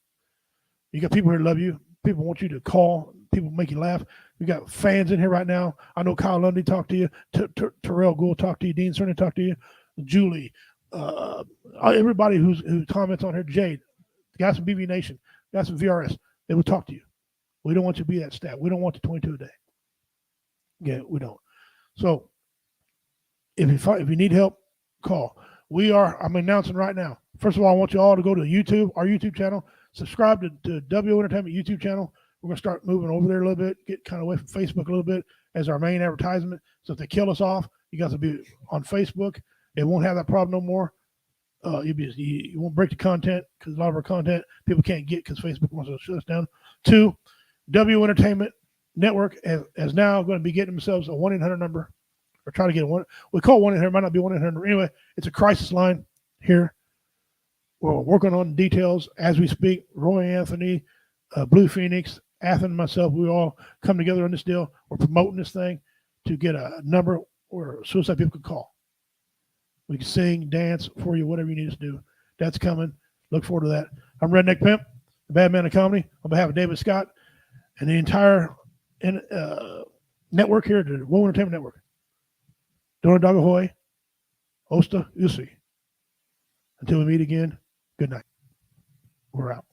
You got people here that love you. People want you to call. People make you laugh. We got fans in here right now. I know Kyle Lundy talked to you. Terrell Gould talked to you. Dean Cernan talked to you. Julie. Everybody who comments on here. Jade. Guys from BB Nation. Guys from VRS. They will talk to you. We don't want you to be that stat. We don't want the 22 a day. Yeah, we don't. So if you need help, call. I'm announcing right now. First of all, I want you all to go to YouTube, our YouTube channel. Subscribe to W Entertainment YouTube channel. We're going to start moving over there a little bit, get kind of away from Facebook a little bit as our main advertisement. So if they kill us off, you guys will be on Facebook. It won't have that problem no more. You won't break the content because a lot of our content people can't get because Facebook wants to shut us down. 2, W Entertainment Network is now going to be getting themselves a 1-800 number, or try to get one. We call 1-800, might not be 1-800. Anyway, it's a crisis line here. We're working on details as we speak. Roy Anthony, Blue Phoenix, Athen, myself, we all come together on this deal. We're promoting this thing to get a number where suicide people can call. We can sing, dance for you, whatever you need us to do. That's coming. Look forward to that. I'm Redneck Pimp, the bad man of comedy, on behalf of David Scott and the entire network here, the Woe Entertainment Network. Dona Dagahoy, Osta Usi. Until we meet again, good night. We're out.